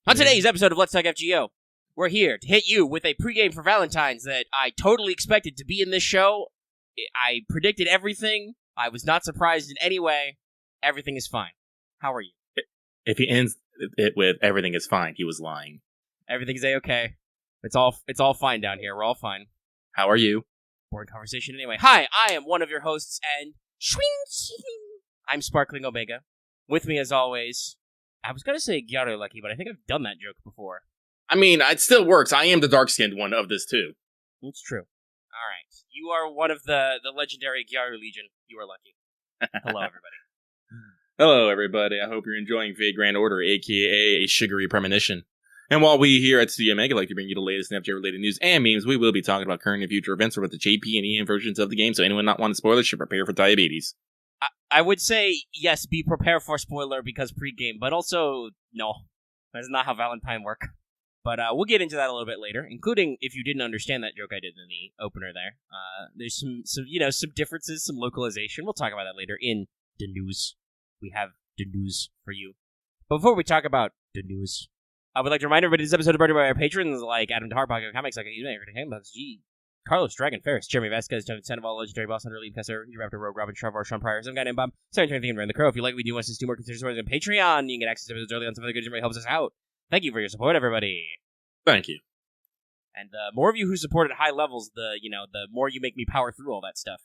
On today's episode of Let's Talk FGO, we're here to hit you with a pregame for Valentines that I totally expected to be in this show. I predicted everything. I was not surprised in any way. Everything is fine. How are you? If he ends it with everything is fine, he was lying. Everything is A-okay. It's all fine down here. We're all fine. How are you? Boring conversation anyway. Hi, I am one of your hosts, and I'm Sparkling Omega. With me, as always, I was going to say GYARU Lucky, but I think I've done that joke before. I mean, it still works. I am the dark-skinned one of this, too. It's true. All right. You are one of the legendary GYARU Legion. You are lucky. Hello, everybody. Hello, everybody. I hope you're enjoying Fate Grand Order, a.k.a. a sugary premonition. And while we here at Studio Omega like to bring you the latest FGO-related news and memes, we will be talking about current and future events with the JP and EM versions of the game, so anyone not wanting spoilers should prepare for diabetes. I would say, yes, be prepared for spoiler because pre-game, but also, no. That's not how Valentine work. But we'll get into that a little bit later, including if you didn't understand that joke I did in the opener there. There's some differences, some localization. We'll talk about that later in the news. We have the news for you. But before we talk about the news, I would like to remind everybody this episode is brought to you by our patrons like Adam DeHart, Pocket Comics, like Handbugs, G, Carlos, Dragon, Ferris, Jeremy Vasquez, Jonathan Sandoval, Legendary Boss, Hunter, Lee Kesser, Raptor, Rogue, Robin, Trevor, Sean Pryor, some guy named Bob, Sarah, anything, and Rand the Crow. If you like what we do, want us to do more, consider supporting us on Patreon. You can get access to episodes early on some other good, it really helps us out. Thank you for your support, everybody. Thank you. And the more of you who support at high levels, the more you make me power through all that stuff.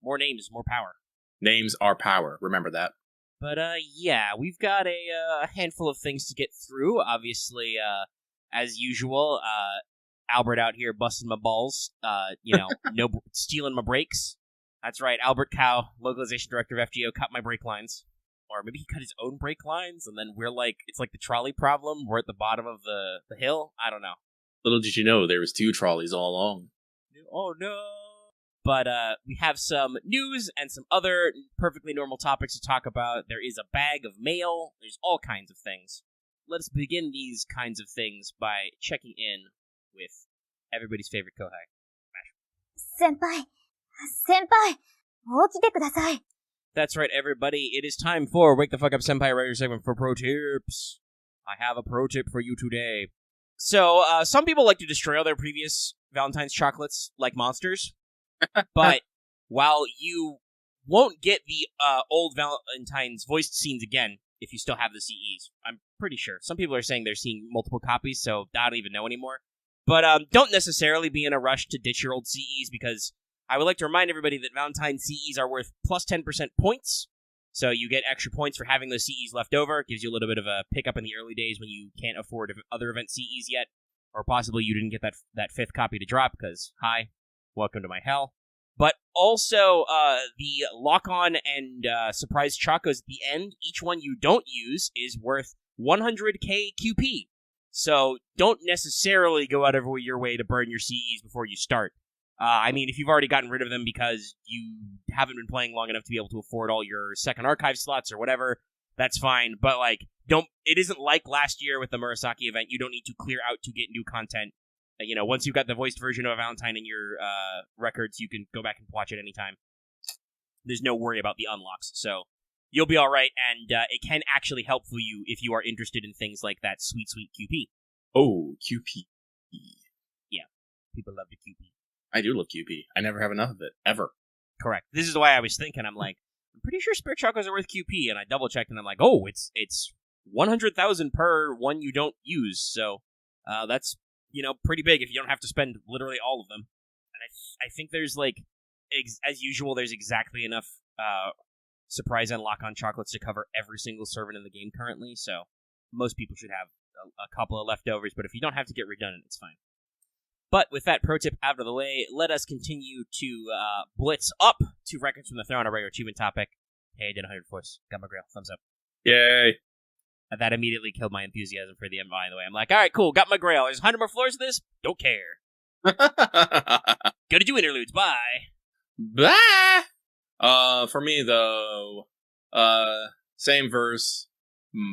More names, more power. Names are power. Remember that. But, yeah, we've got a handful of things to get through. Obviously, as usual, Albert out here busting my balls, no stealing my brakes. That's right, Albert Cow, localization director of FGO, cut my brake lines. Or maybe he cut his own brake lines, and then we're like, it's like the trolley problem. We're at the bottom of the hill. I don't know. Little did you know, there was 2 trolleys all along. Oh, no. But we have some news and some other perfectly normal topics to talk about. There is a bag of mail. There's all kinds of things. Let us begin these kinds of things by checking in with everybody's favorite Kohai. Senpai! Senpai! 起きてください! That's right, everybody. It is time for Wake the Fuck Up Senpai Radio segment for pro tips. I have a pro tip for you today. So, some people like to destroy all their previous Valentine's chocolates like monsters. But while you won't get the old Valentine's voiced scenes again if you still have the CEs, I'm pretty sure. Some people are saying they're seeing multiple copies, so I don't even know anymore. But don't necessarily be in a rush to ditch your old CEs, because I would like to remind everybody that Valentine CEs are worth plus 10% points. So you get extra points for having those CEs left over. It gives you a little bit of a pickup in the early days when you can't afford other event CEs yet. Or possibly you didn't get that 5th copy to drop, because, hi, welcome to my hell. But also, the lock-on and surprise chocos at the end, each one you don't use is worth 100k QP. So don't necessarily go out of your way to burn your CEs before you start. I mean, if you've already gotten rid of them because you haven't been playing long enough to be able to afford all your second archive slots or whatever, that's fine. But, it isn't like last year with the Murasaki event. You don't need to clear out to get new content. Once you've got the voiced version of Valentine in your records, you can go back and watch it anytime. There's no worry about the unlocks, so you'll be alright, and it can actually help for you if you are interested in things like that sweet, sweet QP. Oh, QP. Yeah, people love the QP. I do love QP. I never have enough of it, ever. Correct. This is why I was thinking, I'm pretty sure Spirit Chocos are worth QP, and I double-checked, and I'm like, oh, it's 100,000 per one you don't use, so that's pretty big if you don't have to spend literally all of them. And I think there's, as usual, there's exactly enough surprise and lock-on chocolates to cover every single servant in the game currently, so most people should have a couple of leftovers, but if you don't have to get redundant, it's fine. But with that pro tip out of the way, let us continue to blitz up to Records from the Throne, a regular achievement topic. Hey, I did 100 force. Got my grail. Thumbs up. Yay. That immediately killed my enthusiasm for the MI, by the way. I'm like, alright, cool, got my grail. There's 100 more floors of this? Don't care. Gotta do interludes, bye. Bye! For me, though, same verse,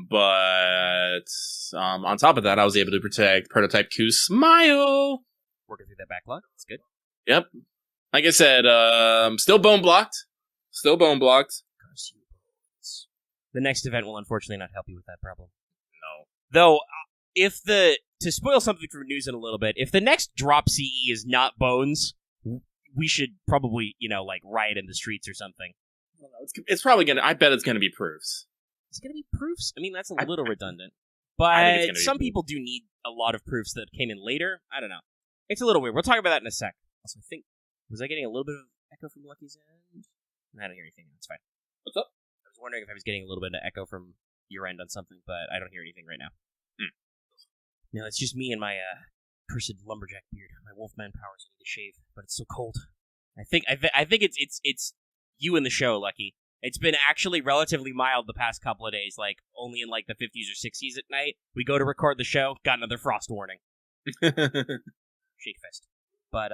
but on top of that, I was able to protect Prototype 2's Smile! Working through that backlog, that's good. Yep. Like I said, still bone blocked. The next event will unfortunately not help you with that problem. No. Though, to spoil something for news in a little bit, if the next drop CE is not bones, we should probably, riot in the streets or something. I don't know. It's probably gonna. I bet it's gonna be proofs. It's gonna be proofs? I mean, that's a little redundant. I think But some people do need a lot of proofs that came in later. I don't know. It's a little weird. We'll talk about that in a sec. Also, I think, was I getting a little bit of echo from Lucky's end? I don't hear anything. That's fine. What's up? I was wondering if I was getting a little bit of echo from your end on something, but I don't hear anything right now. No, it's just me and my cursed lumberjack beard. My wolfman powers need to shave, but it's so cold. I think it's you in the show, Lucky. It's been actually relatively mild the past couple of days, like only in like the 50s or 60s at night. We go to record the show, got another frost warning. Shake fest. But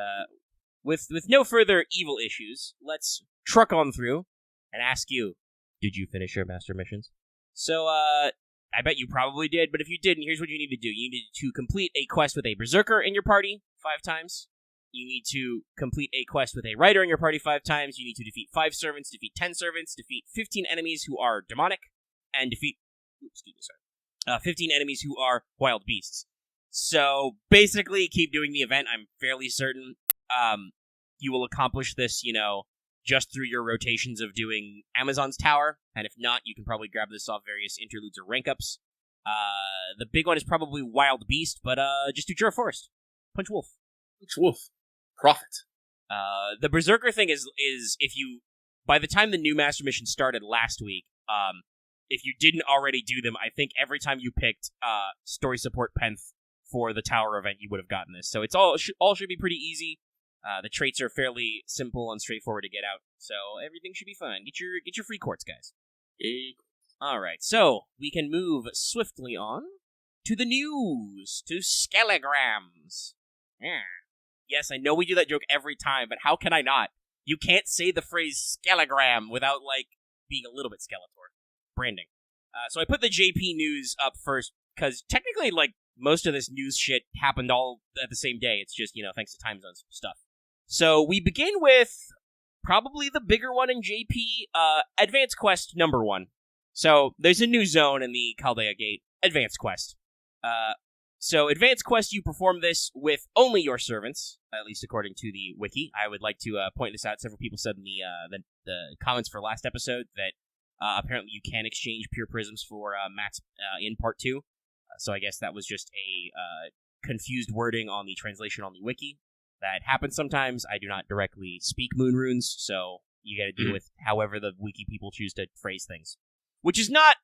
with no further evil issues, let's truck on through and ask you, did you finish your master missions? So, I bet you probably did, but if you didn't, here's what you need to do. You need to complete a quest with a berserker in your party 5 times. You need to complete a quest with a rider in your party 5 times. You need to defeat 5 servants, defeat 10 servants, defeat 15 enemies who are demonic, and defeat 15 enemies who are wild beasts. So, basically, keep doing the event. I'm fairly certain you will accomplish this, just through your rotations of doing Amazon's Tower, and if not, you can probably grab this off various interludes or rank-ups. The big one is probably Wild Beast, but just do Jura Forest. Punch Wolf. Punch Wolf. Profit. The Berserker thing is if you, by the time the new Master Mission started last week, if you didn't already do them, I think every time you picked Story Support Penth for the Tower event, you would have gotten this. So it's all should be pretty easy. The traits are fairly simple and straightforward to get out, so everything should be fine. Get your free quartz, guys. Alright, so we can move swiftly on to the news, to Skelegrams. Yes, I know we do that joke every time, but how can I not? You can't say the phrase Skelegram without, being a little bit Skeletor. Branding. So I put the JP news up first, because technically, most of this news shit happened all at the same day. It's just, thanks to time zones stuff. So we begin with probably the bigger one in JP, Advanced Quest number 1. So there's a new zone in the Chaldea Gate, Advanced Quest. So Advanced Quest, you perform this with only your servants, at least according to the wiki. I would like to point this out. Several people said in the comments for last episode that apparently you can exchange pure prisms for mats in part 2. So I guess that was just a confused wording on the translation on the wiki. That happens sometimes. I do not directly speak moon runes, so you gotta deal with however the wiki people choose to phrase things. Which is not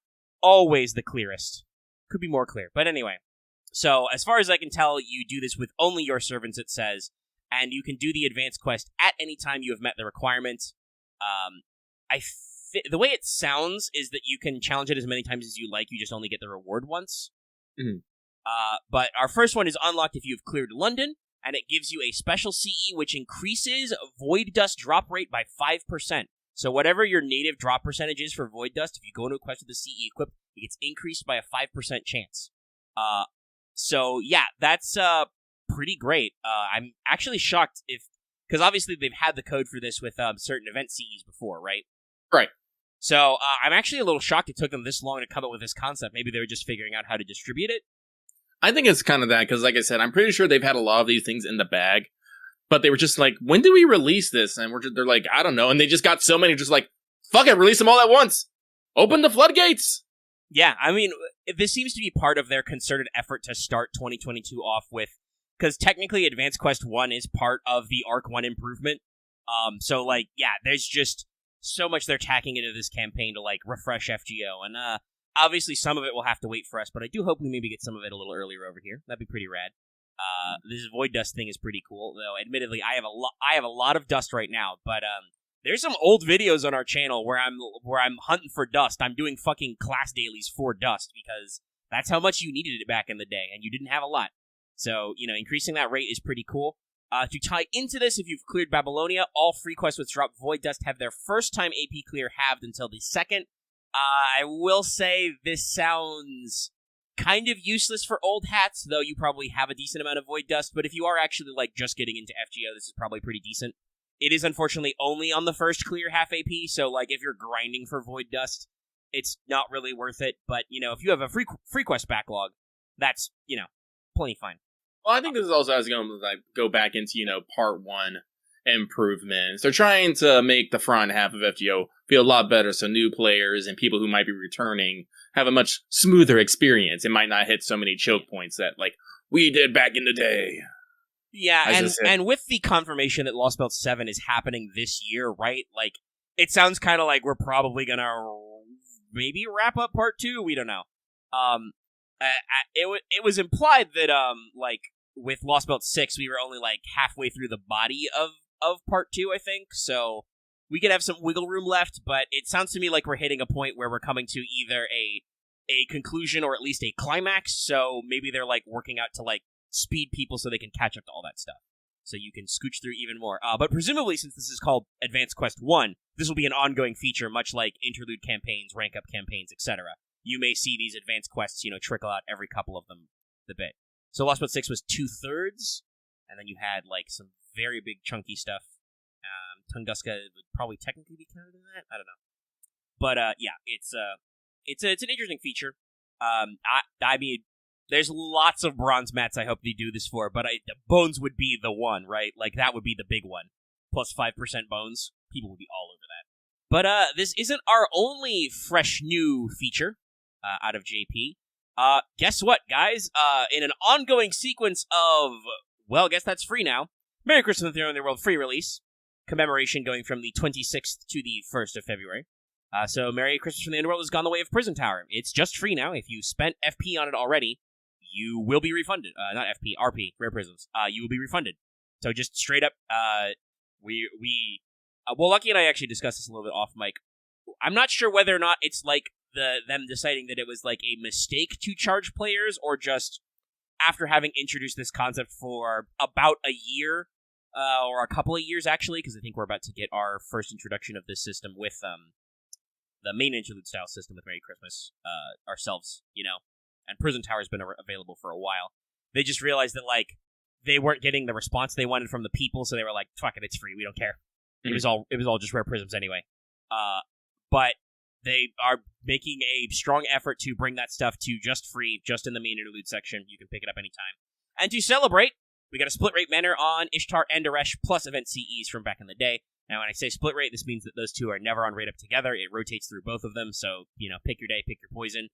always the clearest. Could be more clear. But anyway. So, as far as I can tell, you do this with only your servants, it says, and you can do the advanced quest at any time you have met the requirement. The way it sounds is that you can challenge it as many times as you like, you just only get the reward once. Mm-hmm. But our first one is unlocked if you've cleared London, and it gives you a special CE which increases Void Dust drop rate by 5%. So whatever your native drop percentage is for Void Dust, if you go into a quest with the CE equipped, it gets increased by a 5% chance. So yeah, that's pretty great. I'm actually shocked because obviously they've had the code for this with certain event CEs before, right? Right. So I'm actually a little shocked it took them this long to come up with this concept. Maybe they were just figuring out how to distribute it. I think it's kind of that, because like I said, I'm pretty sure they've had a lot of these things in the bag, but they were just like, when do we release this? And they're like, I don't know. And they just got so many, just like, fuck it, release them all at once. Open the floodgates. Yeah, I mean, this seems to be part of their concerted effort to start 2022 off with, because technically Advanced Quest 1 is part of the Arc 1 improvement. So there's just so much they're tacking into this campaign to, refresh FGO. And, obviously some of it will have to wait for us, but I do hope we maybe get some of it a little earlier over here. That'd be pretty rad. This Void Dust thing is pretty cool, though admittedly I have a lot of dust right now, but, there's some old videos on our channel where I'm hunting for dust. I'm doing fucking class dailies for dust because that's how much you needed it back in the day, and you didn't have a lot. So, increasing that rate is pretty cool. To tie into this, if you've cleared Babylonia, all free quests with Drop Void Dust have their first time AP clear halved until the second. I will say this sounds kind of useless for old hats, though you probably have a decent amount of Void Dust, but if you are actually, just getting into FGO, this is probably pretty decent. It is unfortunately only on the first clear half AP, so if you're grinding for Void Dust, it's not really worth it. But, if you have a free quest backlog, that's, plenty fine. Well, I think this is also as going to go back into, part 1 improvements. They're trying to make the front half of FGO feel a lot better so new players and people who might be returning have a much smoother experience. It might not hit so many choke points that, we did back in the day. Yeah, and with the confirmation that Lost Belt 7 is happening this year, right? It sounds kind of like we're probably gonna maybe wrap up part 2. We don't know. It was implied that with Lost Belt 6 we were only halfway through the body of part 2, I think. So we could have some wiggle room left, but it sounds to me like we're hitting a point where we're coming to either a conclusion or at least a climax. So maybe they're working out to speed people so they can catch up to all that stuff. So you can scooch through even more. But presumably, since this is called Advanced Quest 1, this will be an ongoing feature, much like interlude campaigns, rank up campaigns, etc. You may see these advanced quests, trickle out every couple of them the bit. So Lost But 6 was 2/3, and then you had some very big chunky stuff. Tunguska would probably technically be counted in that. I don't know. But yeah, it's an interesting feature. I mean, there's lots of bronze mats I hope they do this for, but bones would be the one, right? That would be the big one. Plus 5% bones. People would be all over that. But this isn't our only fresh new feature out of JP. Guess what, guys? In an ongoing sequence of, well, guess that's free now. Merry Christmas in the Underworld free release. Commemoration going from the 26th to the 1st of February. So Merry Christmas from the Underworld has gone the way of Prison Tower. It's just free now. If you spent FP on it already, you will be refunded. Not FP, RP, Rare Prisms. You will be refunded. So just straight up, well, Lucky and I actually discussed this a little bit off mic. I'm not sure whether or not it's them deciding that it was a mistake to charge players, or just after having introduced this concept for about a year, or a couple of years actually, because I think we're about to get our first introduction of this system with the main interlude style system with Merry Christmas ourselves, and Prison Tower has been available for a while. They just realized that they weren't getting the response they wanted from the people, so they were like, "Fuck it, it's free. We don't care." Mm-hmm. It was all just Rare Prisms anyway. But they are making a strong effort to bring that stuff to just free, just in the main interlude section. You can pick it up anytime. And to celebrate, we got a split rate banner on Ishtar and Daresh plus event CEs from back in the day. Now, when I say split rate, this means that those two are never on rate up together. It rotates through both of them, so, pick your day, pick your poison.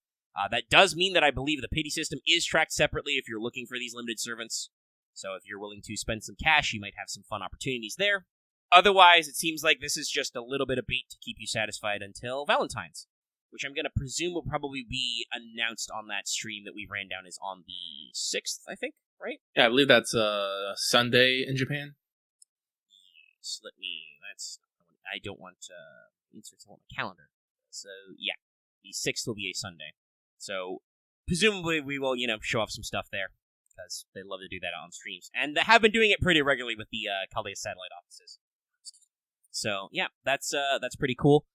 That does mean that I believe the pity system is tracked separately if you're looking for these limited servants. So if you're willing to spend some cash, you might have some fun opportunities there. Otherwise, it seems like this is just a little bit of bait to keep you satisfied until Valentines, which I'm going to presume will probably be announced on that stream that we ran down is on the 6th, I think, right? Yeah, I believe that's Sunday in Japan. Yes, I don't want to insert on my calendar. So, yeah, the 6th will be a Sunday. So, presumably we will, show off some stuff there, because they love to do that on streams. And they have been doing it pretty regularly with the Caldeia satellite offices. So, yeah, that's pretty cool.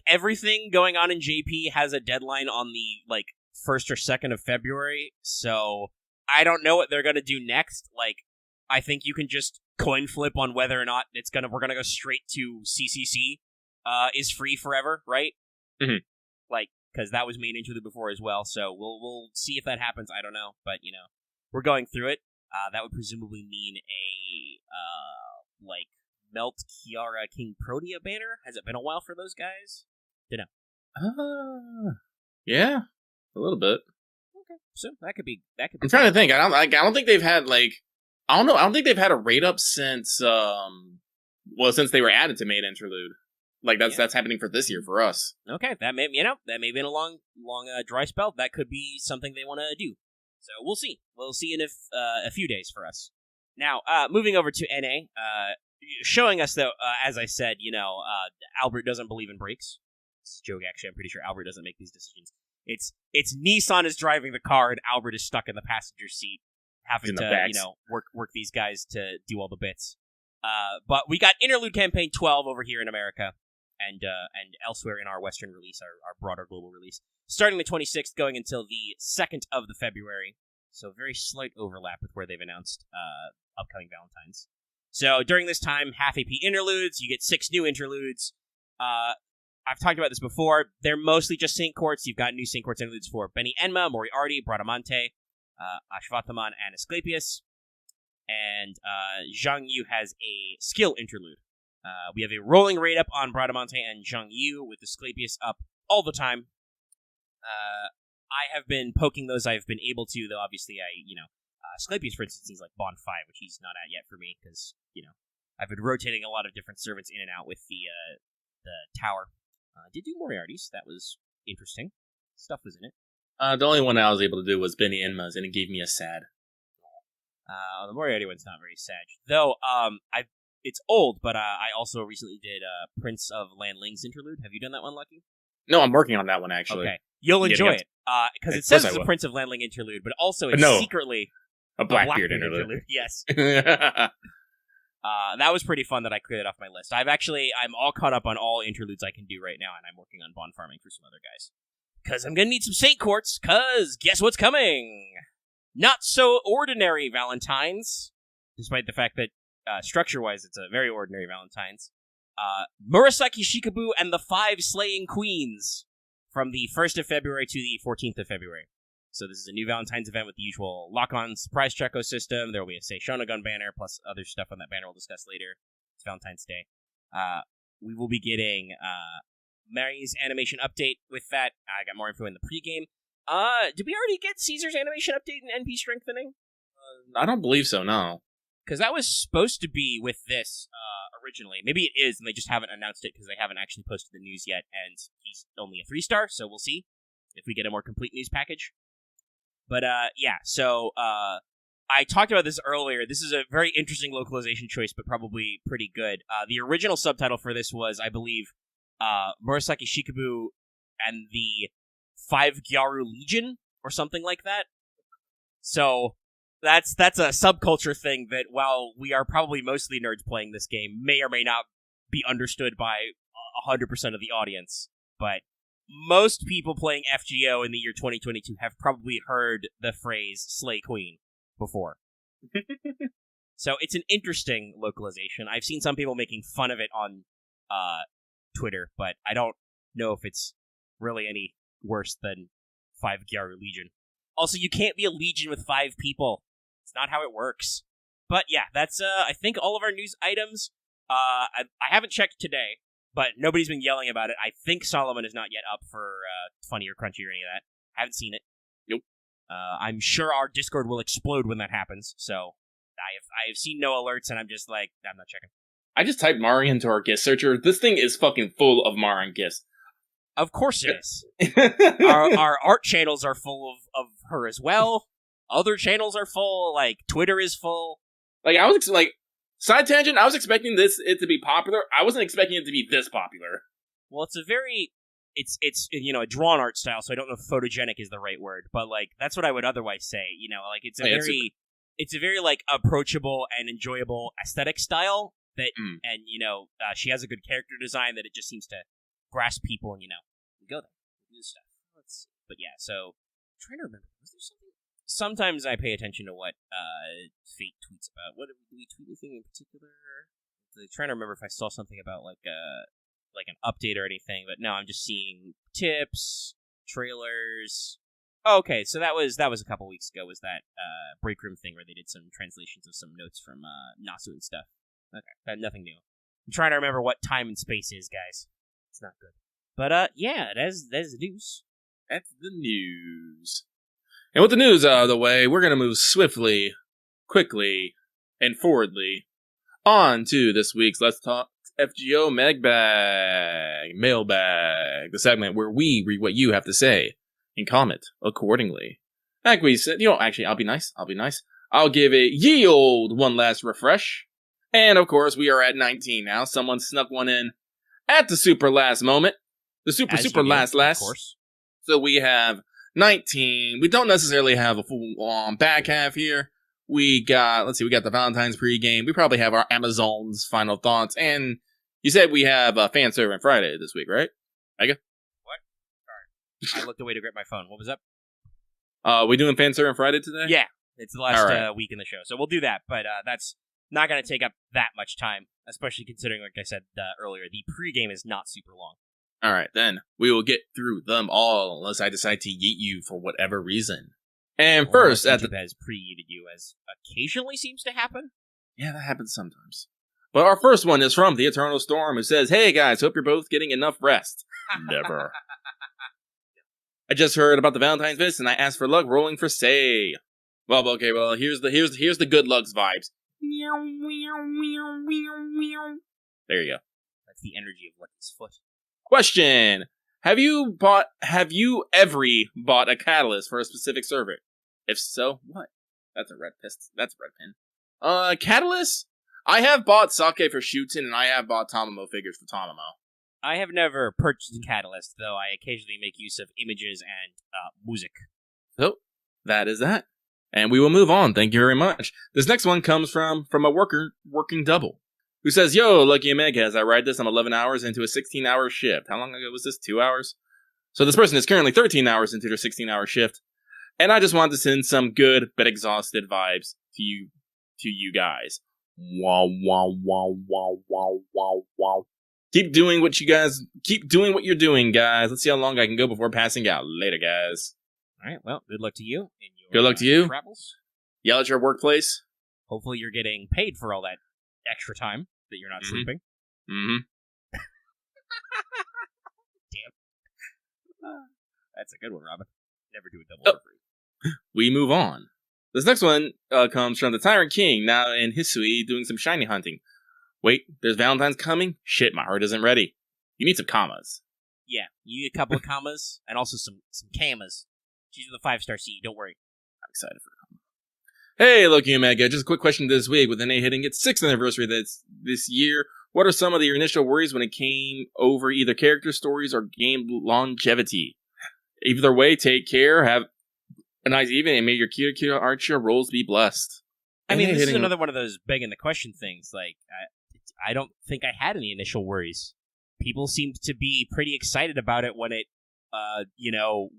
Everything going on in JP has a deadline on the, 1st or 2nd of February, so I don't know what they're going to do next. I think you can just coin flip on whether or not we're going to go straight to CCC is free forever, right? Mm-hmm. Because that was main interlude before as well, so we'll see if that happens. I don't know, but, we're going through it. That would presumably mean a, Melt Kiara King Protea banner. Has it been a while for those guys? Dunno. Yeah, a little bit. Okay, so that could be. I'm trying to think. I don't think they've had I don't know. I don't think they've had a rate up since since they were added to main interlude. That's happening for this year for us. Okay, that may have been a long dry spell. That could be something they want to do. So we'll see. We'll see in a few days for us. Now, moving over to NA, showing us though, as I said, Albert doesn't believe in brakes. This is a joke, actually. I'm pretty sure Albert doesn't make these decisions. It's Nissan is driving the car and Albert is stuck in the passenger seat, having to work these guys to do all the bits. But we got Interlude Campaign 12 over here in America, and elsewhere in our Western release, our broader global release, starting the 26th, going until the 2nd of the February. So very slight overlap with where they've announced upcoming Valentines. So during this time, half AP interludes. You get 6 new interludes. I've talked about this before. They're mostly just Saint Courts. You've got new Saint Courts interludes for Benny Enma, Moriarty, Bradamante, Ashwathaman, and Asclepius. And Zhang Yu has a skill interlude. We have a rolling rate up on Bradamante and Zhang Yu with Asclepius up all the time. I have been poking those. I've been able to, though obviously Asclepius, for instance, he's like Bond 5, which he's not at yet for me, because, I've been rotating a lot of different servants in and out with the tower. I did do Moriarty's. That was interesting. Stuff was in it. The only one I was able to do was Benny Enma's, and it gave me a sad. The Moriarty one's not very sad. Though, it's old, but I also recently did Prince of Lanling's interlude. Have you done that one, Lucky? No, I'm working on that one, actually. Okay. You'll enjoy it. Because it says it's a Prince of Lanling interlude, but also it's secretly a Blackbeard interlude. Yes. That was pretty fun that I cleared it off my list. I'm all caught up on all interludes I can do right now, and I'm working on bond farming for some other guys. Because I'm going to need some Saint Courts, because guess what's coming? Not so ordinary Valentines, despite the fact that structure-wise it's a very ordinary Valentines. Murasaki Shikabu and the 5 Slaying Queens from the 1st of February to the 14th of February. So this is a new Valentine's event with the usual lock-on surprise checo system. There will be a Seishonagun banner, plus other stuff on that banner we'll discuss later. It's Valentine's Day. We will be getting Mary's animation update with that. I got more info in the pregame. Did we already get Caesar's animation update and NP strengthening? I don't believe so, no. Because that was supposed to be with this originally. Maybe it is, and they just haven't announced it because they haven't actually posted the news yet, and he's only a 3-star, so we'll see if we get a more complete news package. But, so I talked about this earlier. This is a very interesting localization choice, but probably pretty good. The original subtitle for this was, I believe, Murasaki Shikabu and the 5 GYARU Legion, or something like that. So that's a subculture thing that, while we are probably mostly nerds playing this game, may or may not be understood by 100% of the audience. But most people playing FGO in the year 2022 have probably heard the phrase Slay Queen before. So it's an interesting localization. I've seen some people making fun of it on Twitter, but I don't know if it's really any worse than 5 GYARU Legion. Also, you can't be a legion with 5 people. It's not how it works. But yeah, that's I think all of our news items. I haven't checked today, but nobody's been yelling about it. I think Solomon is not yet up for Funny or Crunchy or any of that. Haven't seen it. Nope. I'm sure our Discord will explode when that happens, so I have seen no alerts, and I'm just like, I'm not checking. I just typed Mari into our GIS searcher. This thing is fucking full of Mari and GIS. Of course it is. Our art channels are full of her as well. Other channels are full. Like, Twitter is full. Like, I was side tangent. I was expecting it to be popular. I wasn't expecting it to be this popular. Well, it's a drawn art style, so I don't know if photogenic is the right word, but like that's what I would otherwise say. It's a very like approachable and enjoyable aesthetic style that, and she has a good character design that it just seems to grasp people, and we go there, we do this stuff. Let's see. But yeah, so I'm trying to remember. Was there something? Sometimes I pay attention to what Fate tweets about. What did we tweet anything in particular? I'm trying to remember if I saw something about like an update or anything, but no, I'm just seeing tips, trailers. Oh, okay, so that was a couple weeks ago. Was that break room thing where they did some translations of some notes from Nasu and stuff? Okay, nothing new. I'm trying to remember what time and space is, guys. It's not good. But yeah, that's the news. That's the news. And with the news out of the way, we're going to move swiftly, quickly, and forwardly on to this week's Let's Talk FGO mailbag, the segment where we read what you have to say and comment accordingly. Like we said, actually, I'll be nice. I'll give it ye old one last refresh. And of course, we are at 19 now. Someone snuck one in at the super last moment. The super last. Of course. So we have 19. We don't necessarily have a full back half here. We got the Valentine's pregame. We probably have our Amazon's final thoughts. And you said we have a fan servant Friday this week, right? Mega? What? Sorry. I looked away to grab my phone. What was up? We doing fan servant Friday today? Yeah. It's the last week in the show. So we'll do that. But that's not going to take up that much time, especially considering, like I said earlier, the pregame is not super long. Alright, then. We will get through them all, unless I decide to yeet you for whatever reason. And Or first, unless at the... YouTube has pre-yeeted you, as occasionally seems to happen. Yeah, that happens sometimes. But our first one is from the Eternal Storm, who says, "Hey guys, hope you're both getting enough rest." Never. I just heard about the Valentine's Fist, and I asked for luck rolling for Say. Well, okay, well, here's the good luck's vibes. There you go. That's the energy of Lucky's foot. Question: Have you ever bought a catalyst for a specific server? If so, what? That's a red pist. That's a red pin. Catalyst? I have bought sake for Shuten, and I have bought Tamamo figures for Tamamo. I have never purchased a catalyst, though I occasionally make use of images and music. So, that is that. And we will move on, thank you very much. This next one comes from a working double, who says, "Yo, Lucky and Meg, as I write this, I'm 11 hours into a 16-hour shift." How long ago was this? 2 hours? So this person is currently 13 hours into their 16-hour shift. And I just wanted to send some good but exhausted vibes to you guys. Wow, wow, wow, wow, wow, wow, wow. Keep doing what you're doing, guys. Let's see how long I can go before passing out. Later, guys. All right, well, good luck to you in your Good luck to you. travels. Yell at your workplace. Hopefully you're getting paid for all that extra time that you're not sleeping. Mm-hmm. Damn. That's a good one, Robin. Never do a double for free. We move on. This next one comes from the Tyrant King, now in Hisui, doing some shiny hunting. Wait, there's Valentine's coming? Shit, my heart isn't ready. You need some commas. Yeah, you need a couple of commas, and also some commas. She's in the 5-star C, don't worry. I'm excited for the comma. Hey, Loki and Mega, just a quick question this week. With NA hitting its 6th anniversary this year, what are some of your initial worries when it came over either character stories or game longevity? Either way, take care, have a nice evening, and may your Kira Archer rolls be blessed. I mean, this is another one of those begging the question things. Like, I don't think I had any initial worries. People seemed to be pretty excited about it when it,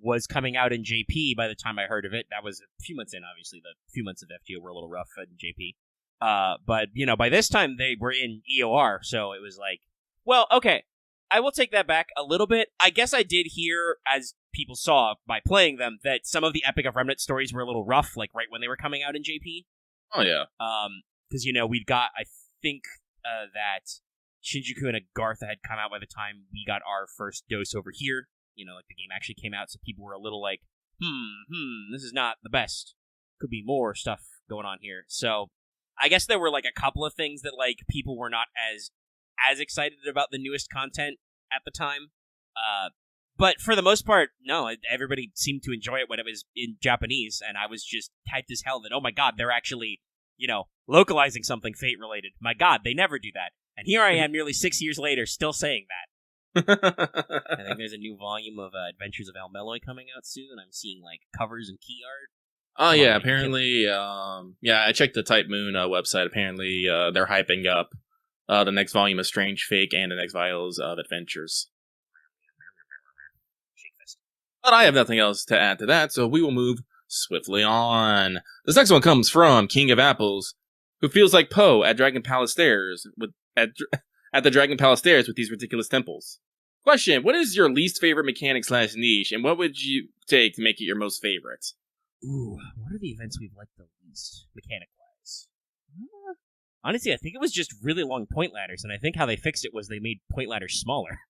was coming out in JP by the time I heard of it. That was a few months in, obviously. The few months of FGO were a little rough in JP. But, by this time they were in EOR, so it was like, well, okay, I will take that back a little bit. I guess I did hear, as people saw by playing them, that some of the Epic of Remnant stories were a little rough, like right when they were coming out in JP. Oh, yeah. Because, we'd got, I think, that Shinjuku and Agartha had come out by the time we got our first dose over here. Like the game actually came out, so people were a little like, this is not the best. Could be more stuff going on here. So, I guess there were like a couple of things that like people were not as excited about the newest content at the time. But for the most part, no, everybody seemed to enjoy it when it was in Japanese, and I was just hyped as hell that, oh my god, they're actually, localizing something Fate-related. My god, they never do that. And here I am nearly 6 years later, still saying that. I think there's a new volume of Adventures of Almeloy coming out soon. I'm seeing, like, covers and key art. Oh, yeah, apparently, I checked the Type Moon website. Apparently, they're hyping up the next volume of Strange Fake and the next vials of Adventures. But I have nothing else to add to that, so we will move swiftly on. This next one comes from King of Apples, who feels like Poe at Dragon Palace Stairs at the Dragon Palace Stairs with these ridiculous temples. Question: what is your least favorite mechanic / niche, and what would you take to make it your most favorite? Ooh, what are the events we've liked the least, mechanic-wise? Honestly, I think it was just really long point ladders, and I think how they fixed it was they made point ladders smaller.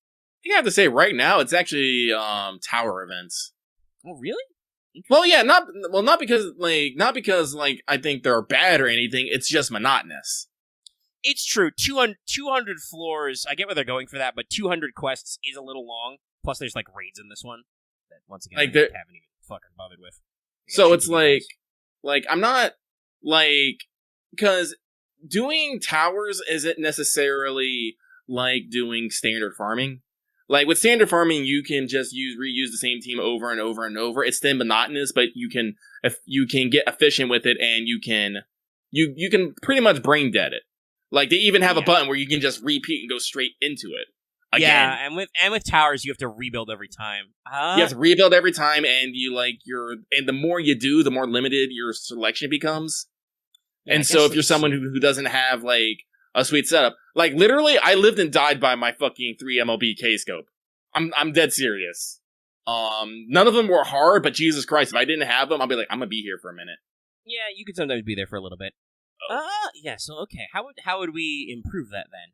I have to say, right now, it's actually tower events. Oh, really? Well, yeah, not because I think they're bad or anything. It's just monotonous. It's true. 200 floors. I get where they're going for that, but 200 quests is a little long. Plus, there's like raids in this one that once again I haven't even fucking bothered with. So it's like I'm not because doing towers isn't necessarily like doing standard farming. Like, with standard farming, you can just reuse the same team over and over and over. It's then monotonous, but you can get efficient with it, and you can pretty much brain dead it. Like, they even have a button where you can just repeat and go straight into it. Again. Yeah, and with towers, you have to rebuild every time. You have to rebuild every time, and and the more you do, the more limited your selection becomes. Yeah, and so if you're someone who doesn't have, like, a sweet setup. Like, literally, I lived and died by my fucking 3 MLB K-scope. I'm dead serious. None of them were hard, but Jesus Christ, if I didn't have them, I'd be like, I'm gonna be here for a minute. Yeah, you could sometimes be there for a little bit. Yeah, so okay, how would we improve that then?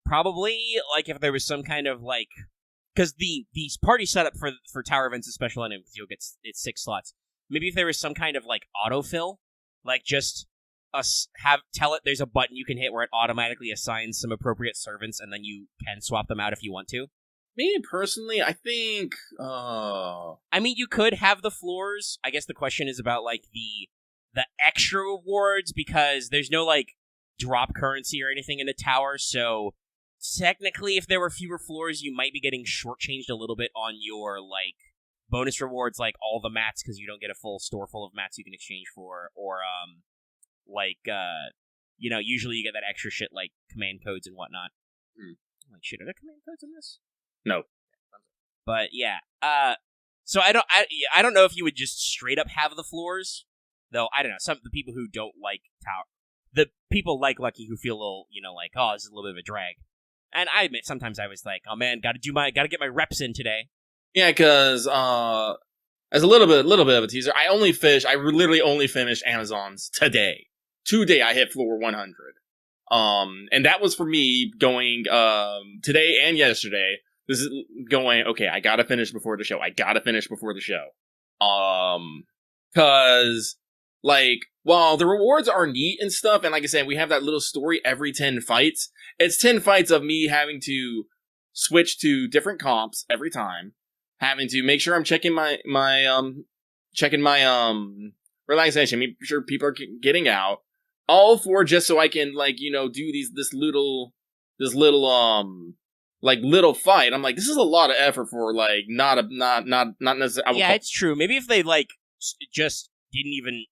Probably, like, if there was some kind of, like, because the party setup for tower events is special anyway, because you'll get it's 6 slots. Maybe if there was some kind of, like, autofill, like, just tell it there's a button you can hit where it automatically assigns some appropriate servants, and then you can swap them out if you want to. Me, personally, I think, I mean, you could have the floors. I guess the question is about, like, the extra rewards, because there's no, like, drop currency or anything in the tower, so technically, if there were fewer floors, you might be getting shortchanged a little bit on your, like, bonus rewards, like all the mats, because you don't get a full store full of mats you can exchange for, or, usually you get that extra shit, like command codes and whatnot. Like, shit, are there command codes in this? No. But, yeah, so I don't know if you would just straight up have the floors, though, I don't know, some of the people who don't like tower, the people like Lucky who feel a little, like, oh, this is a little bit of a drag. And I admit, sometimes I was like, oh man, gotta get my reps in today. Yeah, because, as a little bit of a teaser, I literally only finished Amazons today. Today I hit floor 100. And that was for me going, today and yesterday. This is going, okay, I gotta finish before the show. Cause, like, while the rewards are neat and stuff, and like I said, we have that little story every 10 fights, it's 10 fights of me having to switch to different comps every time, having to make sure I'm checking my relaxation, make sure people are getting out, all for just so I can, like, do this little fight. I'm like, this is a lot of effort for, like, not necessarily. Yeah, it's true. Maybe if they, like, just didn't even,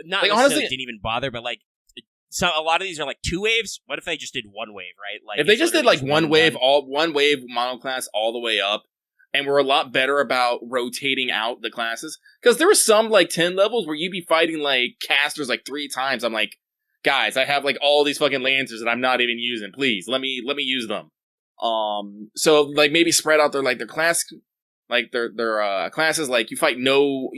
not like, honestly didn't even bother, but, like, a lot of these are like 2 waves. What if they just did 1 wave, right? Like, if they just did like one wave monoclass all the way up, and we're a lot better about rotating out the classes, because there were some like 10 levels where you'd be fighting like casters like 3 times. I'm like, guys, I have like all these fucking lancers that I'm not even using. Please let me use them. So like maybe spread out their class, like their classes. Like you fight no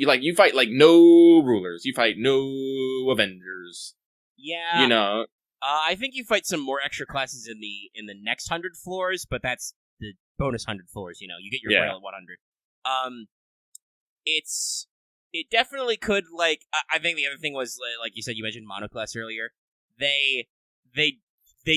rulers, you fight no avengers. Yeah, I think you fight some more extra classes in the next 100 floors, but that's the bonus 100 floors. You get your braille at 100. It definitely could, like, I think the other thing was, like you said, you mentioned monoclass earlier. They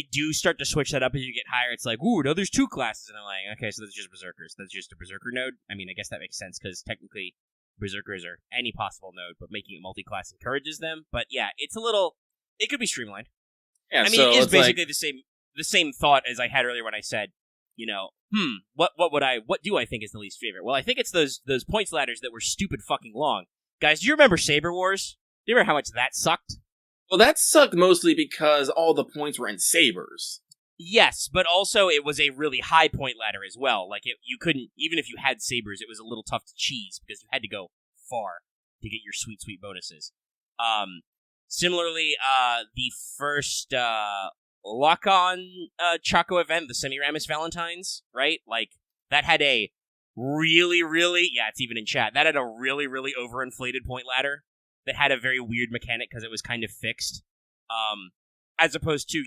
do start to switch that up as you get higher. It's like, ooh, no, there's 2 classes, and I'm like, okay, so that's just berserkers. That's just a berserker node. I mean, I guess that makes sense because technically berserkers are any possible node, but making it multi-class encourages them. But yeah, it could be streamlined. Yeah, I mean, so it is it's basically the same thought as I had earlier when I said, what do I think is the least favorite? Well, I think it's those points ladders that were stupid fucking long. Guys, do you remember Saber Wars? Do you remember how much that sucked? Well, that sucked mostly because all the points were in sabers. Yes, but also it was a really high point ladder as well. Like, you couldn't, even if you had sabers, it was a little tough to cheese because you had to go far to get your sweet, sweet bonuses. Similarly, the first lock-on Choco event, the Semiramis Valentines, right? Like, that had a really, really, yeah, it's even in chat, that had a really, really overinflated point ladder that had a very weird mechanic because it was kind of fixed. As opposed to,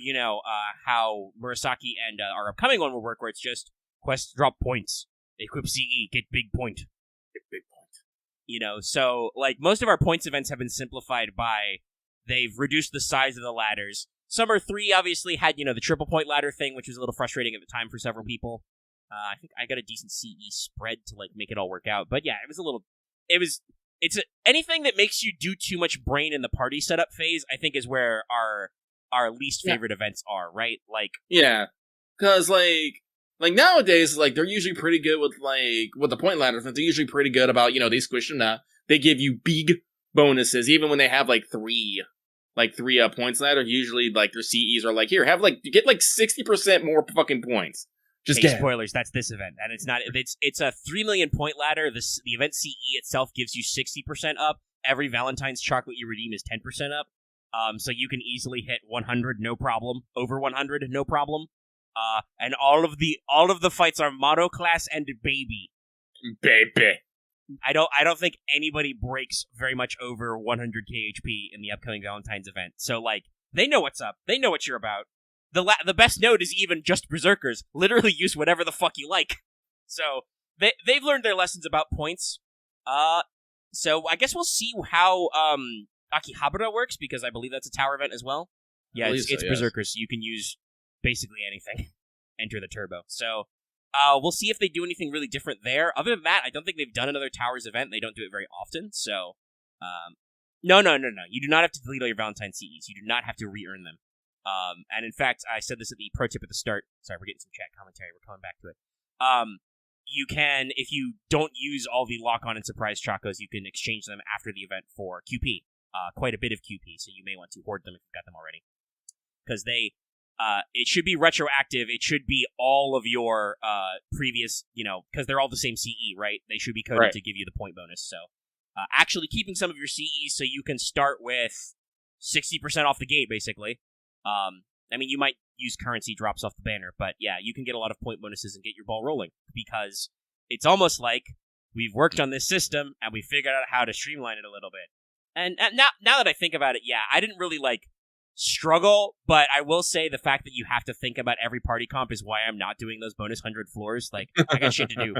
how Murasaki and our upcoming one will work, where it's just quest drop points, equip CE, get big point. Get big point. So, like, most of our points events have been simplified by they've reduced the size of the ladders. Summer 3 obviously had, the triple point ladder thing, which was a little frustrating at the time for several people. I think I got a decent CE spread to, like, make it all work out. But yeah, anything that makes you do too much brain in the party setup phase, I think is where our least favorite events are, right? Like, yeah, because like nowadays, like, they're usually pretty good with the point ladders. They're usually pretty good about, they squish them out. They give you big bonuses, even when they have like three points ladder. Usually, like, their CEs are like, here, get like 60% more fucking points. Just get spoilers. That's this event, and it's not. It's a 3 million point ladder. The event CE itself gives you 60% up. Every Valentine's chocolate you redeem is 10% up. So you can easily hit 100, no problem. Over 100, no problem. And all of the fights are monoclass and baby. Baby. I don't think anybody breaks very much over 100k HP in the upcoming Valentine's event. So like they know what's up. They know what you're about. The best note is even just berserkers. Literally use whatever the fuck you like. So they've learned their lessons about points. So I guess we'll see how Akihabara works, because I believe that's a tower event as well. Yeah, it's berserkers. So you can use basically anything. Enter the turbo. So we'll see if they do anything really different there. Other than that, I don't think they've done another towers event. They don't do it very often. So no. You do not have to delete all your Valentine CEs. You do not have to re-earn them. And in fact, I said this at the pro tip at the start. Sorry, we're getting some chat commentary. We're coming back to it. You can, if you don't use all the lock-on and surprise chocos, you can exchange them after the event for QP. Quite a bit of QP, so you may want to hoard them if you've got them already. Because it should be retroactive. It should be all of your previous, because they're all the same CE, right? They should be coded to give you the point bonus. So actually keeping some of your CEs so you can start with 60% off the gate, basically. I mean, you might use currency drops off the banner, but yeah, you can get a lot of point bonuses and get your ball rolling, because it's almost like we've worked on this system and we figured out how to streamline it a little bit. And now that I think about it, yeah, I didn't really struggle, but I will say the fact that you have to think about every party comp is why I'm not doing those bonus 100 floors. Like, I got shit to do.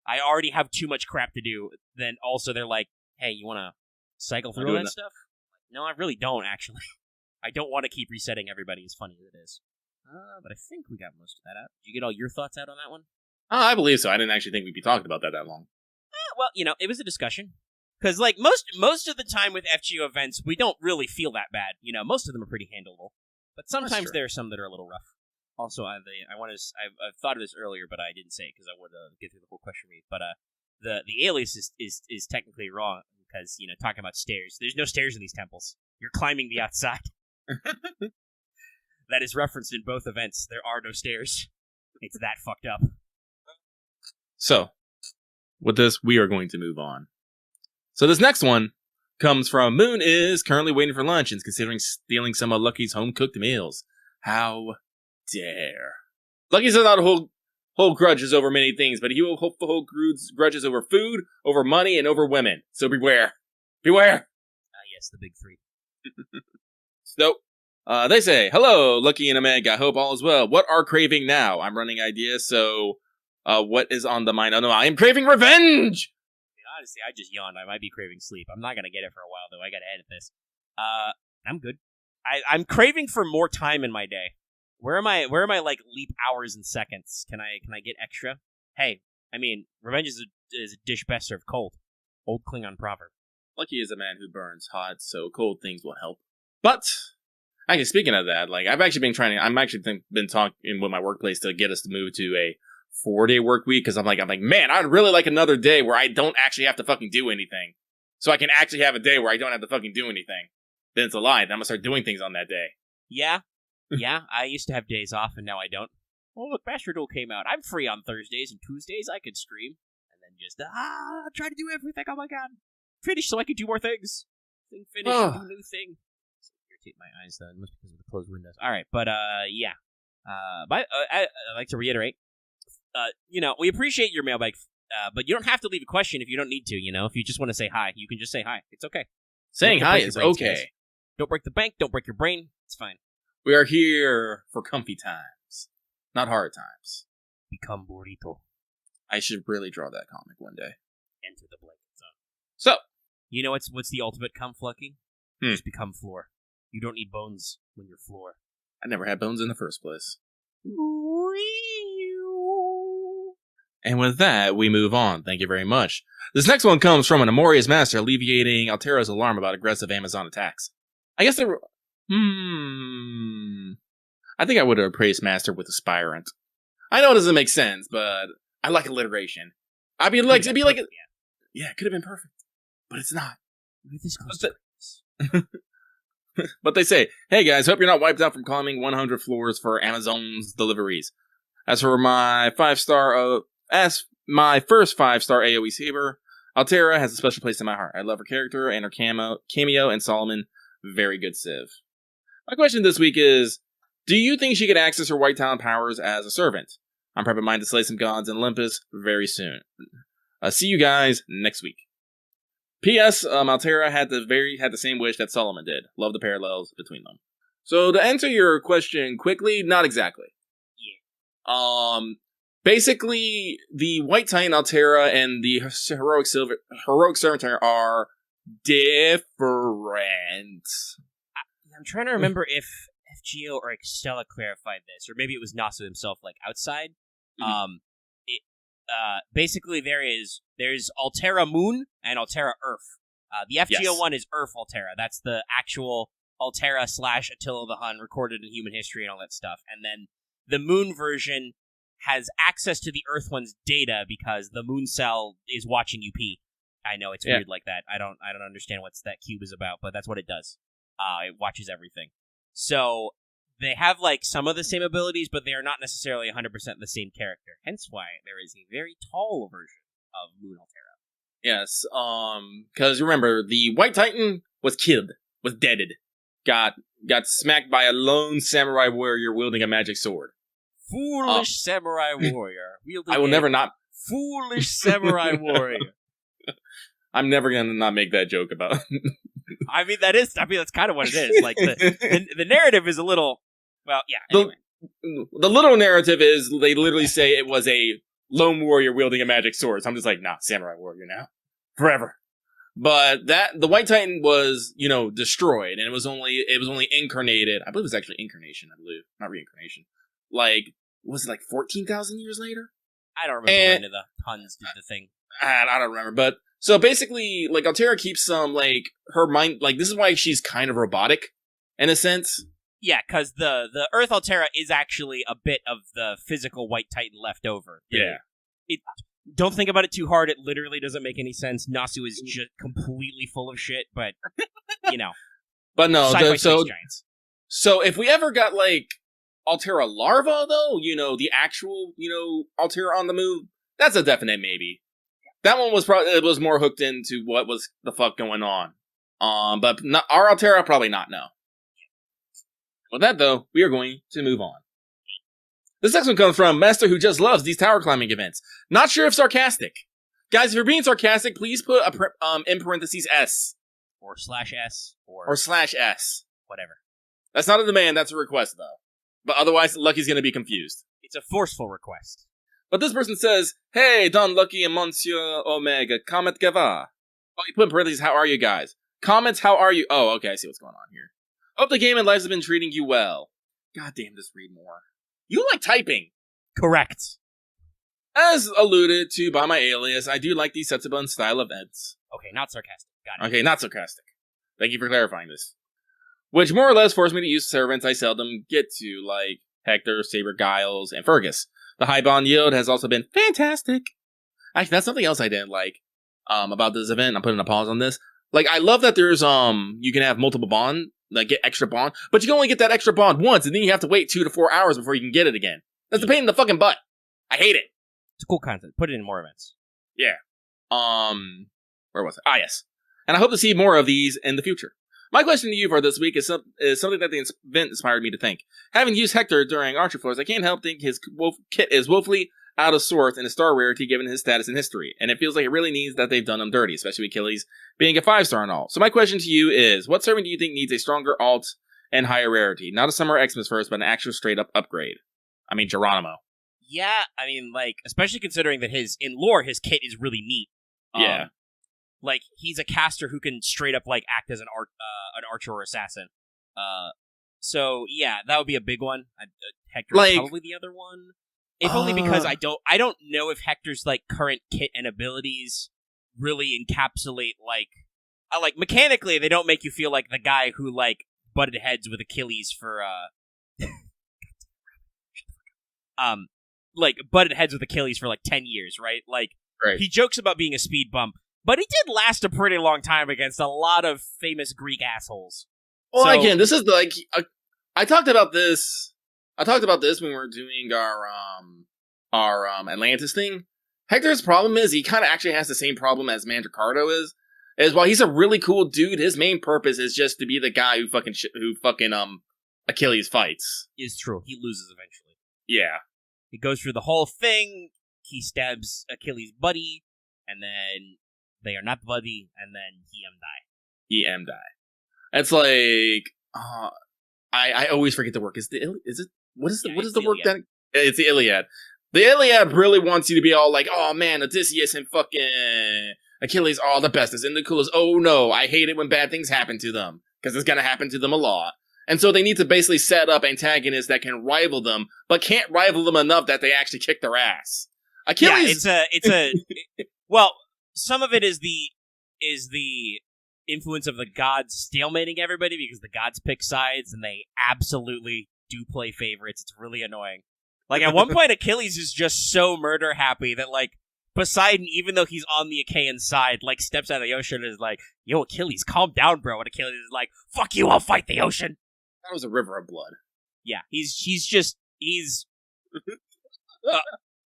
I already have too much crap to do. Then also they're like, hey, you want to cycle through all that stuff? No, I really don't, actually. I don't want to keep resetting everybody, as funny as it is. But I think we got most of that out. Did you get all your thoughts out on that one? I believe so. I didn't actually think we'd be talking about that long. Well, it was a discussion. Because, most of the time with FGO events, we don't really feel that bad. Most of them are pretty handleable. But sometimes there are some that are a little rough. Also, I've thought of this earlier, but I didn't say it because I would get through the whole question read. But the alias is technically wrong because, talking about stairs. There's no stairs in these temples. You're climbing the outside. That is referenced in both events. There are no stairs. It's that fucked up. So, with this, we are going to move on. So this next one comes from Moon is currently waiting for lunch and is considering stealing some of Lucky's home-cooked meals. How dare. Lucky says not hold grudges over many things, but he will hope to hold grudges over food, over money, and over women. So beware. Beware! Yes, the big three. So, they say, hello, Lucky and Meg. I hope all is well. What are craving now? I'm running ideas, so what is on the mind? Oh no, I am craving revenge! Honestly, I just yawned. I might be craving sleep. I'm not gonna get it for a while, though. I gotta edit this. I'm good. I'm craving for more time in my day. Where am I leap hours and seconds? Can I get extra? Hey, I mean, revenge is a dish best served cold. Old Klingon proverb. Lucky is a man who burns hot, so cold things will help. But actually, speaking of that, I've actually been talking with my workplace to get us to move to a 4-day work week, because I'm like, man, I'd really like another day where I don't actually have to fucking do anything. So I can actually have a day where I don't have to fucking do anything. Then it's a lie. Then I'm gonna start doing things on that day. Yeah. I used to have days off, and now I don't. Oh, look, Bastard Duel came out. I'm free on Thursdays and Tuesdays. I could stream. And then just, try to do everything. Oh my god. Finish so I can do more things. Thing finish, do new thing. Irritate my eyes, though. It must be because of the closed windows. Alright, but, yeah. I'd like to reiterate. We appreciate your mailbag, but you don't have to leave a question if you don't need to, If you just want to say hi, you can just say hi. It's okay. Saying hi is okay. Guys. Don't break the bank, don't break your brain. It's fine. We are here for comfy times, not hard times. Become burrito. I should really draw that comic one day. Enter the blanket zone. So, what's the ultimate come, Flucky? Just become floor. You don't need bones when you're floor. I never had bones in the first place. And with that, we move on. Thank you very much. This next one comes from an Amorius Master alleviating Altera's alarm about aggressive Amazon attacks. I guess they were... I think I would have praised Master with Aspirant. I know it doesn't make sense, but I like alliteration. It'd be like... Yeah, it could have been perfect. But it's not. But they say, hey guys, hope you're not wiped out from climbing 100 floors for Amazon's deliveries. As my first 5-star AoE saber, Altera has a special place in my heart. I love her character and her cameo, and Solomon, very good civ. My question this week is, Do you think she could access her white talent powers as a servant? I'm prepping mine to slay some gods in Olympus very soon. See you guys next week. P.S. Altera had the same wish that Solomon did. Love the parallels between them. So to answer your question quickly, not exactly. Yeah. Basically, the White Titan Altera and the Heroic Servitor are different. I'm trying to remember if FGO or Extella clarified this, or maybe it was Nasu himself, like outside. Mm-hmm. Basically there's Altera Moon and Altera Earth. The FGO one is Earth Altera. That's the actual Altera / Attila the Hun recorded in human history and all that stuff. And then the Moon version has access to the Earth one's data because the Moon cell is watching UP. I know it's weird like that. I don't understand what that cube is about, but that's what it does. It watches everything. So they have like some of the same abilities, but they are not necessarily 100% the same character. Hence why there is a very tall version of Moon Altera. Yes, because remember, the White Titan was killed, was deaded, got smacked by a lone samurai warrior wielding a magic sword. Foolish samurai warrior. I will never not... Foolish samurai warrior. I'm never gonna not make that joke about... that's kind of what it is. Like, the narrative is a little... Well, yeah, anyway. The little narrative is, they literally say it was a lone warrior wielding a magic sword. So I'm just like, nah, samurai warrior now. Forever. But the White Titan was, destroyed, and it was only incarnated. I believe it was actually incarnation, not reincarnation. Like, was it like 14,000 years later? I don't remember when the Huns did the thing. I don't remember, but so basically, like, Altera keeps some, like, her mind, like, this is why she's kind of robotic, in a sense. Yeah, because the Earth Altera is actually a bit of the physical White Titan left over. Yeah. Don't think about it too hard. It literally doesn't make any sense. Nasu is just completely full of shit, but, But no, space giants. So if we ever got, like, Altera larva, though, the actual, Altera on the move, that's a definite maybe. That one was more hooked into what was the fuck going on. But not, our Altera, probably not, no. With that, though, we are going to move on. This next one comes from Master who just loves these tower climbing events. Not sure if sarcastic. Guys, if you're being sarcastic, please put in parentheses S. Or /S. Or /S. Whatever. That's not a demand, that's a request, though. But otherwise, Lucky's going to be confused. It's a forceful request. But this person says, "Hey, Don Lucky and Monsieur Omega, comment gava." Oh, you put in parentheses, how are you guys? Comments, how are you? Oh, okay, I see what's going on here. Hope the game and lives have been treating you well. God damn, just read more. You like typing. Correct. As alluded to by my alias, I do like these Setsubun style events. Okay, not sarcastic. Got it. Okay, not sarcastic. Thank you for clarifying this. Which more or less forced me to use servants I seldom get to, like Hector, Saber, Giles, and Fergus. The high bond yield has also been fantastic. Actually, that's something else I didn't like about this event. I'm putting a pause on this. Like, I love that there's you can have multiple bond, like get extra bond, but you can only get that extra bond once, and then you have to wait 2 to 4 hours before you can get it again. That's a pain in the fucking butt. I hate it. It's a cool concept. Put it in more events. Yeah. Where was it? Ah, yes. And I hope to see more of these in the future. My question to you for this week is something that the event inspired me to think. Having used Hector during Archer Floors, I can't help think his kit is woefully out of sorts in a star rarity given his status in history, and it feels like it really needs that they've done him dirty, especially with Achilles being a 5-star and all. So my question to you is, what servant do you think needs a stronger alt and higher rarity? Not a Summer Xmas first, but an actual straight-up upgrade. I mean, Geronimo. Yeah, I mean, like, especially considering that in lore, his kit is really neat. Yeah. Like, he's a caster who can straight up, like, act as an archer or assassin. So, yeah, that would be a big one. Hector's probably the other one. If only because I don't know if Hector's, like, current kit and abilities really encapsulate, like, mechanically, they don't make you feel like the guy who, like, butted heads with Achilles for, butted heads with Achilles for, like, 10 years, right? Like, right. He jokes about being a speed bump, but he did last a pretty long time against a lot of famous Greek assholes. Well, again, this is like I talked about this. I talked about this when we were doing our Atlantis thing. Hector's problem is he kind of actually has the same problem as Mandricardo is while he's a really cool dude, his main purpose is just to be the guy who fucking Achilles fights. Is true. He loses eventually. Yeah. He goes through the whole thing. He stabs Achilles' buddy, and then they are not buddy, and then he die. It's like I always forget the work. Is it what is the work that it's the Iliad. The Iliad really wants you to be all like, oh man, Odysseus and fucking Achilles are all the bestest and the coolest. Oh no, I hate it when bad things happen to them, because it's gonna happen to them a lot. And so they need to basically set up antagonists that can rival them, but can't rival them enough that they actually kick their ass. Achilles. Yeah, well, some of it is the influence of the gods stalemating everybody, because the gods pick sides and they absolutely do play favorites. It's really annoying. Like, at one point, Achilles is just so murder happy that, like, Poseidon, even though he's on the Achaean side, like, steps out of the ocean and is like, yo, Achilles, calm down, bro. And Achilles is like, fuck you, I'll fight the ocean. That was a river of blood. Yeah,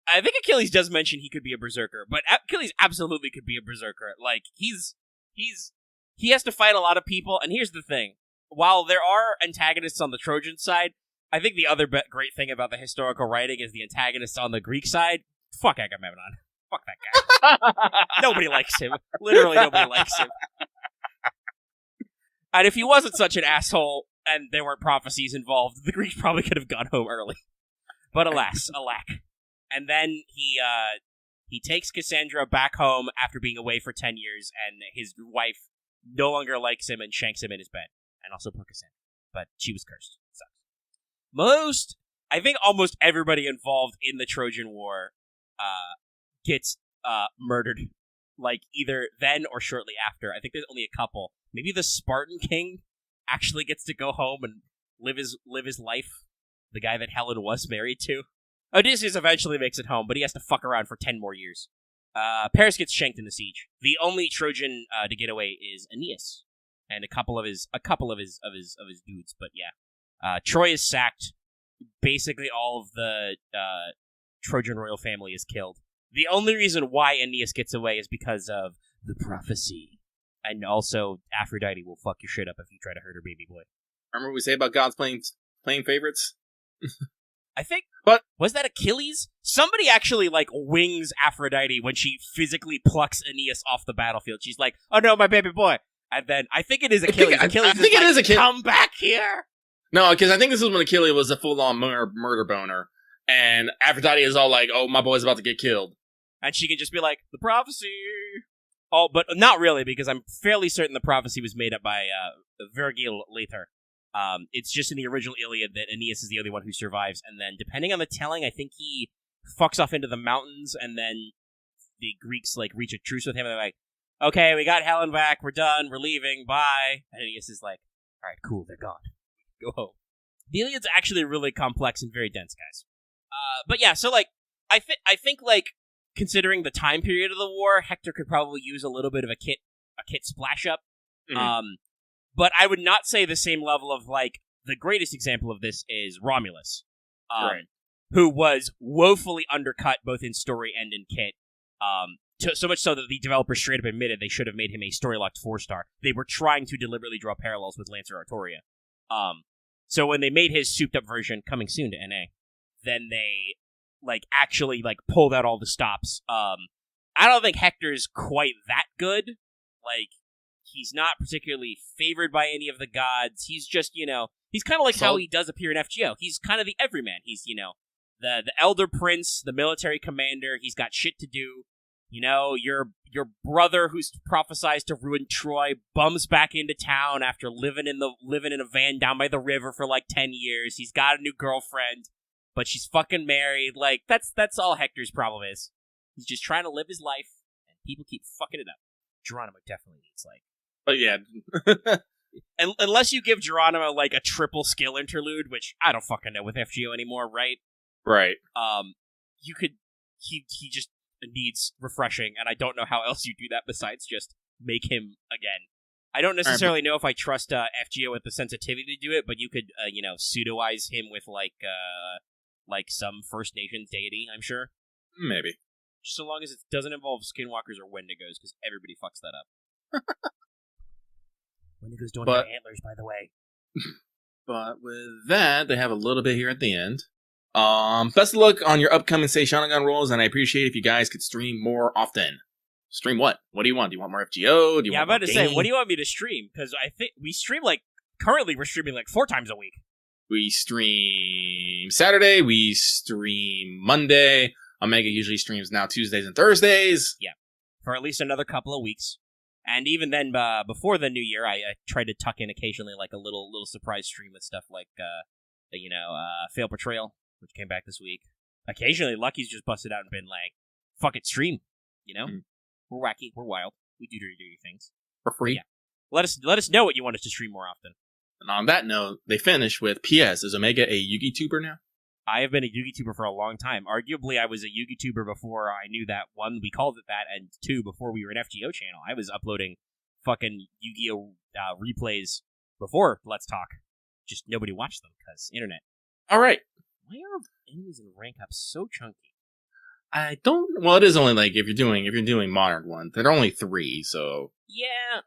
I think Achilles does mention he could be a berserker, but Achilles absolutely could be a berserker. Like, he has to fight a lot of people, and here's the thing. While there are antagonists on the Trojan side, I think the other great thing about the historical writing is the antagonists on the Greek side. Fuck Agamemnon. Fuck that guy. Nobody likes him. Literally nobody likes him. And if he wasn't such an asshole and there weren't prophecies involved, the Greeks probably could have gone home early. But alas, alack. And then he takes Cassandra back home after being away for 10 years, and his wife no longer likes him and shanks him in his bed. And also poor Cassandra. But she was cursed. Sucks. I think almost everybody involved in the Trojan War gets murdered, like, either then or shortly after. I think there's only a couple. Maybe the Spartan king actually gets to go home and live his life. The guy that Helen was married to. Odysseus eventually makes it home, but he has to fuck around for 10 more years. Paris gets shanked in the siege. The only Trojan to get away is Aeneas and a couple of his dudes. But yeah, Troy is sacked. Basically, all of the Trojan royal family is killed. The only reason why Aeneas gets away is because of the prophecy, and also Aphrodite will fuck your shit up if you try to hurt her baby boy. Remember what we say about gods playing favorites? I think, but was that Achilles? Somebody actually, like, wings Aphrodite when she physically plucks Aeneas off the battlefield. She's like, oh no, my baby boy. And then, I think it is Achilles. I think it is Achilles. Come back here! No, because I think this is when Achilles was a full-on murder boner. And Aphrodite is all like, oh, my boy's about to get killed. And she can just be like, the prophecy! Oh, but not really, because I'm fairly certain the prophecy was made up by Virgil later. It's just in the original Iliad that Aeneas is the only one who survives, and then, depending on the telling, I think he fucks off into the mountains, and then the Greeks, like, reach a truce with him, and they're like, okay, we got Helen back, we're done, we're leaving, bye. And Aeneas is like, alright, cool, they're gone. Go home. The Iliad's actually really complex and very dense, guys. But yeah, so, like, I think, like, considering the time period of the war, Hector could probably use a little bit of a kit splash up. Mm-hmm. But I would not say the same level of, like, the greatest example of this is Romulus, right. Who was woefully undercut both in story and in kit. So much so that the developers straight up admitted they should have made him a story-locked 4-star. They were trying to deliberately draw parallels with Lancer Artoria. So when they made his souped-up version, coming soon to NA, then they, like, actually, like, pulled out all the stops. I don't think Hector's quite that good. Like, he's not particularly favored by any of the gods. He's just, you know, he's kind of like how he does appear in FGO. He's kind of the everyman. He's, you know, the elder prince, the military commander. He's got shit to do. You know, your brother who's prophesized to ruin Troy bums back into town after living in a van down by the river for like 10 years. He's got a new girlfriend, but she's fucking married. Like, that's all Hector's problem is. He's just trying to live his life, and people keep fucking it up. Geronimo definitely needs, like... But yeah. Unless you give Geronimo, like, a triple skill interlude, which I don't fucking know with FGO anymore, right? Right. You could... He just needs refreshing, and I don't know how else you do that besides just make him again. I don't necessarily know if I trust FGO with the sensitivity to do it, but you could, you know, pseudoize him with, like some First Nations deity, I'm sure. Maybe. So long as it doesn't involve skinwalkers or wendigos, because everybody fucks that up. Wendigos don't have antlers, by the way. But with that, they have a little bit here at the end. Best of luck on your upcoming Say Sharingan rolls, and I appreciate if you guys could stream more often. Stream what? What do you want? Do you want more FGO? Do you want I'm about more to say, game? what do you want me to stream? Because I think we stream currently we're streaming 4 times a week. We stream Saturday, we stream Monday. Omega usually streams now Tuesdays and Thursdays. Yeah, for at least another couple of weeks. And even then, before the new year, I tried to tuck in occasionally a little surprise stream with stuff like, Fail Portrayal, which came back this week. Occasionally, Lucky's just busted out and been like, fuck it, stream. We're wacky, we're wild, we do dirty things. For free. Yeah. Let us know what you want us to stream more often. And on that note, they finish with, P.S. Is Omega a Yugi tuber now? I have been a Yugi tuber for a long time. Arguably, I was a Yugi tuber before I knew that, 1, we called it that, and 2, before we were an FGO channel. I was uploading fucking Yu-Gi-Oh! Replays before Let's Talk. Just nobody watched them, because internet. Alright. Why are enemies in rank up so chunky? I don't... Well, it is only, if you're doing modern ones. There are only 3, so... Yeah.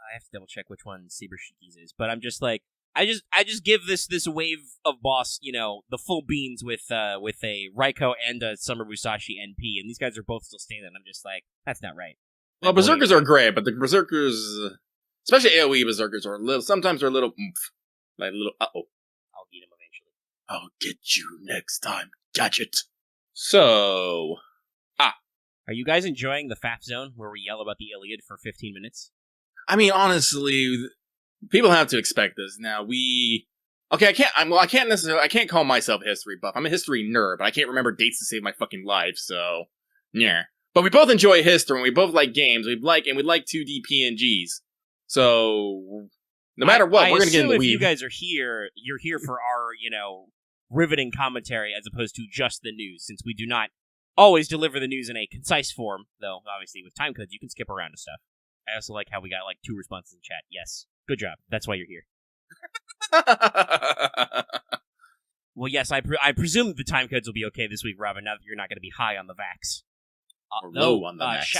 I have to double check which one Saber Shiki's is, but I'm just like... I just give this wave of boss, the full beans with a Raiko and a Summer Musashi NP, and these guys are both still standing. I'm just like, that's not right. Well, Berserkers are great, but the Berserkers, especially AoE Berserkers, sometimes they're a little oomph. Like a little, uh-oh. I'll get him eventually. I'll get you next time, Gadget. So, Are you guys enjoying the FAP zone where we yell about the Iliad for 15 minutes? I mean, honestly... People have to expect this. Now, I can't call myself a history buff. I'm a history nerd, but I can't remember dates to save my fucking life, so, yeah. But we both enjoy history, and we both like games, we like 2D PNGs. So, no matter what, we're gonna get in the if weed. you guys are here, you're here for our, riveting commentary as opposed to just the news, since we do not always deliver the news in a concise form, though, obviously, with time codes, you can skip around to stuff. I also like how we got 2 responses in chat. Yes. Good job. That's why you're here. Well, yes, I presume the time codes will be okay this week, Robin, now that you're not going to be high on the vax. Or low on the vax.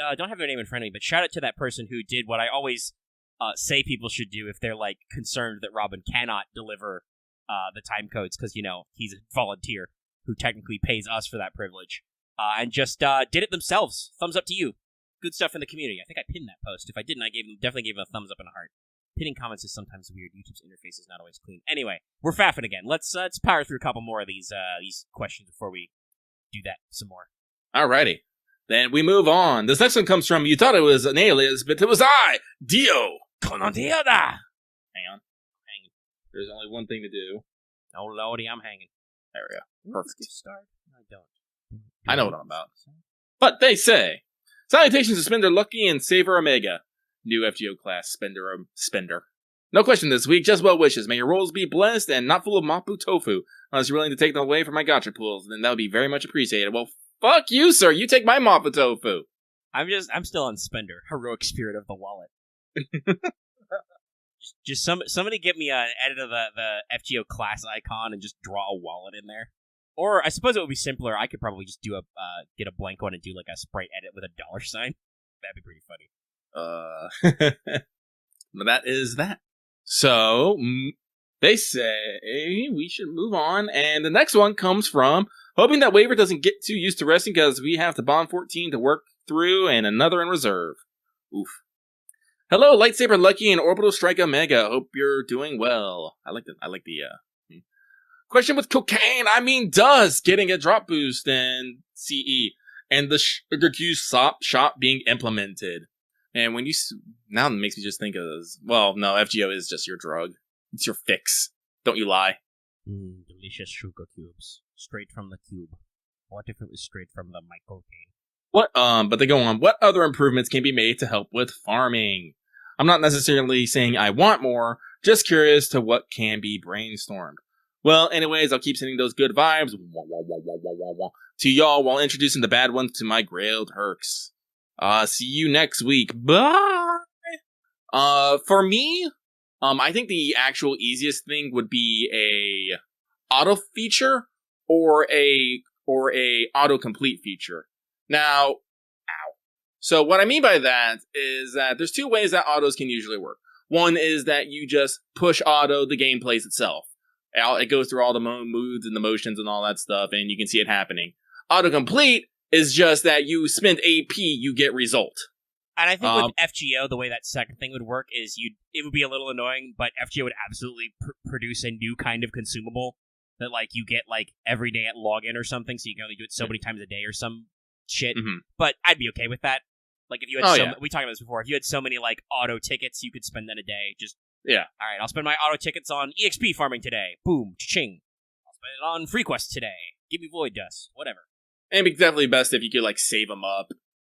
I don't have their name in front of me, but shout out to that person who did what I always say people should do if they're, concerned that Robin cannot deliver the time codes, because, he's a volunteer who technically pays us for that privilege, and just did it themselves. Thumbs up to you. Good stuff in the community. I think I pinned that post. If I didn't, I definitely gave him a thumbs up and a heart. Pinning comments is sometimes weird. YouTube's interface is not always clean. Anyway, we're faffing again. Let's power through a couple more of these questions before we do that some more. Alrighty. Then we move on. This next one comes from, you thought it was an alias, but it was I, Dio. Hang on. Hang on. Hanging. There's only one thing to do. Oh, lordy, I'm hanging. There we go. Perfect. Let's get started. I don't. I know what I'm about. But they say, salutations to Spender Lucky and Saver Omega. New FGO class, Spender. No question this week, just well wishes. May your rolls be blessed and not full of Mapu tofu. Unless you're willing to take them away from my gacha pools, then that would be very much appreciated. Well, fuck you, sir. You take my Mapu tofu. I'm still on Spender. Heroic spirit of the wallet. just somebody get me an edit of the FGO class icon and just draw a wallet in there. Or I suppose it would be simpler. I could probably just do get a blank one and do a sprite edit with a $sign. That'd be pretty funny. But that is that. So, they say we should move on, and the next one comes from hoping that Waver doesn't get too used to resting because we have the Bond 14 to work through and another in reserve. Oof. Hello, Lightsaber Lucky and Orbital Strike Omega. Hope you're doing well. I like the question with cocaine. I mean, does getting a drop boost and CE and the Sugar Q shop being implemented. And when now it makes me just think of this. Well, no, FGO is just your drug. It's your fix. Don't you lie. Delicious sugar cubes. Straight from the cube. What if it was straight from the cocaine? What, but they go on. What other improvements can be made to help with farming? I'm not necessarily saying I want more, just curious to what can be brainstormed. Well, anyways, I'll keep sending those good vibes to y'all while introducing the bad ones to my grailed herks. See you next week. Bye! For me, I think the actual easiest thing would be a auto feature or a autocomplete feature. Now, So what I mean by that is that there's 2 ways that autos can usually work. One is that you just push auto, the game plays itself. It goes through all the moods and the motions and all that stuff, and you can see it happening. Autocomplete is just that you spend AP, you get result. And I think with FGO, the way that second thing would work is it would be a little annoying, but FGO would absolutely produce a new kind of consumable that like you get like every day at login or something, so you can only do it so many times a day or some shit. Mm-hmm. But I'd be okay with that. Like if you had we talked about this before, if you had so many like auto tickets, you could spend that a day. Just all right, I'll spend my auto tickets on EXP farming today. Boom, ching. I'll spend it on free quests today. Give me void dust, whatever. And it'd be definitely best if you could like save them up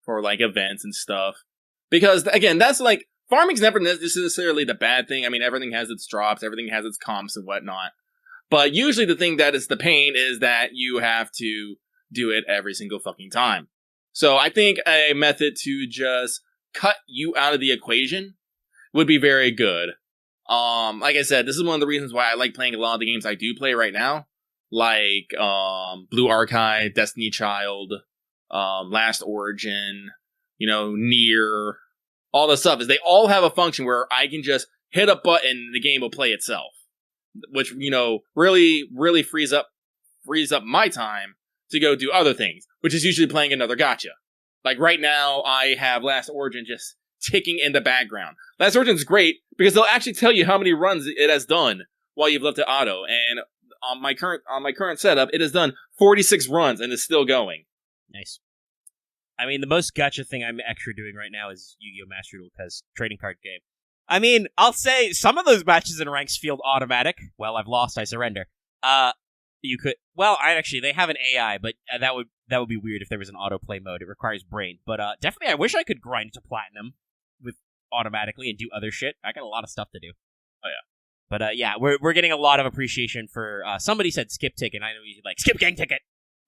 for like events and stuff. Because, again, that's like, farming's never necessarily the bad thing. I mean, everything has its drops, everything has its comps and whatnot. But usually the thing that is the pain is that you have to do it every single fucking time. So I think a method to just cut you out of the equation would be very good. Like I said, this is one of the reasons why I like playing a lot of the games I do play right now. Like, Blue Archive, Destiny Child, Last Origin, Nier, all the stuff, is they all have a function where I can just hit a button and the game will play itself. Which, really, really frees up my time to go do other things, which is usually playing another gacha. Like right now, I have Last Origin just ticking in the background. Last Origin's great because they'll actually tell you how many runs it has done while you've left it auto. And on my current setup, it has done 46 runs and is still going. Nice. I mean, the most gacha thing I'm extra doing right now is Yu-Gi-Oh! Master Duel, because trading card game. I mean, I'll say some of those matches in ranks feel automatic. Well, I've lost, I surrender. You could, they have an AI, but that would be weird if there was an autoplay mode. It requires brain. But definitely, I wish I could grind to platinum with automatically and do other shit. I got a lot of stuff to do. Oh yeah. But we're getting a lot of appreciation for. Somebody said skip ticket. I know he's like skip gang ticket.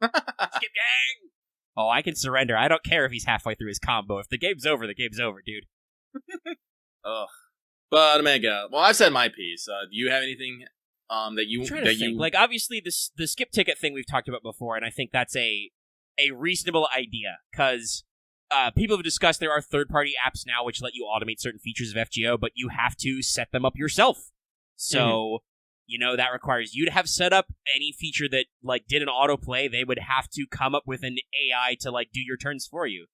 Skip gang. Oh, I can surrender. I don't care if he's halfway through his combo. If the game's over, the game's over, dude. Ugh. But Omega, well, I've said my piece. Do you have anything that you like? Obviously, the skip ticket thing we've talked about before, and I think that's a reasonable idea because people have discussed there are third-party apps now which let you automate certain features of FGO, but you have to set them up yourself. So. That requires you to have set up any feature that, like, did an autoplay. They would have to come up with an AI to, like, do your turns for you.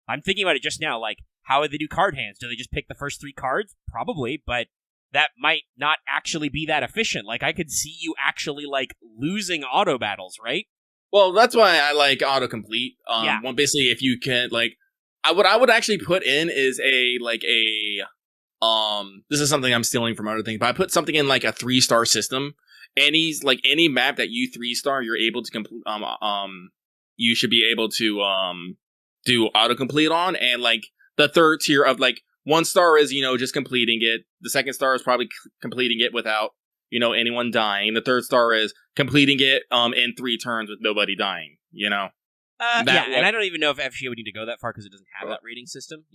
I'm thinking about it just now, like, how would they do card hands? Do they just pick the first 3 cards? Probably, but that might not actually be that efficient. Like, I could see you actually, like, losing auto battles, right? Well, that's why I like autocomplete. Well, basically, if you can, like, what I would actually put in is this is something I'm stealing from other things, but I put something in like a 3-star system. Any map that you 3-star, you're able to complete. You should be able to do autocomplete on, and like the third tier of like 1 star is just completing it. The second star is probably completing it without anyone dying. The third star is completing it in 3 turns with nobody dying. And I don't even know if FGO would need to go that far because it doesn't have that rating system,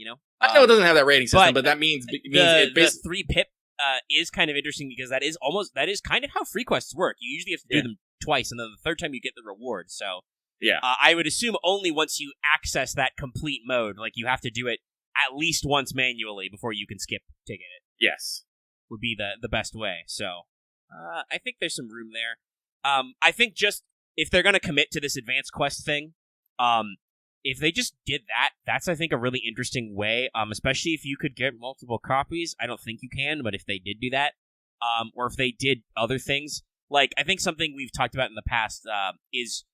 I know it doesn't have that rating system, but that means the 3 pip is kind of interesting because that is kind of how free quests work. You usually have to do them twice, and then the third time you get the reward. So I would assume only once you access that complete mode, like you have to do it at least once manually before you can skip ticket it. Yes, would be the best way. So I think there's some room there. I think just if they're gonna commit to this advanced quest thing. If they just did that, that's, I think, a really interesting way, especially if you could get multiple copies. I don't think you can, but if they did do that, or if they did other things, like, I think something we've talked about in the past, is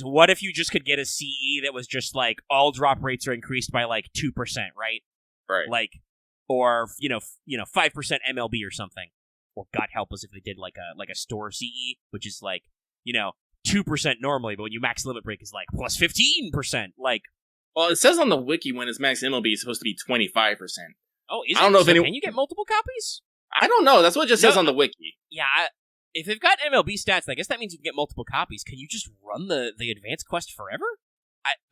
what if you just could get a CE that was just, like, all drop rates are increased by, like, 2%, right? Right. Like, or, 5% MLB or something. Well, God help us if they did, like a store CE, which is, like, 2% normally, but when you max limit break is like plus 15%. Like, well, it says on the wiki when its max MLB is supposed to be 25%. Oh, is it? I don't know if can you get multiple copies? I don't know. That's what it just says on the wiki. Yeah, if they've got MLB stats, I guess that means you can get multiple copies. Can you just run the advanced quest forever?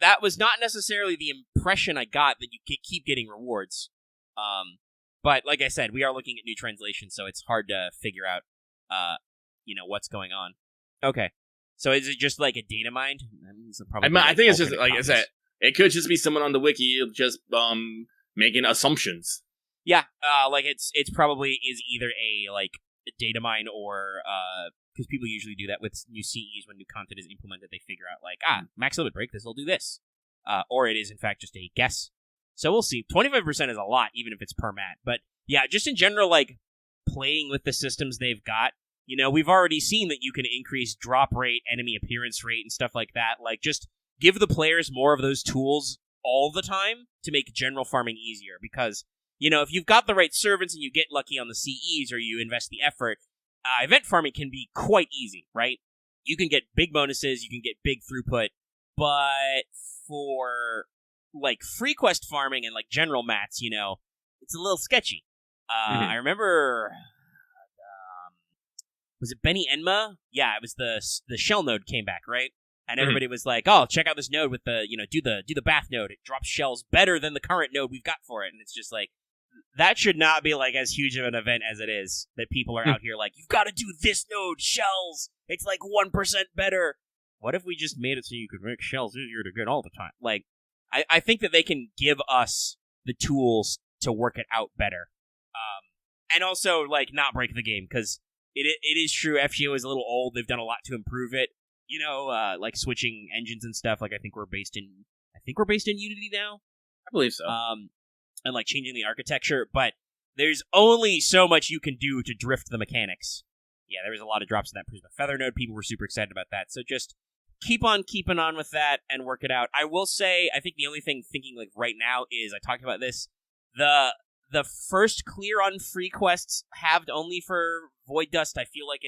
That was not necessarily the impression I got, that you keep getting rewards. But like I said, we are looking at new translations, so it's hard to figure out, what's going on. Okay. So is it just like a data mine? I think it's just, like I said, it could just be someone on the wiki just making assumptions. Yeah, like it's probably is either a like a data mine or because people usually do that with new CEs when new content is implemented. They figure out like max limit break, this will do this, or it is in fact just a guess. So we'll see. 25% is a lot, even if it's per mat. But yeah, just in general, like playing with the systems they've got. You know, we've already seen that you can increase drop rate, enemy appearance rate, and stuff like that. Like just give the players more of those tools all the time to make general farming easier because. You know, if you've got the right servants and you get lucky on the CEs or you invest the effort, event farming can be quite easy, right? You can get big bonuses, you can get big throughput, but for, like, free quest farming and, like, general mats, you know, it's a little sketchy. I remember, was it Benny Enma? Yeah, it was the shell node came back, right? And everybody was like, oh, check out this node with the, you know, do the bath node. It drops shells better than the current node we've got for it. And it's just like, that should not be like as huge of an event as it is. That people are out here like, you've got to do this node, shells. It's like 1% better. What if we just made it so you could make shells easier to get all the time? Like, I think that they can give us the tools to work it out better. And also, like, not break the game, because it is true, FGO is a little old. They've done a lot to improve it. You know, like switching engines and stuff. Like, I think we're based in Unity now. I believe so. And like changing the architecture, but there's only so much you can do to drift the mechanics. Yeah, there was a lot of drops in that Prisma Feather node. People were super excited about that. So just keep on keeping on with that and work it out. I will say, I think the only thing thinking like right now is, I talked about this, the first clear on free quests halved only for Void Dust, I feel like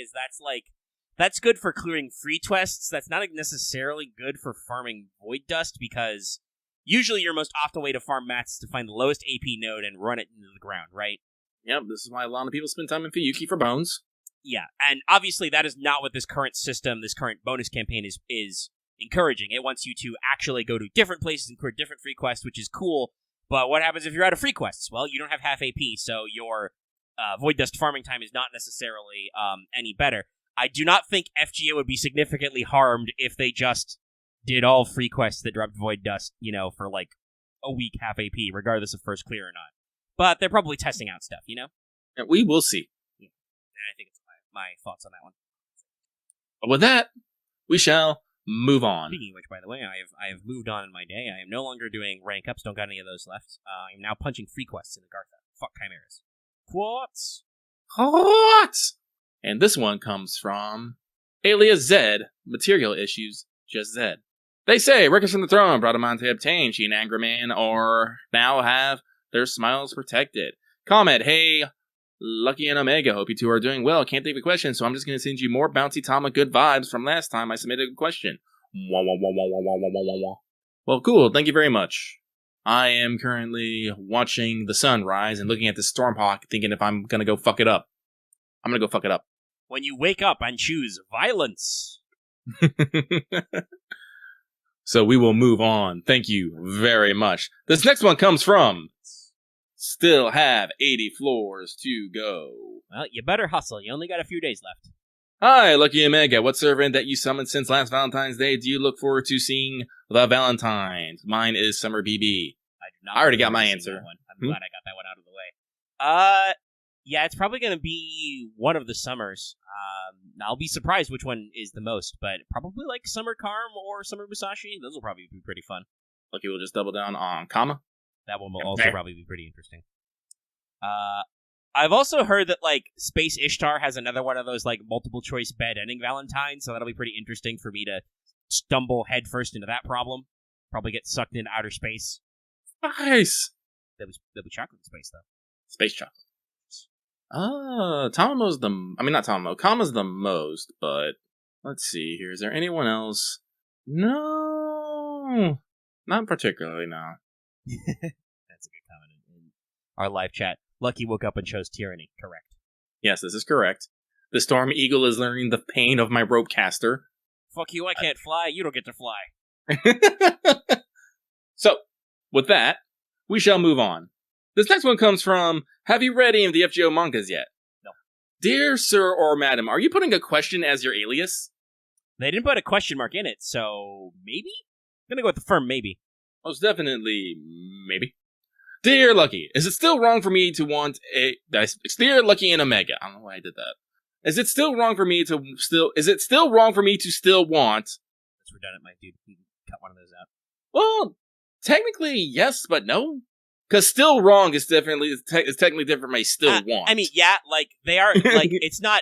that's good for clearing free quests. That's not necessarily good for farming Void Dust, because usually your most optimal way to farm mats is to find the lowest AP node and run it into the ground, right? Yep, this is why a lot of people spend time in Fuyuki for bones. Yeah, and obviously that is not what this current system, this current bonus campaign is encouraging. It wants you to actually go to different places and clear different free quests, which is cool, but what happens if you're out of free quests? Well, you don't have half AP, so your Void Dust farming time is not necessarily any better. I do not think FGO would be significantly harmed if they just did all free quests that dropped Void Dust, you know, for like a week, half AP, regardless of first clear or not. But they're probably testing out stuff, you know? And we will see. Yeah. And I think it's my thoughts on that one. But with that, we shall move on. Speaking of which, by the way, I have moved on in my day. I am no longer doing rank ups, don't got any of those left. I'm now punching free quests in the Gartha. Fuck Chimeras. Quartz! Quartz! And this one comes from Alias Zed, Material Issues, just Zed. They say Rickers from the Throne brought a man to obtain. She and Angerman or now have their smiles protected. Comment, hey, Lucky and Omega, hope you two are doing well. Can't think of a question, so I'm just going to send you more Bouncy Tama good vibes from last time I submitted a question. Wah, wah, wah, wah, wah, wah, wah, wah, wah. Well, cool, thank you very much. I am currently watching the sun rise and looking at the Stormhawk, thinking if I'm going to go fuck it up. I'm going to go fuck it up. When you wake up and choose violence. So we will move on. Thank you very much. This next one comes from Still have 80 floors to go. Well, you better hustle. You only got a few days left. Hi, Lucky Omega. What servant that you summoned since last Valentine's Day do you look forward to seeing the Valentines? Mine is Summer BB. I already got my answer. I'm glad I got that one out of the way. Yeah, it's probably going to be one of the summers. I'll be surprised which one is the most, but probably like Summer Karm or Summer Musashi. Those will probably be pretty fun. Lucky will just double down on Kama. That one will also probably be pretty interesting. I've also heard that like Space Ishtar has another one of those like multiple choice bad ending Valentines, so that'll be pretty interesting for me to stumble headfirst into that problem. Probably get sucked into outer space. Nice. That was chocolate in space though. Space chocolate. Tamamo's not Tamamo. Kama's the most, but let's see here. Is there anyone else? No. Not particularly, no. That's a good comment in our live chat. Lucky woke up and chose tyranny. Correct. Yes, this is correct. The Storm Eagle is learning the pain of my rope caster. Fuck you, I can't fly. You don't get to fly. So, with that, we shall move on. This next one comes from, have you read any of the FGO mangas yet? No. Dear sir or madam, are you putting a question as your alias? They didn't put a question mark in it, so maybe? I'm gonna go with the firm maybe. Most definitely, maybe. Dear Lucky, is it still wrong for me to want a... Dear Lucky and Omega. I don't know why I did that. Is it still wrong for me to still want... That's redundant, my dude. You can cut one of those out. Well, technically, yes, but no. Because still wrong is technically different from a still want. I mean, yeah, like, they are, like, it's not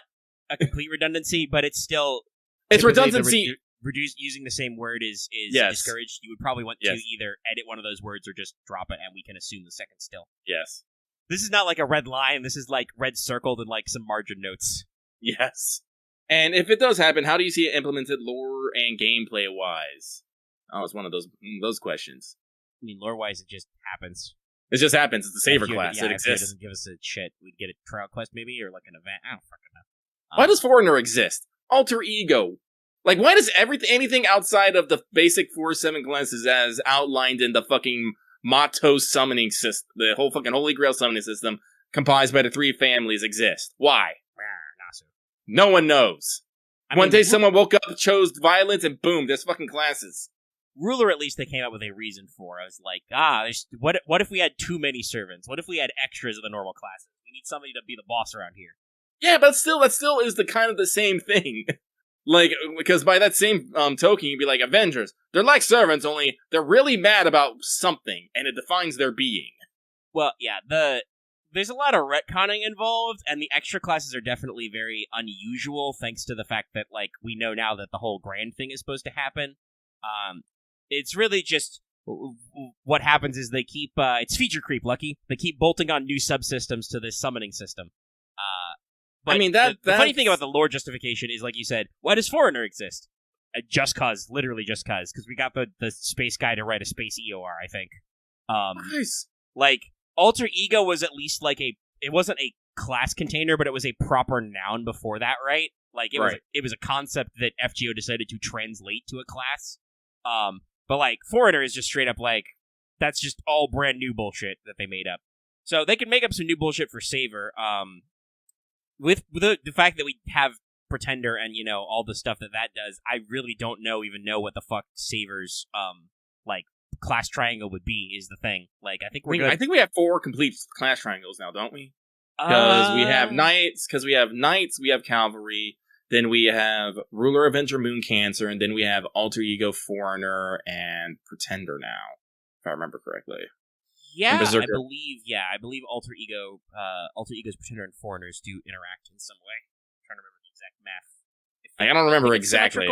a complete redundancy, but it's still... It's redundancy... Using the same word is discouraged. You would probably want to either edit one of those words or just drop it, and we can assume the second still. Yes. This is not like a red line. This is like red circled and like some margin notes. Yes. And if it does happen, how do you see it implemented lore and gameplay wise? Oh, it's one of those questions. I mean, lore wise, it just happens. It just happens. It's a saver class. Yeah, it exists. It exists. doesn't give us a shit. We'd get a trial quest maybe, or like an event. I don't fucking know. Why does Foreigner exist? Alter Ego. Like, why does anything outside of the basic 4-7 classes as outlined in the fucking Motto summoning system, the whole fucking Holy Grail summoning system, comprised by the 3 families exist? Why? No one knows. One day someone woke up, chose violence, and boom, there's fucking classes. Ruler, at least they came up with a reason for. I was like, what if we had too many servants? What if we had extras of the normal classes? We need somebody to be the boss around here. Yeah, but that still is the kind of the same thing. Like, because by that same token, you'd be like, Avengers, they're like servants, only they're really mad about something, and it defines their being. Well, yeah, there's a lot of retconning involved, and the extra classes are definitely very unusual, thanks to the fact that, like, we know now that the whole grand thing is supposed to happen. It's really just, what happens is they keep, it's feature creep, Lucky. They keep bolting on new subsystems to this summoning system. But I mean, the funny thing about the lore justification is, like you said, why does Foreigner exist? Just cause, literally just cause, because we got the space guy to write a space EOR, I think. Nice. Like, Alter Ego was at least like it wasn't a class container, but it was a proper noun before that, right? Like, it was a concept that FGO decided to translate to a class. But like, Foreigner is just straight up like, that's just all brand new bullshit that they made up. So they can make up some new bullshit for Saver, with the fact that we have Pretender and, you know, all the stuff that does, I really don't even know what the fuck Saver's, like, class triangle would be, is the thing. Like, I think I think we have 4 complete class triangles now, don't we? Because we have Knights, we have Cavalry, then we have Ruler, Avenger, Moon, Cancer, and then we have Alter Ego, Foreigner, and Pretender now, if I remember correctly. Yeah, I believe Alter Ego's Pretender and Foreigners do interact in some way. I'm trying to remember the exact math. I don't remember exactly.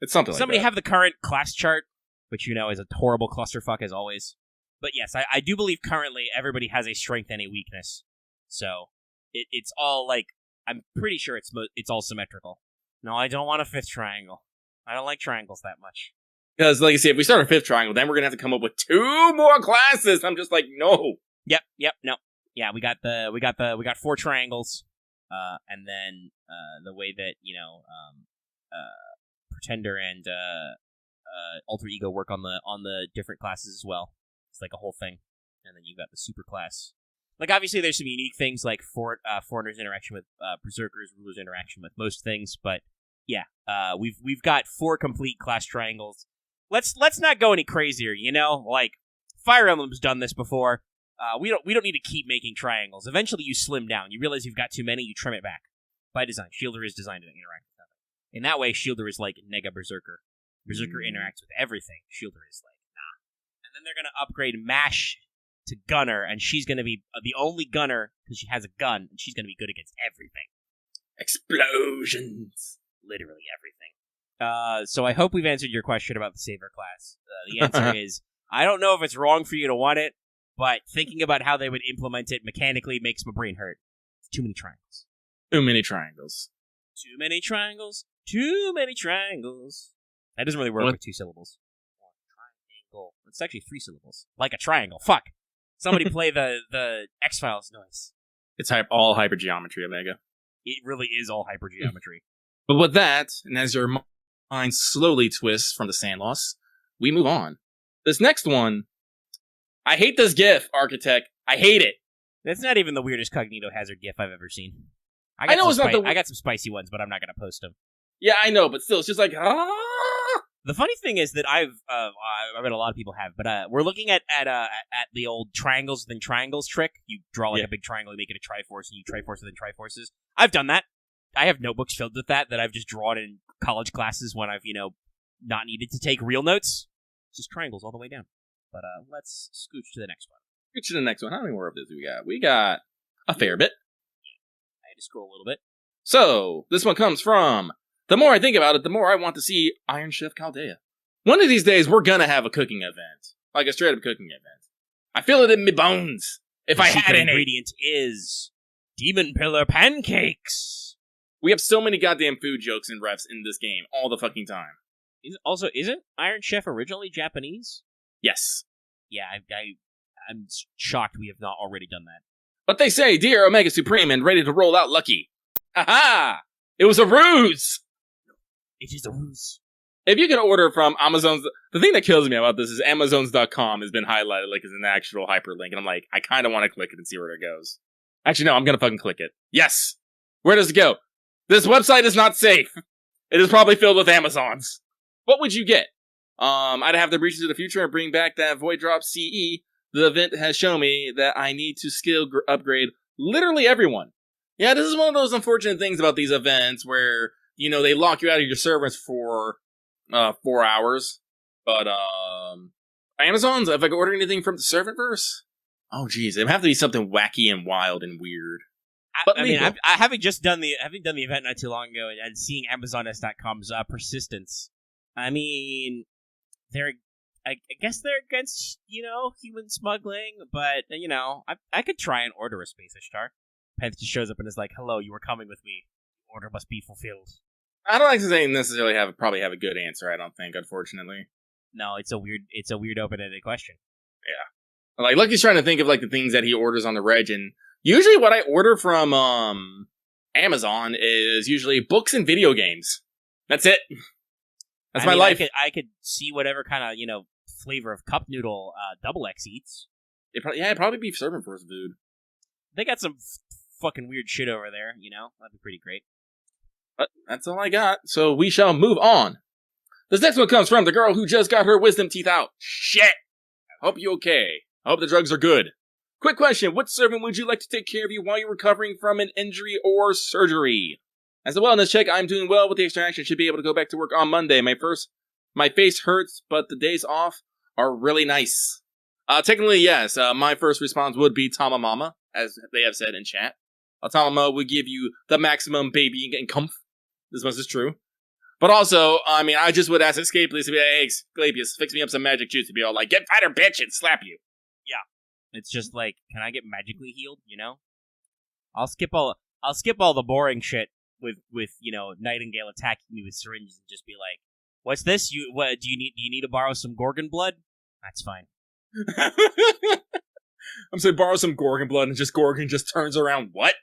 It's something like that. Somebody have the current class chart, which you know is a horrible clusterfuck as always. But yes, I do believe currently everybody has a strength and a weakness. So it's all like, I'm pretty sure it's all symmetrical. No, I don't want a 5th triangle. I don't like triangles that much. Because, like I say, if we start a 5th triangle, then we're gonna have to come up with 2 more classes. I'm just like, no. Yep, no. Yeah, we got 4 triangles, and then the way that, you know, Pretender and Alter Ego work on the different classes as well. It's like a whole thing, and then you got the super class. Like, obviously, there's some unique things like Foreigner's interaction with Berserkers, Ruler's interaction with most things, but yeah, we've got 4 complete class triangles. Let's not go any crazier, you know? Like, Fire Emblem's done this before. We don't need to keep making triangles. Eventually you slim down. You realize you've got too many, you trim it back. By design. Shielder is designed to interact with nothing. In that way, Shielder is like Nega Berserker. Berserker interacts with everything. Shielder is like, nah. And then they're going to upgrade Mash to Gunner, and she's going to be the only Gunner, because she has a gun, and she's going to be good against everything. Explosions! Literally everything. So I hope we've answered your question about the Saver class. The answer is, I don't know if it's wrong for you to want it, but thinking about how they would implement it mechanically makes my brain hurt. It's too many triangles. Too many triangles. Too many triangles. Too many triangles. That doesn't really work with 2 syllables. Triangle. It's actually 3 syllables. Like a triangle. Fuck. Somebody play the X-Files noise. It's all hypergeometry, Omega. It really is all hypergeometry. But with that, and as your mind slowly twists from the sand loss, we move on. This next one, I hate this GIF, Architect. I hate it. That's not even the weirdest Cognito Hazard GIF I've ever seen. I got some spicy ones, but I'm not going to post them. Yeah, I know, but still, it's just like, The funny thing is that I bet a lot of people have, but we're looking at the old triangles within triangles trick. You draw like a big triangle, you make it a triforce, and you triforce within triforces. I've done that. I have notebooks filled with that I've just drawn in college classes when I've not needed to take real notes. Just triangles all the way down. But let's scooch to the next one. Scooch to the next one. How many more of these we got? We got a fair bit. I had to scroll a little bit. So this one comes from. The more I think about it, the more I want to see Iron Chef Chaldea. One of these days, we're gonna have a cooking event. Like a straight-up cooking event. I feel it in me bones. If I had any. The ingredient is Demon Pillar Pancakes. We have so many goddamn food jokes and refs in this game all the fucking time. Isn't Iron Chef originally Japanese? Yes. Yeah, I'm shocked we have not already done that. But they say, dear Omega Supreme and ready to roll out Lucky. Ha-ha! It was a ruse! It is a ruse. If you can order from Amazon's... The thing that kills me about this is Amazons.com has been highlighted like as an actual hyperlink, and I'm like, I kind of want to click it and see where it goes. Actually, no, I'm going to fucking click it. Yes! Where does it go? This website is not safe. It is probably filled with Amazons. What would you get? I'd have to reach into the future and bring back that Void Drop CE. The event has shown me that I need to skill upgrade literally everyone. Yeah, this is one of those unfortunate things about these events where, they lock you out of your servers for 4 hours. But, Amazon's, if I could order anything from the Servantverse? Oh, geez, it would have to be something wacky and wild and weird. Having done the event not too long ago and seeing Amazon.com's persistence, I mean, I guess they're against, human smuggling, but, I could try and order a Space Ishtar. Pence just shows up and is like, hello, you were coming with me. Order must be fulfilled. I don't like to say necessarily probably have a good answer, I don't think, unfortunately. No, it's a weird open-ended question. Yeah. Like, Lucky's trying to think of, like, the things that he orders on the reg, and usually what I order from, Amazon is usually books and video games. That's it. That's my life. I could see whatever kind of, flavor of cup noodle Double X eats. It'd probably be Servantverse food. They got some fucking weird shit over there, That'd be pretty great. But that's all I got, so we shall move on. This next one comes from the girl who just got her wisdom teeth out. Shit! Hope you okay. I hope the drugs are good. Quick question, what servant would you like to take care of you while you're recovering from an injury or surgery? As a wellness check, I'm doing well with the extraction. Should be able to go back to work on Monday. My face hurts, but the days off are really nice. Technically, yes. My first response would be Tamamama, as they have said in chat. Tamama would give you the maximum baby and comfort. This much is true. But also, I just would ask Escapeus to be like, hey, Escapeus, fix me up some magic juice to be all like, get fatter, bitch, and slap you. Yeah. It's just like, can I get magically healed, I'll skip all the boring shit with Nightingale attacking me with syringes and just be like, what's this? Do you need to borrow some Gorgon blood? That's fine. I'm saying borrow some Gorgon blood and Gorgon just turns around, what?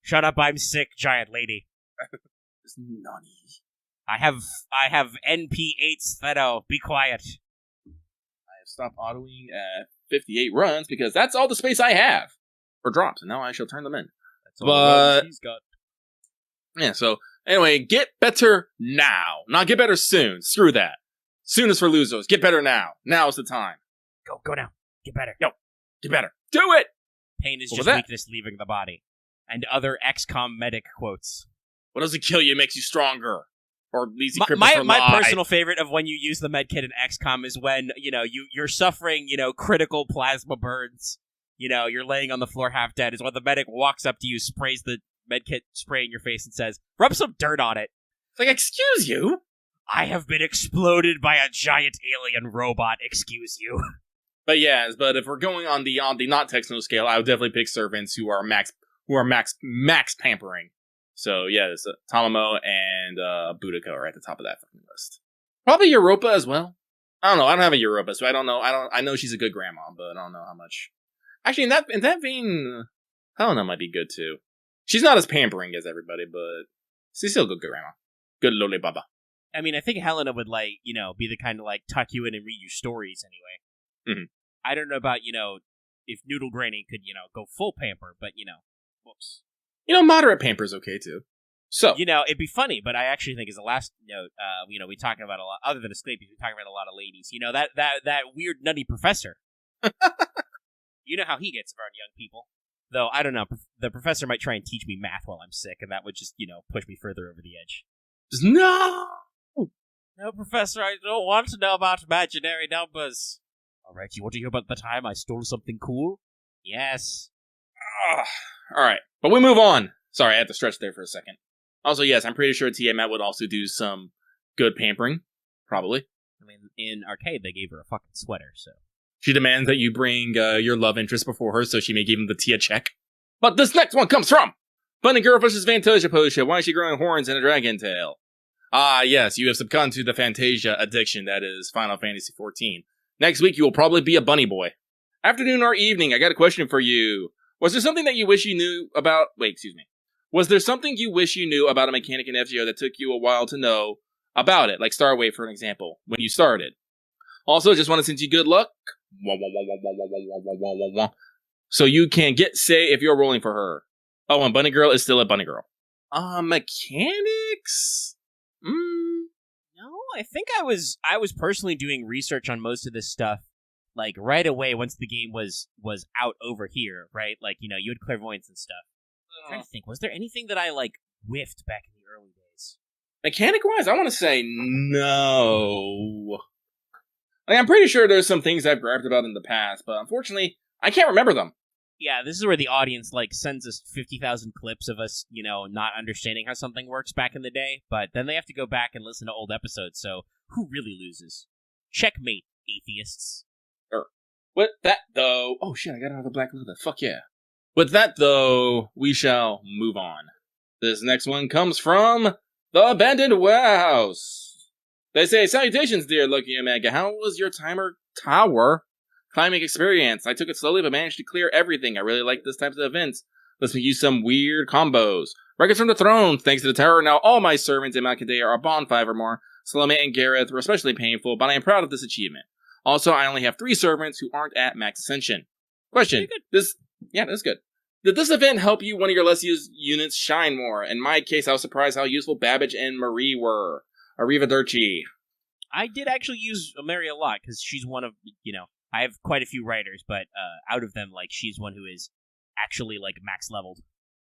Shut up, I'm sick, giant lady. It's nutty. I have NP8 Sthedo. Be quiet. I have stopped autoing at 58 runs because that's all the space I have for drops, and now I shall turn them in. That's all the he's got. Yeah, so anyway, get better now. Not get better soon. Screw that. Soon is for losers. Get better now. Now is the time. Go now. Get better. Yo, get better. Do it! Pain is just weakness leaving the body. And other XCOM medic quotes. What doesn't kill you makes you stronger. Or leaves you crippled for my life. personal favorite of when you use the medkit in XCOM is when, you're suffering, critical plasma burns. You're laying on the floor half dead. Is when the medic walks up to you, sprays the medkit spray in your face and says, rub some dirt on it. It's like, excuse you? I have been exploded by a giant alien robot, excuse you. But if we're going on the not techno scale, I would definitely pick servants who are max pampering. So yes, Tamamo and Boudica are at the top of that fucking list. Probably Europa as well. I don't know. I don't have a Europa, so I don't know. I know she's a good grandma, but I don't know how much. Actually, in that vein, Helena might be good too. She's not as pampering as everybody, but she's still a good grandma. Good Lole Baba. I think Helena would be the kind to tuck you in and read you stories anyway. Mm-hmm. I don't know about if Noodle Granny could go full pamper, but whoops. Moderate pamper's okay too. So, it'd be funny, but I actually think as a last note, we talking about a lot, other than Asclepius, we're talking about a lot of ladies. That weird nutty professor. You know how he gets around young people. Though, I don't know, the professor might try and teach me math while I'm sick, and that would just, push me further over the edge. No! No, Professor, I don't want to know about imaginary numbers. Alright, you want to hear about the time I stole something cool? Yes. Alright, but we move on. Sorry, I had to stretch there for a second. Also, yes, I'm pretty sure Tiamat would also do some good pampering. Probably. I mean, in Arcade, they gave her a fucking sweater, so... She demands that you bring your love interest before her so she may give him the Tia check. But this next one comes from Bunny Girl vs. Fantasia Potion. Why is she growing horns and a dragon tail? Ah, yes, you have succumbed to the Fantasia addiction that is Final Fantasy XIV. Next week, you will probably be a bunny boy. Afternoon or evening, I got a question for you. Was there something that you wish you knew about... Was there something you wish you knew about a mechanic in FGO that took you a while to know about it? Like Starway, for an example, when you started. Also, just want to send you good luck. So you can say if you're rolling for her. Oh, and Bunny Girl is still a Bunny Girl. Mechanics? No, I think I was personally doing research on most of this stuff, like, right away once the game was out over here, right? Like, you had clairvoyance and stuff. I'm trying to think, was there anything that I, whiffed back in the early days? Mechanic-wise, I want to say no. I'm pretty sure there's some things I've grabbed about in the past, but unfortunately, I can't remember them. Yeah, this is where the audience, sends us 50,000 clips of us, not understanding how something works back in the day, but then they have to go back and listen to old episodes, so who really loses? Checkmate, atheists. With that, though... Oh, shit, I got another black leather. Fuck yeah. With that, though, we shall move on. This next one comes from the Abandoned Warehouse. They say, salutations, dear Lucky Omega. How was your tower climbing experience? I took it slowly, but managed to clear everything. I really like this type of events. Let's make use some weird combos. Records from the throne. Thanks to the tower, now all my servants in Malkaday are bond 5 or more. Salome and Gareth were especially painful, but I am proud of this achievement. Also, I only have 3 servants who aren't at max ascension. Question. That's good. Did this event help you one of your less used units shine more? In my case, I was surprised how useful Babbage and Marie were. Arrivederci. I did actually use Mary a lot, because she's one of, I have quite a few writers, but out of them, she's one who is actually, max leveled,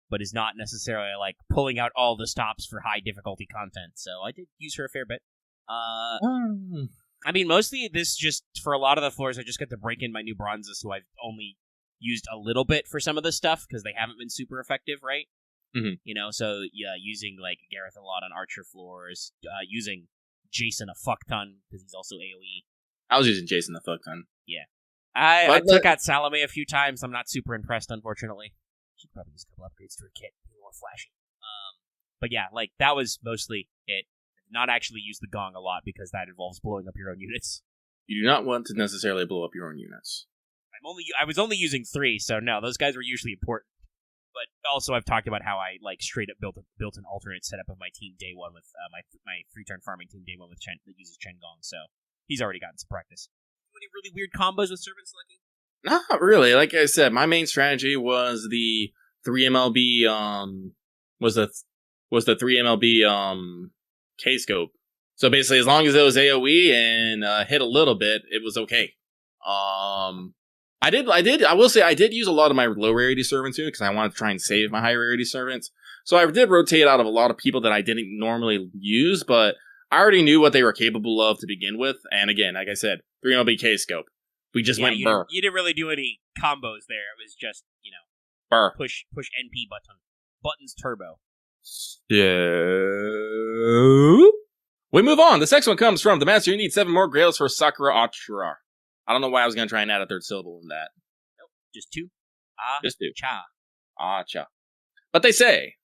but is not necessarily, pulling out all the stops for high difficulty content, so I did use her a fair bit. I mean, mostly this just, for a lot of the floors, I just got to break in my new bronzes, who I've only used a little bit for some of the stuff, because they haven't been super effective, right? Mm-hmm. So, yeah, using, Gareth a lot on Archer floors, using Jason a fuck ton, because he's also AoE. I was using Jason a fuck ton. Yeah. I took out Salome a few times. I'm not super impressed, unfortunately. Should probably use a couple upgrades to her kit, be more flashy. But yeah, that was mostly it. Not actually use the gong a lot, because that involves blowing up your own units. You do not want to necessarily blow up your own units. I was only using 3, so no, those guys were usually important. But also, I've talked about how I straight up built an alternate setup of my team day 1 with my 3-turn farming team day 1 with Chen that uses Chen Gong. So he's already gotten some practice. Any really weird combos with servants, Lucky? Not really. Like I said, my main strategy was the 3MLB. Was the 3MLB K-scope. So basically, as long as it was AoE and hit a little bit, it was okay. I will say I did use a lot of my low rarity servants here because I wanted to try and save my high rarity servants. So I did rotate out of a lot of people that I didn't normally use, but I already knew what they were capable of to begin with. And again, like I said, 3MLB K-scope. We just went burr. You didn't really do any combos there. It was just, burr. Push NP button. Buttons turbo. Yeah. We move on. This next one comes from the Master. You need 7 more grails for Sakura Achura. I don't know why I was going to try and add a 3rd syllable in that. Nope. Just 2. Just 2. Cha. Cha. But they say,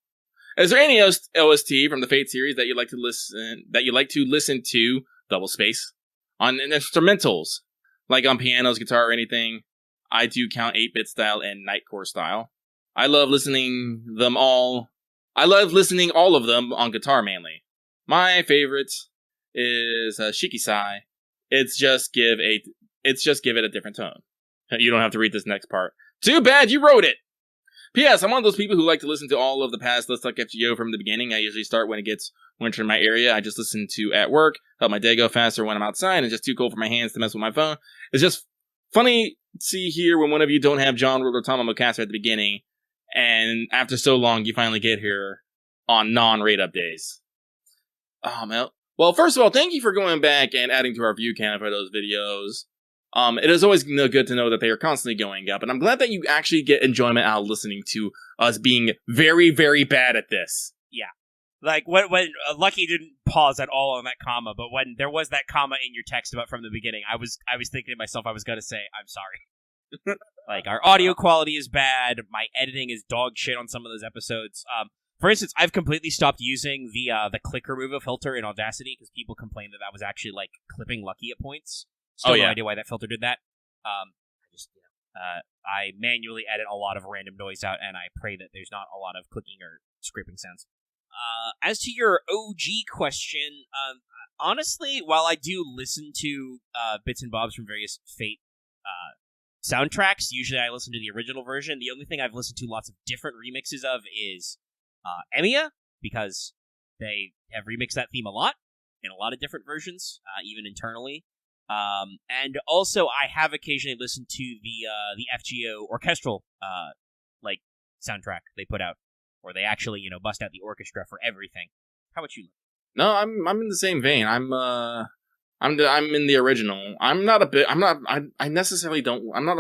is there any OST from the Fate series that you like to listen to, double space, on instrumentals, like on pianos, guitar, or anything? I do count 8-bit style and Nightcore style. I love listening all of them on guitar mainly. My favorite is Shikisai. It's just give it a different tone. You don't have to read this next part. Too bad you wrote it! P.S. I'm one of those people who like to listen to all of the past Let's Talk FGO from the beginning. I usually start when it gets winter in my area. I just listen to at work, help my day go faster when I'm outside, and it's just too cold for my hands to mess with my phone. It's just funny to see here when one of you don't have John Rule or Tom Mocaster at the beginning, and after so long, you finally get here on non-rate up days. Well, first of all, thank you for going back and adding to our view count for those videos. It is always good to know that they are constantly going up, and I'm glad that you actually get enjoyment out of listening to us being very, very bad at this. Yeah. Like, when Lucky didn't pause at all on that comma, but when there was that comma in your text about from the beginning, I was thinking to myself, I was going to say, I'm sorry. Like, our audio quality is bad, my editing is dog shit on some of those episodes. For instance, I've completely stopped using the click removal filter in Audacity, because people complained that was actually, like, clipping Lucky at points. Still no idea why that filter did that. I manually edit a lot of random noise out, and I pray that there's not a lot of clicking or scraping sounds. As to your OG question, honestly, while I do listen to bits and bobs from various Fate soundtracks, usually I listen to the original version. The only thing I've listened to lots of different remixes of is Emiya, because they have remixed that theme a lot in a lot of different versions, even internally. And also, I have occasionally listened to the FGO orchestral like soundtrack they put out, where they actually bust out the orchestra for everything. How about you? No, I'm in the same vein. I'm in the original. I'm not a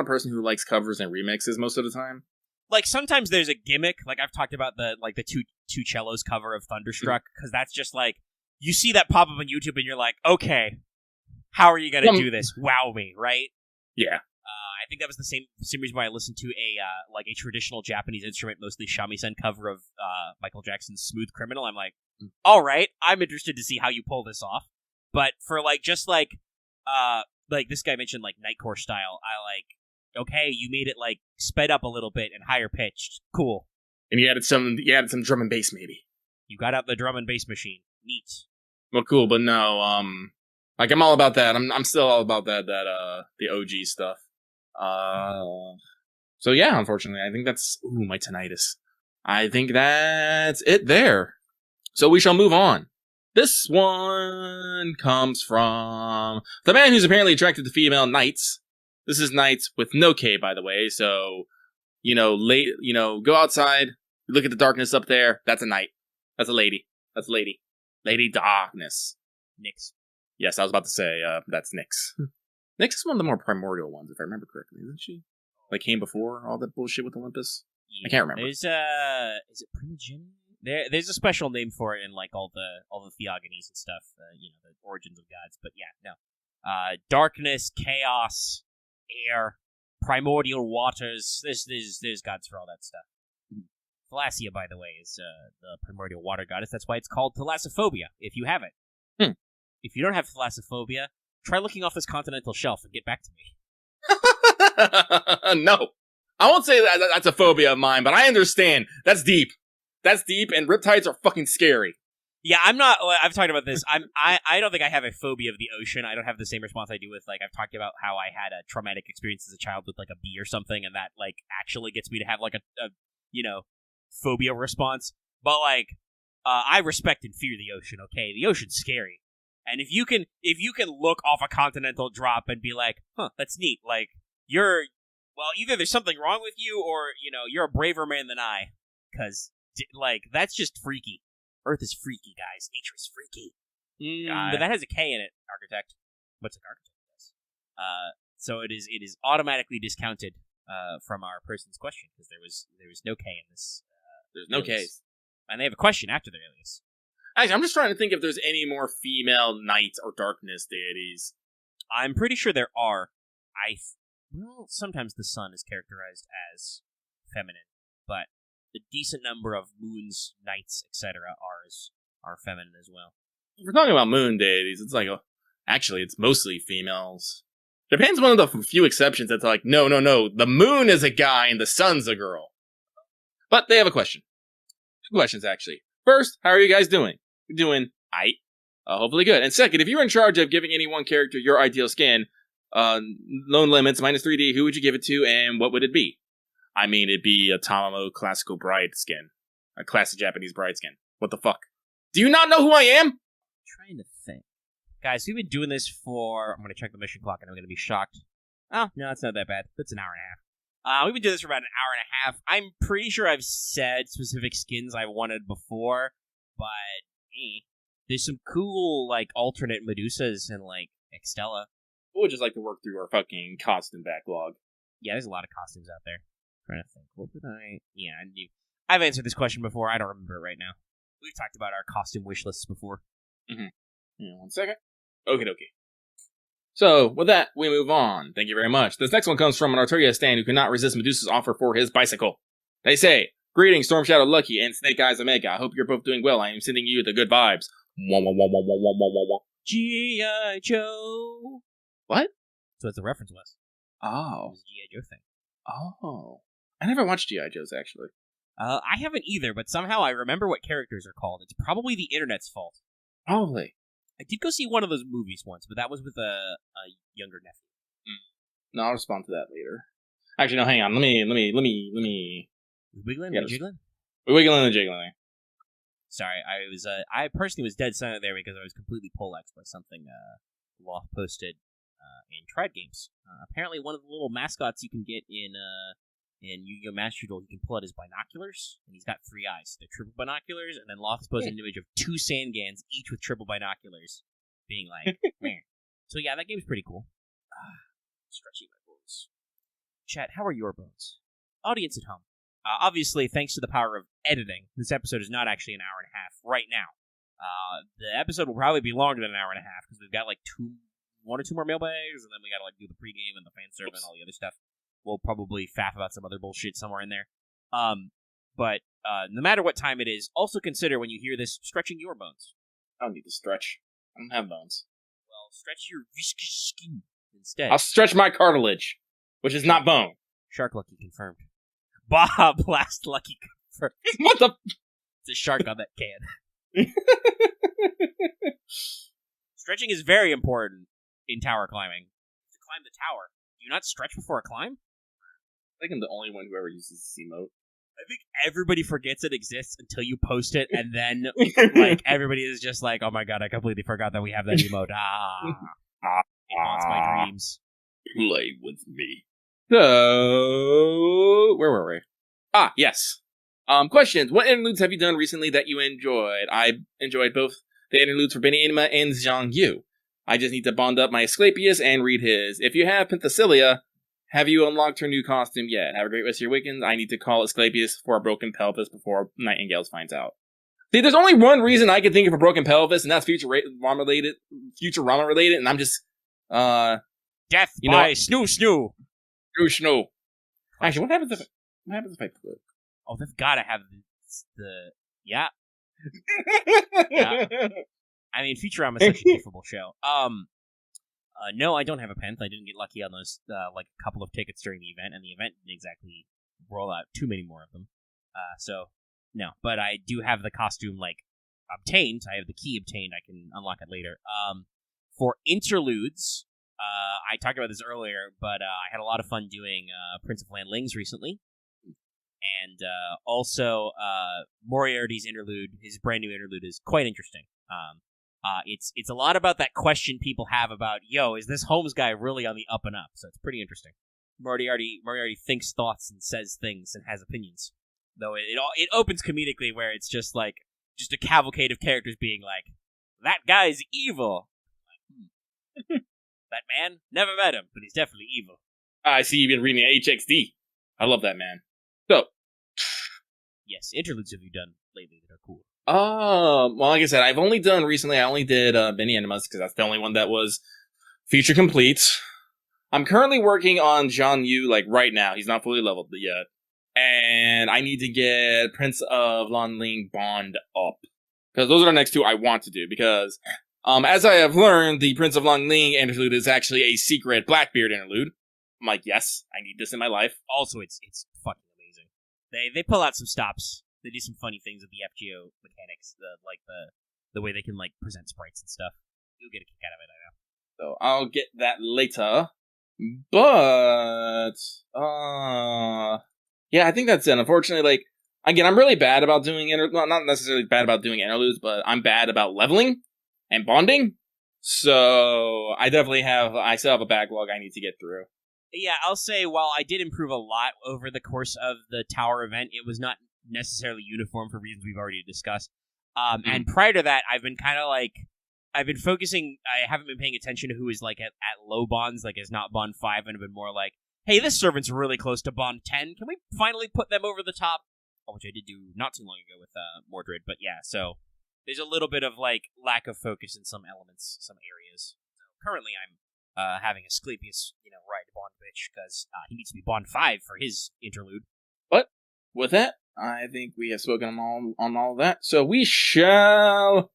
person who likes covers and remixes most of the time. Like, sometimes there's a gimmick. Like, I've talked about the two cellos cover of Thunderstruck, because that's just like, you see that pop up on YouTube and you're like, okay, how are you gonna do this? Wow me, right? Yeah. I think that was the same reason why I listened to a traditional Japanese instrument, mostly shamisen cover of Michael Jackson's Smooth Criminal. I'm like, all right, I'm interested to see how you pull this off. But for this guy mentioned like Nightcore style, okay, you made it like sped up a little bit and higher pitched, cool. And you added some drum and bass, maybe. You got out the drum and bass machine, neat. Well, cool, but no, like I'm all about that. I'm still all about that the OG stuff. So yeah, unfortunately, I think that's my tinnitus. I think that's it there. So we shall move on. This one comes from the man who's apparently attracted to female knights. This is knights with no K, by the way. So, go outside, look at the darkness up there. That's a knight. That's a lady. That's a lady. Lady Darkness. Nyx. Yes, I was about to say, that's Nyx. Nyx is one of the more primordial ones, if I remember correctly, isn't she? Like, came before all that bullshit with Olympus? Yeah, I can't remember. There's, is it Primogeny? There's a special name for it in, like, all the theogonies and stuff, the origins of gods, but yeah, no. Darkness, chaos, air, primordial waters, there's gods for all that stuff. Thalassia, by the way, is the primordial water goddess. That's why it's called Thalassophobia, if you have it. If you don't have Thalassophobia, try looking off this continental shelf and get back to me. No. I won't say that's a phobia of mine, but I understand. That's deep. That's deep, and riptides are fucking scary. Yeah, I'm not. I've talked about this. I don't think I have a phobia of the ocean. I don't have the same response I do with, like, I've talked about how I had a traumatic experience as a child with, like, a bee or something, and that, like, actually gets me to have, like, a phobia response. But, like, I respect and fear the ocean, okay? The ocean's scary. And if you can look off a continental drop and be like, huh, that's neat, like, either there's something wrong with you, or, you're a braver man than I. Because, like, that's just freaky. Earth is freaky, guys. Nature is freaky. But that has a K in it, architect. What's an architect does? So it is automatically discounted from our person's question, because there was no K in this. There's no K's. And they have a question after their alias. Actually, I'm just trying to think if there's any more female night or darkness deities. I'm pretty sure there are. Sometimes the sun is characterized as feminine, but a decent number of moons, nights, etc. are feminine as well. If we're talking about moon deities, it's like, actually, it's mostly females. Japan's one of the few exceptions that's like, no, the moon is a guy and the sun's a girl. But they have a question. 2 questions, actually. First, how are you guys doing? You're doing aight. Hopefully good. And second, if you were in charge of giving any one character your ideal skin, known limits, -3D, who would you give it to, and what would it be? I mean, it'd be a Tamamo classical bride skin. A classic Japanese bride skin. What the fuck? Do you not know who I am? I'm trying to think. Guys, we've been doing this for... I'm going to check the mission clock and I'm going to be shocked. Oh, no, it's not that bad. That's an hour and a half. We've been doing this for about an hour and a half. I'm pretty sure I've said specific skins I wanted before, but there's some cool, like, alternate Medusas and, like, Extella. We'll just like to work through our fucking costume backlog. Yeah, there's a lot of costumes out there. I'm trying to think. What did I... Yeah, I've answered this question before. I don't remember it right now. We've talked about our costume wish lists before. Mm-hmm. Yeah, 1 second. Okie dokie. So, with that, we move on. Thank you very much. This next one comes from an Arturia stan who cannot resist Medusa's offer for his bicycle. They say, "Greetings, Storm Shadow Lucky and Snake Eyes Omega. I hope you're both doing well. I am sending you the good vibes." G.I. Joe. What? So what the reference was. Oh. It was a G.I. Joe thing. Oh. I never watched G.I. Joes, actually. I haven't either, but somehow I remember what characters are called. It's probably the internet's fault. Probably. I did go see one of those movies once, but that was with a younger nephew. No, I'll respond to that later. Actually, no, hang on. Let me. Wiggling? Yeah, Jiggling? We're wiggling and jiggling. Sorry, I personally was dead silent there because I was completely poleaxed by something Loth posted in Triad Games. Apparently, one of the little mascots you can get in Yu-Gi-Oh! Master Duel, you can pull out his binoculars, and he's got 3 eyes. They're triple binoculars, and then Loth has posted an image of 2 Sandgans, each with triple binoculars, being like, meh. So yeah, that game's pretty cool. Stretching my bones. Chat, how are your bones? Audience at home. Obviously, thanks to the power of editing, this episode is not actually an hour and a half right now. The episode will probably be longer than an hour and a half, because we've got like 1 or 2 more mailbags, and then we gotta like do the pregame and the fan serve and all the other stuff. We'll probably faff about some other bullshit somewhere in there. But no matter what time it is, also consider when you hear this, stretching your bones. I don't need to stretch. I don't have bones. Well, stretch your viscous skin instead. I'll stretch my cartilage, which is not bone. Shark Lucky confirmed. Bah, Blast Lucky confirmed. What the? It's a shark on that can. Stretching is very important in tower climbing. To climb the tower, do you not stretch before a climb? I think I'm the only one who ever uses this emote. I think everybody forgets it exists until you post it, and then like everybody is just like, "Oh my god, I completely forgot that we have that emote." It haunts my dreams. Play with me. So, where were we? Yes. Questions. What interludes have you done recently that you enjoyed? I enjoyed both the interludes for Benny Anima and GYARU. I just need to bond up my Asclepius and read his. If you have Penthesilea, have you unlocked her new costume yet? Have a great rest of your weekend. I need to call Asclepius for a broken pelvis before Nightingales finds out. See, there's only one reason I can think of a broken pelvis, and that's Futurama related, and I'm just, Death by Snoo. Snoo. Actually, what happens if I flip? Oh, they've got to have the yeah. I mean, Futurama is such a different show. No, I don't have a Penth. I didn't get lucky on those, like, a couple of tickets during the event, and the event didn't exactly roll out too many more of them. So, no. But I do have the costume, like, obtained. I have the key obtained. I can unlock it later. For interludes, I talked about this earlier, but I had a lot of fun doing Prince of Landlings recently. And also, Moriarty's interlude, his brand new interlude, is quite interesting. It's a lot about that question people have about, yo, is this Holmes guy really on the up and up? So it's pretty interesting. Moriarty thinks thoughts and says things and has opinions. Though it opens comedically where it's just like, just a cavalcade of characters being like, that guy's evil. That man, never met him, but he's definitely evil. I see you've been reading HXD. I love that man. So, yes, interludes have you done lately that are cool? Well, like I said, I only did Benny Animas, because that's the only one that was feature complete. I'm currently working on GYARU, like, right now. He's not fully leveled yet. And I need to get Prince of Lanling Bond up. Because those are the next 2 I want to do, because, as I have learned, the Prince of Lanling interlude is actually a secret Blackbeard interlude. I'm like, yes, I need this in my life. Also, it's fucking amazing. They pull out some stops. They do some funny things with the FGO mechanics, the way they can like present sprites and stuff. You'll get a kick out of it, I know. So I'll get that later. But Yeah, I think that's it. Unfortunately, like, again, I'm really bad about doing well, not necessarily bad about doing interludes, but I'm bad about leveling and bonding. So I still have a backlog I need to get through. Yeah, I'll say while I did improve a lot over the course of the tower event, it was not necessarily uniform for reasons we've already discussed. And prior to that, I've been focusing. I haven't been paying attention to who is like at low bonds, like is not bond 5, and have been more like, hey, this servant's really close to bond 10. Can we finally put them over the top? Oh, which I did do not too long ago with Mordred, but yeah. So there's a little bit of like lack of focus in some elements, some areas. So currently, I'm having Asclepius, ride bond bitch because he needs to be bond 5 for his interlude. But with that, I think we have spoken on all of that. So we shall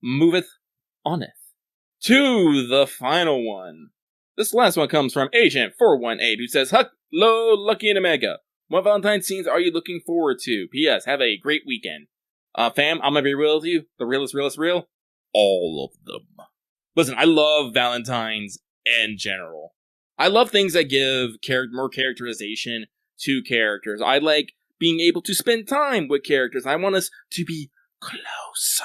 moveth oneth to the final one. This last one comes from Agent 418, who says, "Hello, Lucky and Omega. What Valentine scenes are you looking forward to? P.S. Have a great weekend. Fam, I'm gonna be real with you. The realest real. All of them. Listen, I love Valentines in general. I love things that give more characterization to characters. I like being able to spend time with characters. I want us to be closer.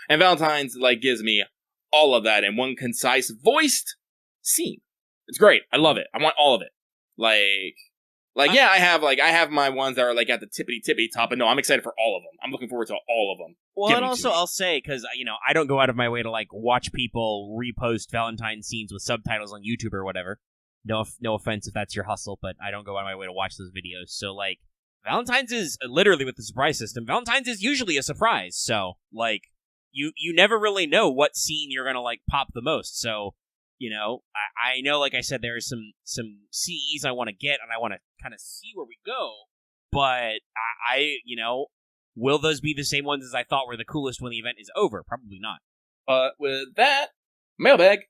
And Valentine's, gives me all of that in one concise, voiced scene. It's great. I love it. I want all of it. I have my ones that are, at the tippity top, but no, I'm excited for all of them. I'm looking forward to all of them. Well, and also I'll say, because, I don't go out of my way to, watch people repost Valentine scenes with subtitles on YouTube or whatever. No offense if that's your hustle, but I don't go out of my way to watch those videos. So, Valentine's is, literally with the surprise system, Valentine's is usually a surprise. So, you never really know what scene you're gonna, pop the most. So, I know, like I said, there are some CEs I want to get, and I want to kind of see where we go. But will those be the same ones as I thought were the coolest when the event is over? Probably not. With that, mailbag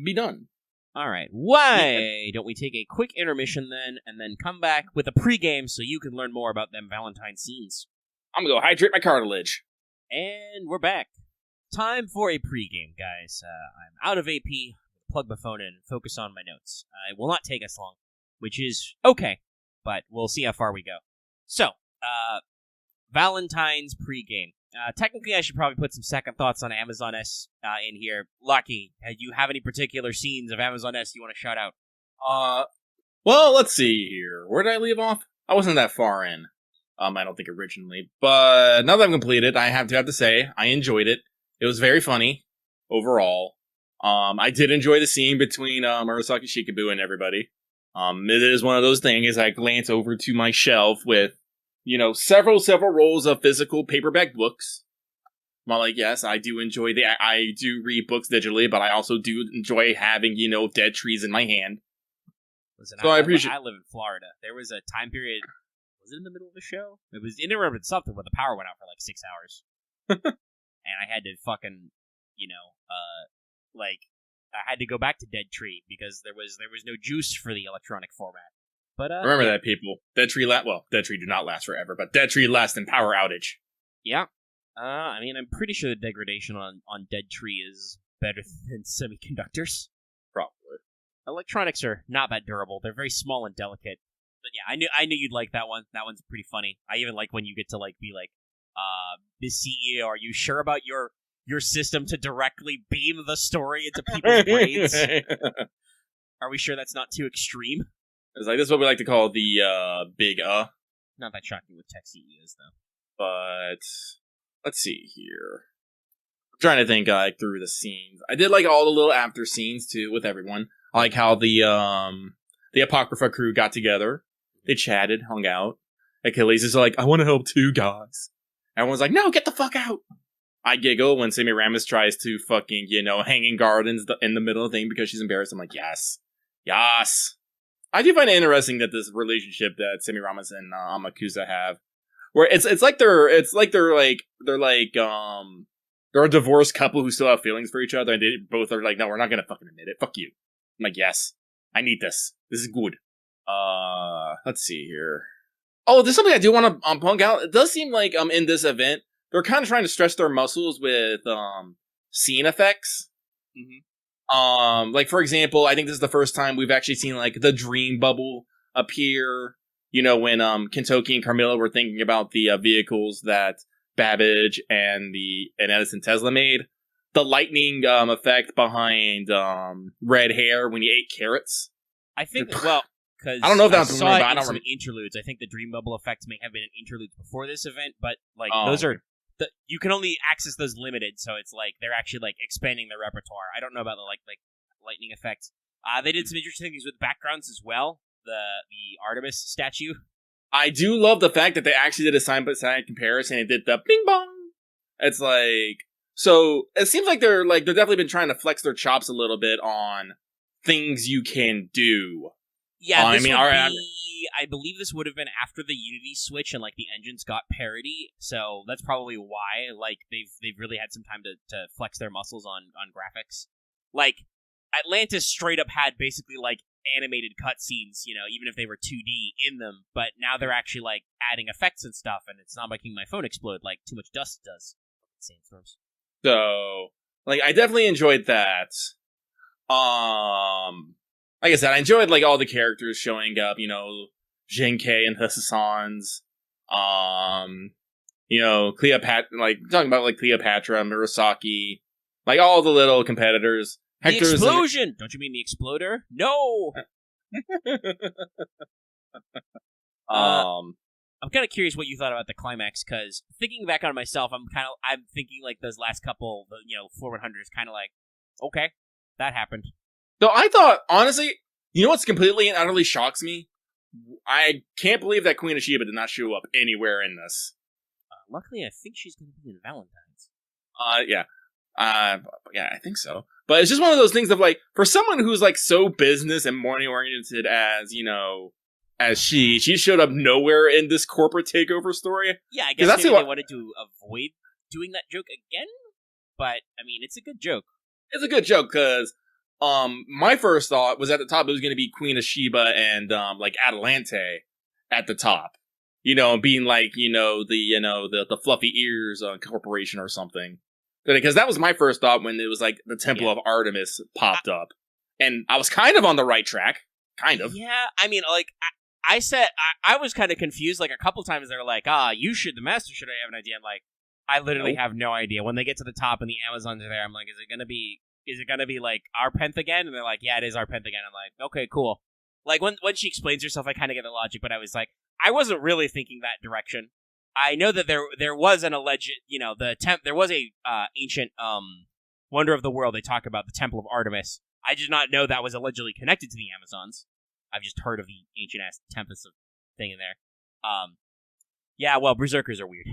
be done. All right. Why don't we take a quick intermission then, and then come back with a pregame so you can learn more about them Valentine scenes? I'm gonna go hydrate my cartilage. And we're back. Time for a pregame, guys. I'm out of AP. Plug my phone in and focus on my notes. It will not take us long, which is okay, but we'll see how far we go. So, Valentine's pregame. Technically, I should probably put some second thoughts on Amazon S in here. Lucky, do you have any particular scenes of Amazon S you want to shout out? Well, let's see here. Where did I leave off? I wasn't that far in. I don't think originally, but now that I've completed, I have to say I enjoyed it. It was very funny overall. I did enjoy the scene between Murasaki Shikabue and everybody. It is one of those things. I glance over to my shelf with, several rolls of physical paperback books. I'm yes, I do enjoy I do read books digitally, but I also do enjoy having, dead trees in my hand. Listen, so I appreciate. I live in Florida. There was a time period. Was it in the middle of the show? It was interrupted something where the power went out for 6 hours, and I had to fucking, I had to go back to Dead Tree because there was no juice for the electronic format. But remember that, people. Dead Tree Dead Tree do not last forever, but Dead Tree lasts in power outage. Yeah. I'm pretty sure the degradation on Dead Tree is better than semiconductors. Probably. Electronics are not that durable. They're very small and delicate. But yeah, I knew you'd like that one. That one's pretty funny. I even like when you get to be Miss CEO, are you sure about your system to directly beam the story into people's brains? Are we sure that's not too extreme? It's this is what we like to call the big Not that shocking with tech CEOs though. But let's see here. I'm trying to think through the scenes. I did like all the little after scenes too with everyone. I like how the Apocrypha crew got together. They chatted, hung out. Achilles is I want to help too, guys. Everyone's no, get the fuck out. I giggle when Semiramis tries to fucking, hanging gardens in the middle of the thing because she's embarrassed. I'm yes. Yes. I do find it interesting that this relationship that Semiramis and Amakusa have, where they're a divorced couple who still have feelings for each other, and they both are no, we're not gonna fucking admit it. Fuck you. I'm yes. I need this. This is good. Let's see here. Oh, there's something I do want to point out. It does seem like in this event, they're kind of trying to stretch their muscles with scene effects. Mm-hmm. For example, I think this is the first time we've actually seen the dream bubble appear. when Kentoki and Carmilla were thinking about the vehicles that Babbage and Edison Tesla made, the lightning effect behind red hair when he ate carrots. I think, well, because I don't know if that's saw it I in don't some remember. interludes. I think the dream bubble effects may have been in interludes before this event, but like Oh, those okay. are you can only access those limited, so it's like they're actually like expanding their repertoire. I don't know about the like lightning effects. They did some interesting things with backgrounds as well. The Artemis statue. I do love the fact that they actually did a side-by-side comparison and did the bing bong. It's like, so it seems like they're definitely been trying to flex their chops a little bit on things you can do. Yeah, this I mean, would all right, be, I believe this would have been after the Unity switch and like the engines got parity, so that's probably why like they've really had some time to flex their muscles on graphics. Like Atlantis straight up had basically like animated cutscenes, even if they were 2D in them, but now they're actually like adding effects and stuff, and it's not making my phone explode like too much dust does. Sandstorms. So, like, I definitely enjoyed that. Like I said, I enjoyed like all the characters showing up. Genkei and Hassan's. Cleopatra. Like talking about like Cleopatra, Murasaki, like all the little competitors. The Hector's explosion! Don't you mean the exploder? No! I'm kind of curious what you thought about the climax, because thinking back on myself, I'm thinking like those last couple, 4100s, kind of like, okay, that happened. So I thought, honestly, what's completely and utterly shocks me? I can't believe that Queen of Sheba did not show up anywhere in this. Luckily, I think she's going to be in Valentines. Yeah. Yeah, I think so. But it's just one of those things of like, for someone who's like so business and money oriented as she showed up nowhere in this corporate takeover story. Yeah, I guess maybe they wanted to avoid doing that joke again. But I mean, it's a good joke. It's a good joke because my first thought was at the top it was going to be Queen of Sheba and like Atalante at the top, being like the fluffy ears corporation or something. Because that was my first thought when it was like the Temple of Artemis popped up. And I was kind of on the right track. Kind of. Yeah, I mean, like, I said, I was kind of confused. Like, a couple times they were like, the master should have an idea. I'm like, I literally have no idea. When they get to the top and the Amazons are there, I'm like, is it gonna be like our Penth again? And they're like, yeah, it is our Penth again. I'm like, okay, cool. Like, when she explains herself, I kind of get the logic, but I was like, I wasn't really thinking that direction. I know that there was an alleged, there was a ancient wonder of the world. They talk about the Temple of Artemis. I did not know that was allegedly connected to the Amazons. I've just heard of the ancient ass tempest of thing in there. Yeah, well, berserkers are weird.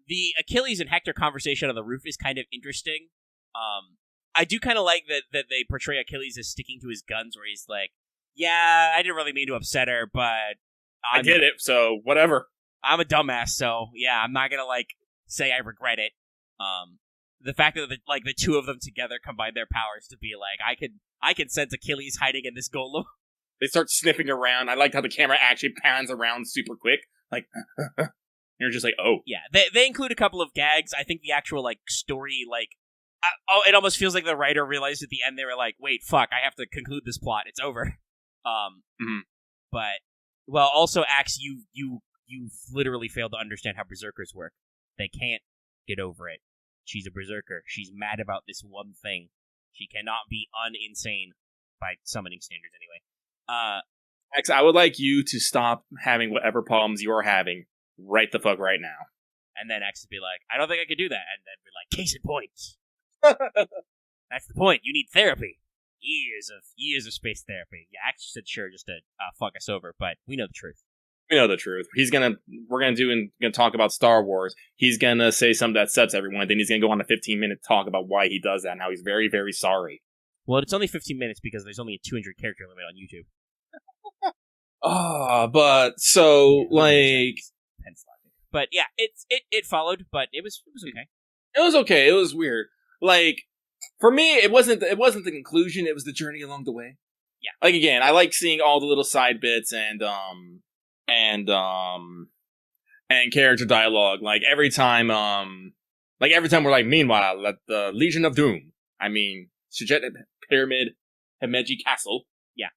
The Achilles and Hector conversation on the roof is kind of interesting. I do kind of like that they portray Achilles as sticking to his guns, where he's like, yeah, I didn't really mean to upset her, but I did it, so whatever. I'm a dumbass, so yeah, I'm not gonna like say I regret it. The fact that the two of them together combine their powers to be like, I can sense Achilles hiding in this golem. They start sniffing around. I liked how the camera actually pans around super quick, like you're just like, oh yeah. They include a couple of gags. I think the actual like story it almost feels like the writer realized at the end they were like, wait, fuck, I have to conclude this plot. It's over. But. Well, also, Axe, you literally failed to understand how berserkers work. They can't get over it. She's a berserker. She's mad about this one thing. She cannot be uninsane by summoning standards anyway. Axe, I would like you to stop having whatever problems you are having right the fuck right now. And then Axe would be like, I don't think I could do that. And then be like, case in point. That's the point. You need therapy. Years of space therapy. Yeah, Axe said sure just to fuck us over, but we know the truth. We know the truth. We're gonna talk about Star Wars. He's gonna say something that upsets everyone, then he's gonna go on a 15-minute talk about why he does that and how he's very, very sorry. Well, it's only 15 minutes because there's only a 200 character limit on YouTube. But so like, but yeah, it followed, but it was okay. It was okay. It was weird. Like, for me, it wasn't the conclusion. It was the journey along the way. Yeah. Like, again, I like seeing all the little side bits and character dialogue. Like every time we're like, meanwhile, at the Legion of Doom. I mean, Sujet Pyramid, Himeji Castle. Yeah.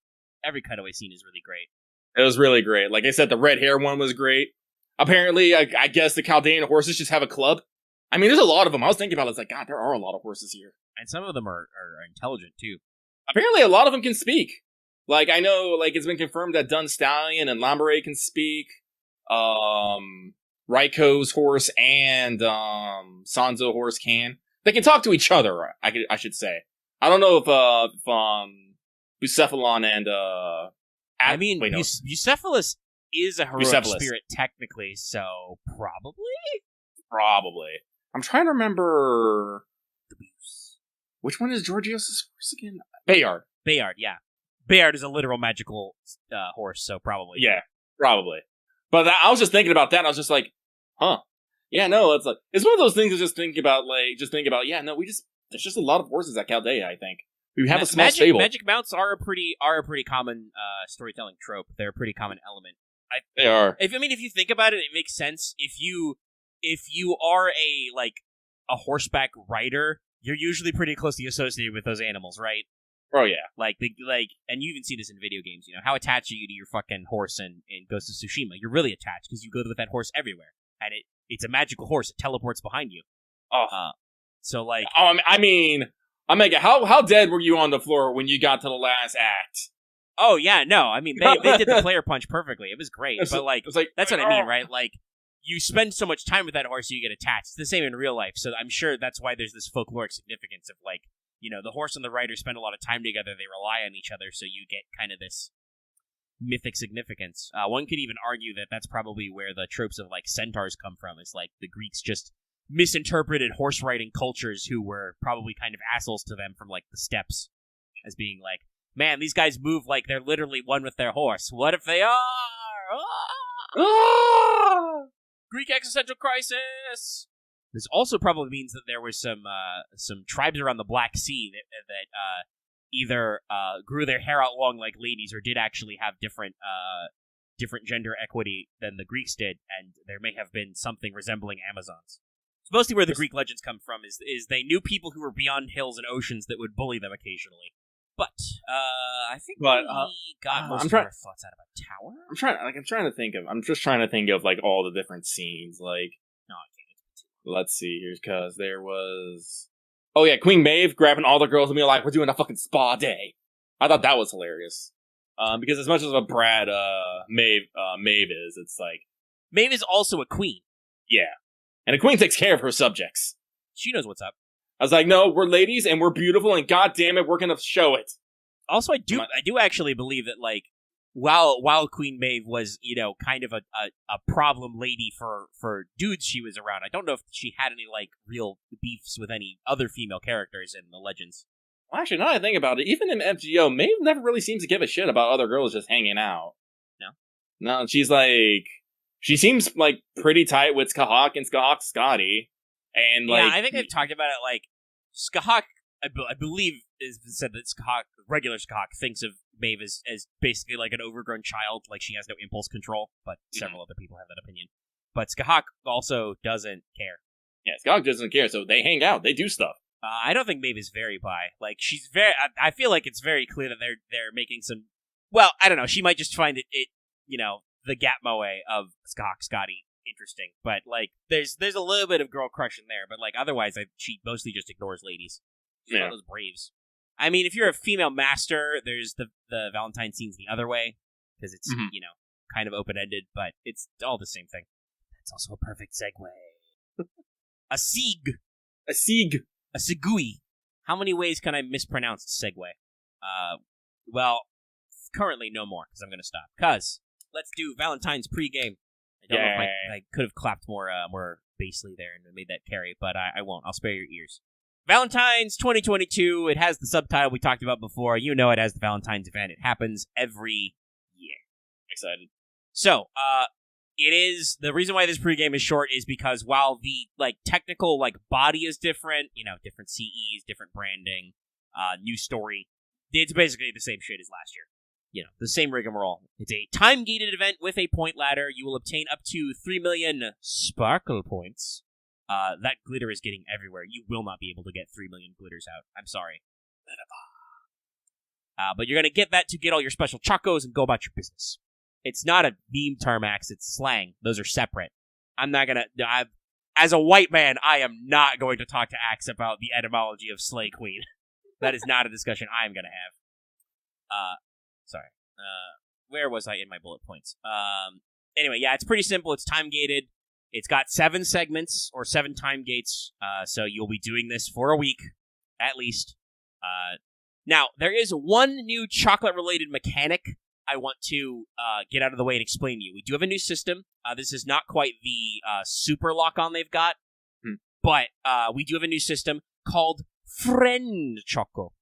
every cutaway scene is really great. It was really great. Like I said, the red hair one was great. Apparently, I guess the Chaldean horses just have a club. I mean, there's a lot of them. I was thinking about it. It's like, God, there are a lot of horses here. And some of them are intelligent, too. Apparently, a lot of them can speak. Like, I know, like, it's been confirmed that Dun Stallion and Lambaray can speak. Raiko's horse and Sanzo horse can. They can talk to each other, I should say. I don't know if Bucephalon and Bucephalus is a heroic spirit technically, so probably. I'm trying to remember which one is Georgios' horse again? Bayard, yeah. Bayard is a literal magical horse, so probably. Yeah, probably. But I was just thinking about that. And I was just like, huh. Yeah, no, it's one of those things to just think about. Yeah, no, there's just a lot of horses at Chaldea. I think we have a small stable. Magic mounts are a pretty common storytelling trope. They're a pretty common element. They are. If you think about it, it makes sense. If you are a horseback rider, you're usually pretty closely associated with those animals, right? Oh yeah. And you even see this in video games. You know, how attached are you to your fucking horse in Ghost of Tsushima? You're really attached because you go with that horse everywhere, and it's a magical horse. It teleports behind you. Oh. I mean, Omega, how dead were you on the floor when you got to the last act? Oh yeah, no, I mean they did the player punch perfectly. It was great, but that's what I mean, right? Like, you spend so much time with that horse, you get attached. It's the same in real life, so I'm sure that's why there's this folkloric significance of the horse and the rider spend a lot of time together. They rely on each other, so you get kind of this mythic significance. One could even argue that that's probably where the tropes of centaurs come from. It's like the Greeks just misinterpreted horse riding cultures who were probably kind of assholes to them from the steppes as being like, man, these guys move like they're literally one with their horse. What if they are? Greek existential crisis. This also probably means that there was some tribes around the Black Sea that either grew their hair out long like ladies or did actually have different gender equity than the Greeks did, and there may have been something resembling Amazons. It's mostly where the Greek legends come from, is they knew people who were beyond hills and oceans that would bully them occasionally. But I think we got most of our thoughts out about Tower. I'm just trying to think of all the different scenes. No, I can't. Let's see here, because there was. Oh yeah, Queen Maeve grabbing all the girls and being like, "We're doing a fucking spa day." I thought that was hilarious. Because as much as a brat Maeve is, it's like Maeve is also a queen. Yeah, and a queen takes care of her subjects. She knows what's up. I was like, no, we're ladies and we're beautiful, and goddamn it, we're gonna show it. Also, I do actually believe that while Queen Maeve was kind of a problem lady for dudes she was around, I don't know if she had any real beefs with any other female characters in the legends. Well, actually, now that I think about it, even in FGO, Maeve never really seems to give a shit about other girls just hanging out. No, she's she seems pretty tight with Skahak and Skahak's Scotty. And I think they've talked about it. Skahak, I believe, is said that regular Skahak thinks of Maeve as basically an overgrown child, she has no impulse control. But several other people have that opinion. But Skahak also doesn't care. Yeah, Skahak doesn't care, so they hang out, they do stuff. I don't think Maeve is very bi. She's very. I feel like it's very clear that they're making some. Well, I don't know. She might just find it the gap moe of Skahak Scotty interesting, but there's a little bit of girl crush in there, but otherwise she mostly just ignores ladies. She's one of those braves. I mean, if you're a female master, there's the Valentine scenes the other way, because it's kind of open-ended, but it's all the same thing. That's also a perfect segue. A segui. How many ways can I mispronounce segue? Well, currently no more, because I'm going to stop. Because let's do Valentine's pregame. I don't know if I could have clapped more basely there and made that carry, but I won't. I'll spare your ears. Valentine's 2022. It has the subtitle we talked about before. You know it has the Valentine's event. It happens every year. Excited. So, it is the reason why this pregame is short is because while the technical body is different, different CEs, different branding, new story, it's basically the same shit as last year. The same rigmarole. It's a time-gated event with a point ladder. You will obtain up to 3 million sparkle points. That glitter is getting everywhere. You will not be able to get 3 million glitters out. I'm sorry. But you're going to get that to get all your special chocos and go about your business. It's not a meme term, Max. It's slang. Those are separate. I'm not going to... As a white man, I am not going to talk to Axe about the etymology of Slay Queen. That is not a discussion I'm going to have. Sorry. Where was I in my bullet points? Anyway, yeah, it's pretty simple. It's time-gated. It's got 7 segments, or 7 time gates, so you'll be doing this for a week, at least. Now, there is one new chocolate-related mechanic I want to get out of the way and explain to you. We do have a new system. This is not quite the super lock-on they've got, but we do have a new system called Friend Choco.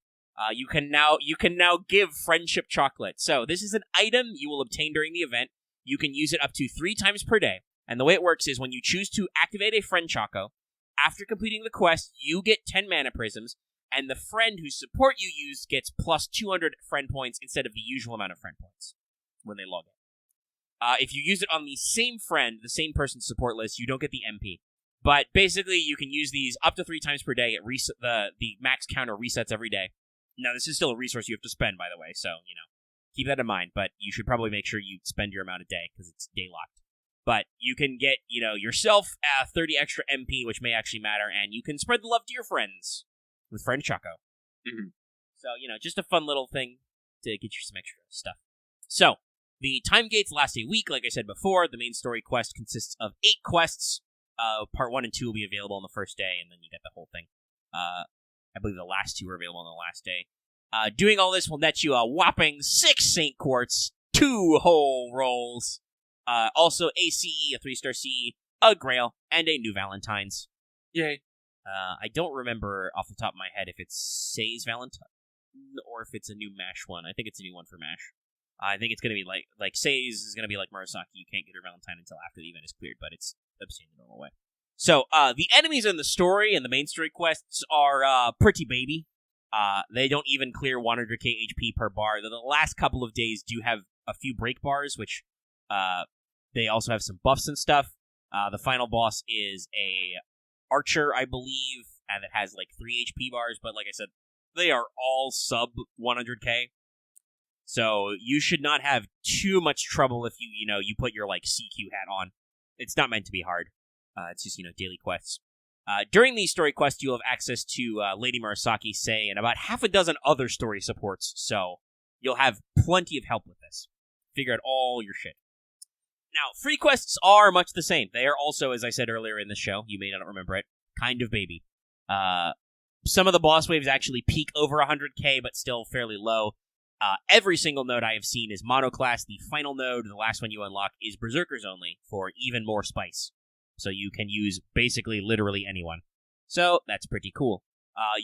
You can now give friendship chocolate. So this is an item you will obtain during the event. You can use it up to 3 times per day. And the way it works is when you choose to activate a friend choco, after completing the quest, you get 10 mana prisms, and the friend whose support you use gets plus 200 friend points instead of the usual amount of friend points when they log in. If you use it on the same friend, the same person's support list, you don't get the MP. But basically, you can use these up to 3 times per day. The max counter resets every day. Now, this is still a resource you have to spend, by the way, so, keep that in mind, but you should probably make sure you spend your amount a day, because it's day-locked. But you can get, yourself 30 extra MP, which may actually matter, and you can spread the love to your friends with Friend Choco. Mm-hmm. So, just a fun little thing to get you some extra stuff. So, the time gates last a week, like I said before. The main story quest consists of 8 quests. Part 1 and 2 will be available on the first day, and then you get the whole thing. I believe the last 2 are available on the last day. Doing all this will net you a whopping 6 Saint Quartz, 2 whole rolls, also a CE, a 3-star CE, a Grail, and a new Valentines. Yay. I don't remember off the top of my head if it's Say's Valentine or if it's a new MASH one. I think it's a new one for MASH. I think it's going to be like Say's is going to be like Murasaki. You can't get her Valentine until after the event is cleared, but it's obtained the normal way. So, the enemies in the story and the main story quests are pretty baby. They don't even clear 100k HP per bar. The last couple of days do have a few break bars, which they also have some buffs and stuff. The final boss is a archer, I believe, and it has like 3 HP bars, but like I said, they are all sub 100k. So you should not have too much trouble if you put your like CQ hat on. It's not meant to be hard. It's just, daily quests. During these story quests, you'll have access to Lady Murasaki, Say, and about half a dozen other story supports, so you'll have plenty of help with this. Figure out all your shit. Now, free quests are much the same. They are also, as I said earlier in the show, you may not remember it, kind of baby. Some of the boss waves actually peak over 100k, but still fairly low. Every single node I have seen is monoclass. The final node, the last one you unlock, is Berserkers only for even more spice. So you can use basically literally anyone. So that's pretty cool.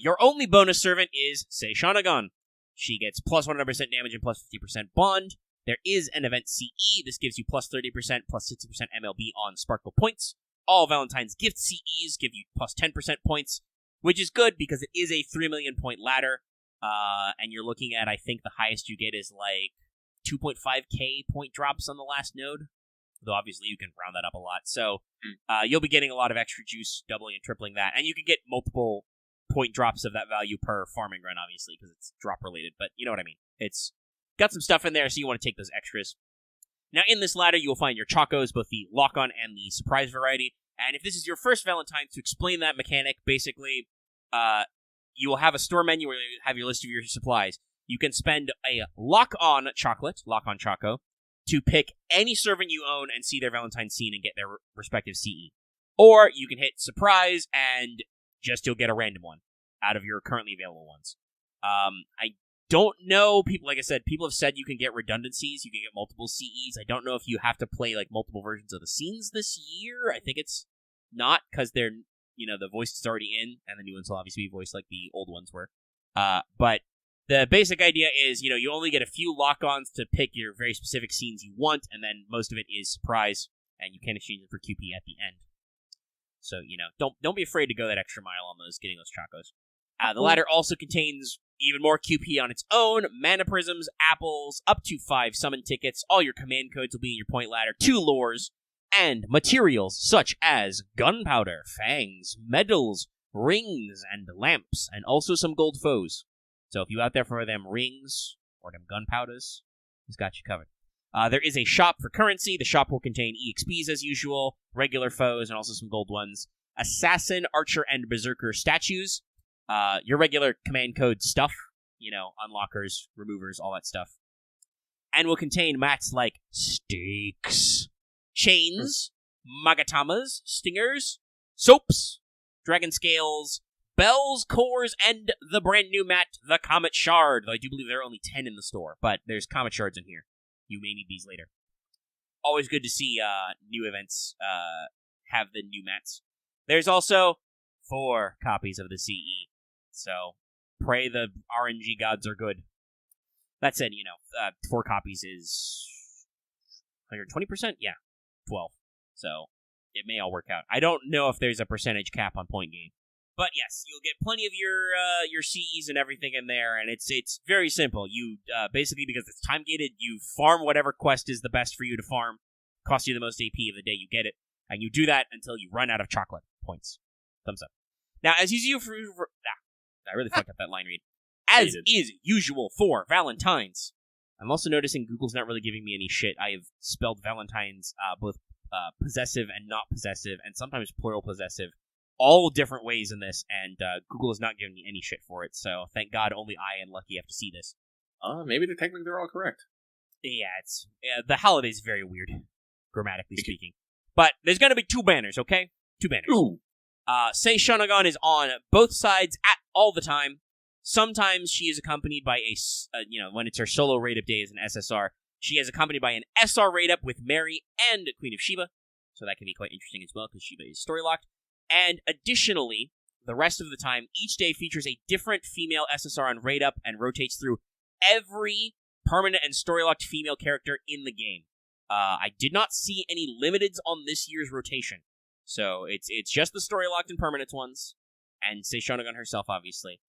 Your only bonus servant is Sei Shanagon. She gets plus 100% damage and plus 50% bond. There is an event CE. This gives you plus 30%, plus 60% MLB on Sparkle points. All Valentine's gift CEs give you plus 10% points, which is good because it is a 3 million point ladder. And you're looking at, I think the highest you get is like 2.5k point drops on the last node. Though obviously you can round that up a lot. So you'll be getting a lot of extra juice, doubling and tripling that. And you can get multiple point drops of that value per farming run, obviously, because it's drop related. But you know what I mean. It's got some stuff in there, so you want to take those extras. Now in this ladder, you will find your chocos, both the lock-on and the surprise variety. And if this is your first Valentine, to explain that mechanic, basically, you will have a store menu where you have your list of your supplies. You can spend a lock-on choco, to pick any servant you own and see their Valentine scene and get their respective CE. Or you can hit surprise and you'll get a random one out of your currently available ones. I don't know, like I said, people have said you can get redundancies, you can get multiple CEs. I don't know if you have to play like multiple versions of the scenes this year. I think it's not, because they're, the voice is already in, and the new ones will obviously be voiced like the old ones were. But the basic idea is, you only get a few lock-ons to pick your very specific scenes you want, and then most of it is surprise, and you can exchange it for QP at the end. So, don't be afraid to go that extra mile on getting those chocos. The ladder also contains even more QP on its own, mana prisms, apples, up to 5 summon tickets, all your command codes will be in your point ladder, 2 lures, and materials such as gunpowder, fangs, medals, rings, and lamps, and also some gold foes. So if you out there for them rings or them gunpowders. He's got you covered. There is a shop for currency. The shop will contain EXPs as usual, regular foes, and also some gold ones. Assassin, Archer, and Berserker statues. Your regular command code stuff. Unlockers, removers, all that stuff. And will contain mats like stakes, chains, magatamas, stingers, soaps, dragon scales, bells, cores, and the brand new mat, the Comet Shard. Though I do believe there are only 10 in the store, but there's Comet Shards in here. You may need these later. Always good to see new events have the new mats. There's also 4 copies of the CE, so pray the RNG gods are good. That said, 4 copies is 120%? Yeah, 12. So it may all work out. I don't know if there's a percentage cap on point gain. But yes, you'll get plenty of your CEs and everything in there, and it's very simple. You basically, because it's time gated, you farm whatever quest is the best for you to farm, costs you the most AP of the day you get it, and you do that until you run out of chocolate points. Thumbs up. Now, as usual I really fucked up that line read. As is usual for Valentines. I'm also noticing Google's not really giving me any shit. I have spelled Valentines both possessive and not possessive, and sometimes plural possessive, all different ways in this, and Google is not giving me any shit for it, so thank God only I and Lucky have to see this. Maybe technically they're all correct. Yeah, the holiday's very weird, grammatically speaking. But there's gonna be 2 banners, okay? 2 banners. Ooh. Sei Shonagon is on both sides all the time. Sometimes she is accompanied by when it's her solo raid-up day as an SSR, she is accompanied by an SR raid-up with Mary and Queen of Sheba, so that can be quite interesting as well, because Sheba is story-locked. And additionally, the rest of the time, each day features a different female SSR on raid-up and rotates through every permanent and story-locked female character in the game. I did not see any limiteds on this year's rotation. So it's just the story-locked and permanent ones, and Sei Shonagon herself, obviously.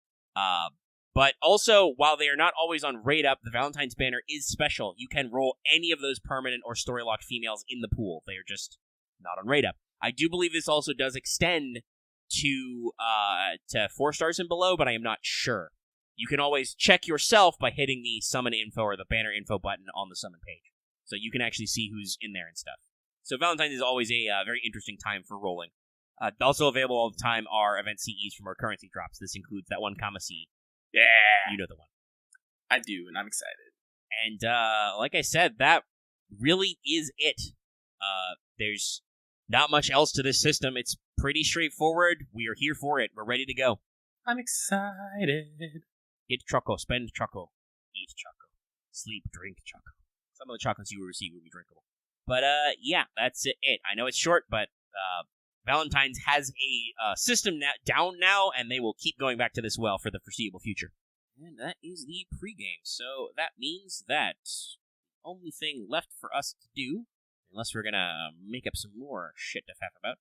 But also, while they are not always on raid-up, the Valentine's banner is special. You can roll any of those permanent or story-locked females in the pool. They are just not on raid-up. I do believe this also does extend to 4 stars and below, but I am not sure. You can always check yourself by hitting the summon info or the banner info button on the summon page. So you can actually see who's in there and stuff. So Valentine's is always a very interesting time for rolling. Also available all the time are event CEs from our currency drops. This includes that 1 comma C. Yeah! You know the one. I do, and I'm excited. And like I said, that really is it. There's not much else to this system. It's pretty straightforward. We are here for it. We're ready to go. I'm excited. Get choco, spend choco, eat choco, sleep, drink choco. Some of the chocolates you will receive will be drinkable. But yeah, that's it. I know it's short, but Valentine's has a system down now, and they will keep going back to this well for the foreseeable future. And that is the pregame. So that means that the only thing left for us to do, unless we're gonna make up some more shit to faff about,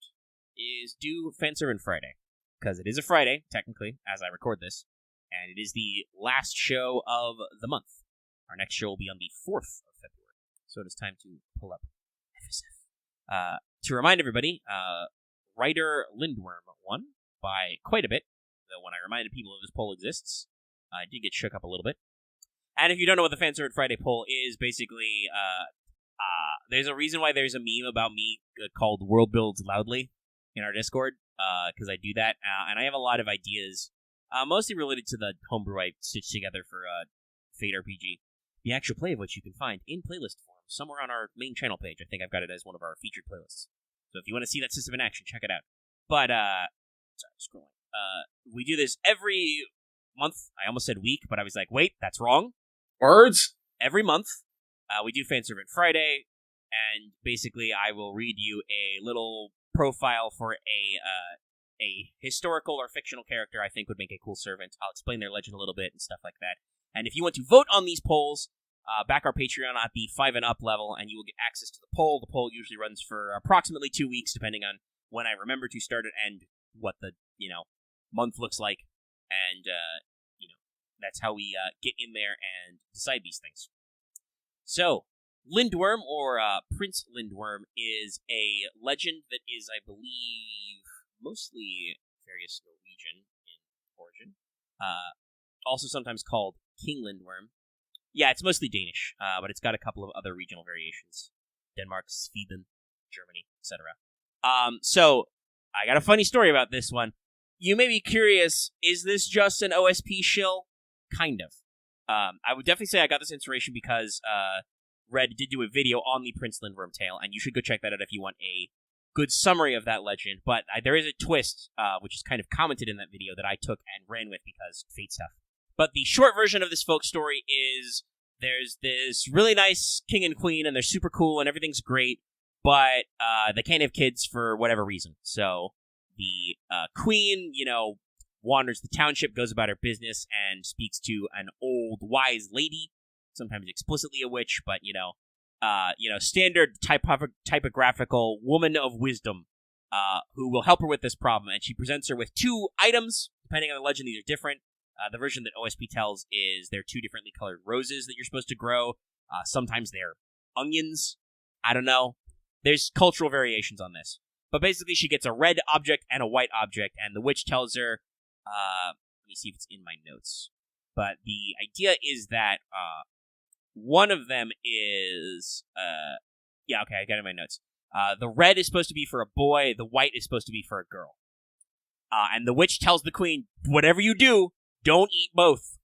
is do Fanservant Friday. Because it is a Friday, technically, as I record this, and it is the last show of the month. Our next show will be on the 4th of February. So it is time to pull up FSF. To remind everybody, writer Lindwurm won by quite a bit, though when I reminded people that this poll exists, I did get shook up a little bit. And if you don't know what the Fanservant Friday poll is, basically, there's a reason why there's a meme about me called World Builds Loudly in our Discord, because I do that, and I have a lot of ideas, mostly related to the homebrew I stitched together for Fate RPG, the actual play of which you can find in playlist form somewhere on our main channel page. I think I've got it as one of our featured playlists. So if you want to see that system in action, check it out. But, sorry, scrolling. We do this every month. I almost said week, but I was like, wait, that's wrong. Words? Every month, we do Fanservant Friday, and basically I will read you a little profile for a historical or fictional character I think would make a cool servant. I'll explain their legend a little bit and stuff like that. And if you want to vote on these polls, back our Patreon at the 5 and up level, and you will get access to the poll. The poll usually runs for approximately 2 weeks, depending on when I remember to start it and what the, month looks like. And, that's how we get in there and decide these things. So, Lindwurm, or Prince Lindwurm, is a legend that is, I believe, mostly various Norwegian in origin. Also sometimes called King Lindwurm. Yeah, it's mostly Danish, but it's got a couple of other regional variations. Denmark, Sweden, Germany, etc. So, I got a funny story about this one. You may be curious, is this just an OSP shill? Kind of. I would definitely say I got this inspiration because Red did do a video on the Prince Lindwurm tale, and you should go check that out if you want a good summary of that legend. But there is a twist, which is kind of commented in that video, that I took and ran with because fate stuff. But the short version of this folk story is there's this really nice king and queen, and they're super cool, and everything's great, but they can't have kids for whatever reason. So the queen, wanders the township, goes about her business, and speaks to an old wise lady, sometimes explicitly a witch, but standard typographical woman of wisdom, who will help her with this problem. And she presents her with 2 items. Depending on the legend, these are different. The version that OSP tells is they're 2 differently colored roses that you're supposed to grow. Sometimes they're onions. I don't know. There's cultural variations on this. But basically, she gets a red object and a white object, and the witch tells her, let me see if it's in my notes. But the idea is that one of them is, I got it in my notes. The red is supposed to be for a boy, the white is supposed to be for a girl. And the witch tells the queen, whatever you do, don't eat both.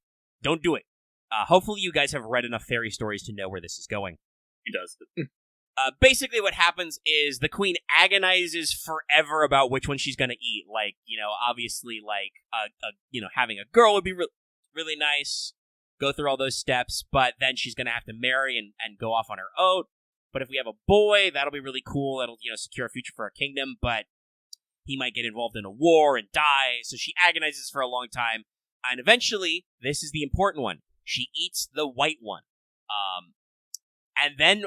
Don't do it. Hopefully you guys have read enough fairy stories to know where this is going. He does. Basically what happens is the queen agonizes forever about which one she's going to eat. Like, obviously, like, having a girl would be really nice, go through all those steps, but then she's going to have to marry and go off on her own. But if we have a boy, that'll be really cool. That'll, secure a future for our kingdom, but he might get involved in a war and die, so she agonizes for a long time. And eventually, this is the important one, she eats the white one. And then,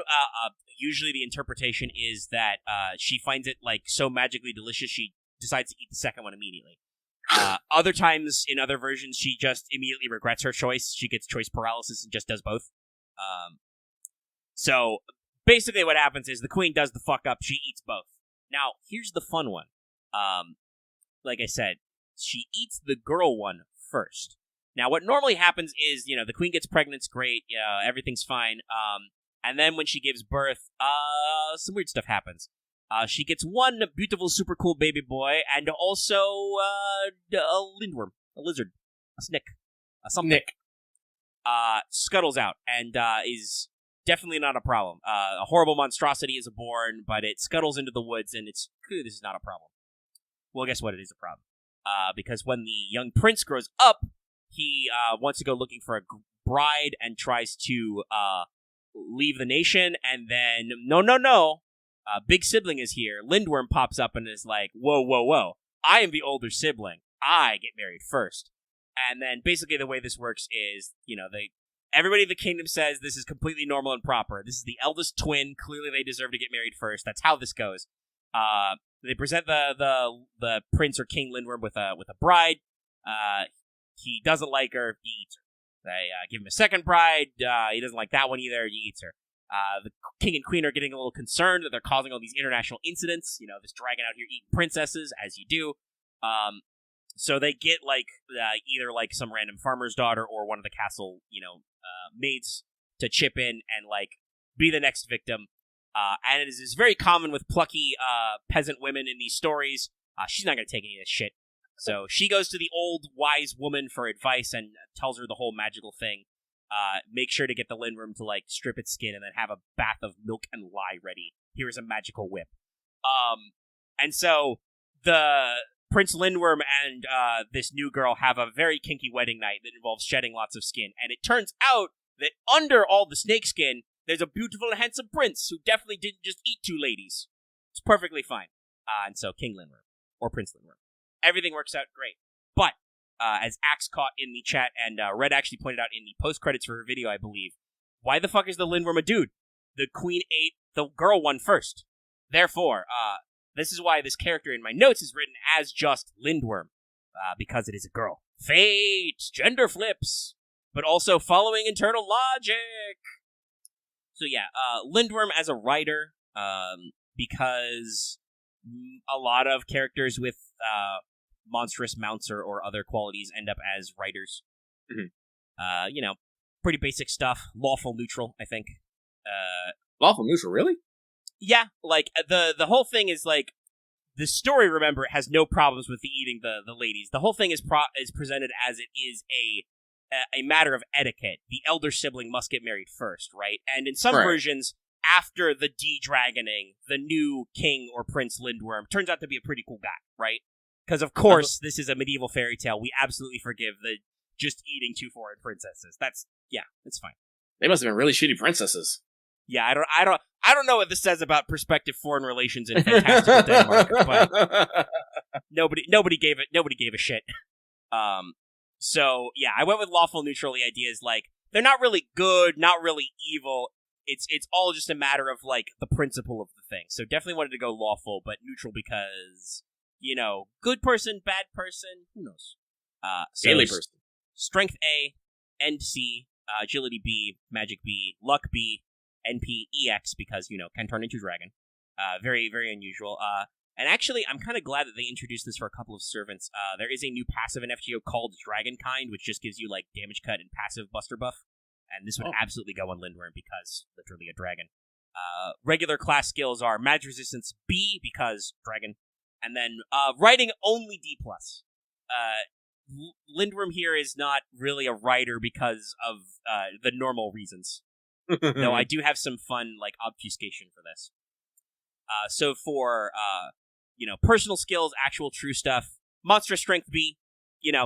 usually the interpretation is that she finds it, like, so magically delicious, she decides to eat the second one immediately. Other times, in other versions, she just immediately regrets her choice. She gets choice paralysis and just does both. So, basically what happens is the queen does the fuck up, she eats both. Now, here's the fun one. Like I said, she eats the girl one first. Now, what normally happens is, the queen gets pregnant, it's great, everything's fine, and then when she gives birth, some weird stuff happens. She gets one beautiful, super cool baby boy, and also a Lindwurm, a lizard, a snick, a something. Scuttles out, and is definitely not a problem. A horrible monstrosity is born, but it scuttles into the woods, and it's clear this is not a problem. Well, guess what? It is a problem. Because when the young prince grows up, he wants to go looking for a bride and tries to leave the nation, and then, no, big sibling is here. Lindwurm pops up and is like, whoa, I am the older sibling. I get married first. And then basically the way this works is, everybody in the kingdom says this is completely normal and proper. This is the eldest twin. Clearly they deserve to get married first. That's how this goes. They present the prince or king Lindwurm with a bride. He doesn't like her. He eats her. They give him a second bride. He doesn't like that one either. He eats her. The king and queen are getting a little concerned that they're causing all these international incidents. This dragon out here eating princesses, as you do. So they get either some random farmer's daughter or one of the castle, maids to chip in and be the next victim. And it is very common with plucky peasant women in these stories. She's not going to take any of this shit. So she goes to the old wise woman for advice and tells her the whole magical thing. Make sure to get the Lindwurm to strip its skin and then have a bath of milk and lye ready. Here is a magical whip. And so the Prince Lindwurm and this new girl have a very kinky wedding night that involves shedding lots of skin. And it turns out that under all the snake skin, there's a beautiful and handsome prince who definitely didn't just eat 2 ladies. It's perfectly fine. And so King Lindwurm, or Prince Lindwurm. Everything works out great. But, as Axe caught in the chat, and Red actually pointed out in the post-credits for her video, I believe, why the fuck is the Lindwurm a dude? The queen ate the girl one first. Therefore, this is why this character in my notes is written as just Lindwurm, because it is a girl. Fate! Gender flips! But also following internal logic! So yeah, Lindwurm as a writer, because a lot of characters with monstrous mounts or other qualities end up as writers. Mm-hmm. Pretty basic stuff. Lawful neutral, I think. Lawful neutral, really? Yeah, like, the whole thing is, like, the story, remember, has no problems with the eating the ladies. The whole thing is presented as it is a matter of etiquette. The elder sibling must get married first, right? And in some versions, after the de-dragoning, the new king or prince Lindwurm turns out to be a pretty cool guy, right? Because, of course, this is a medieval fairy tale. We absolutely forgive the just eating 2 foreign princesses. It's fine. They must have been really shitty princesses. Yeah, I don't know what this says about prospective foreign relations in fantastical Denmark, but nobody gave a shit. So yeah, I went with lawful neutral. The idea is like they're not really good, not really evil. It's all just a matter of like the principle of the thing. So definitely wanted to go lawful, but neutral because good person, bad person, who knows? Daily person. Strength A, End C, Agility B, Magic B, Luck B, NP EX because can turn into dragon. Very very unusual. And actually, I'm kind of glad that they introduced this for a couple of servants. There is a new passive in FGO called Dragonkind, which just gives you like damage cut and passive buster buff. And this would absolutely go on Lindwurm because literally a dragon. Regular class skills are Magic Resistance B because dragon, and then writing only D+. Lindwurm here is not really a writer because of the normal reasons. No, I do have some fun like obfuscation for this. So for personal skills, actual true stuff, monster strength B,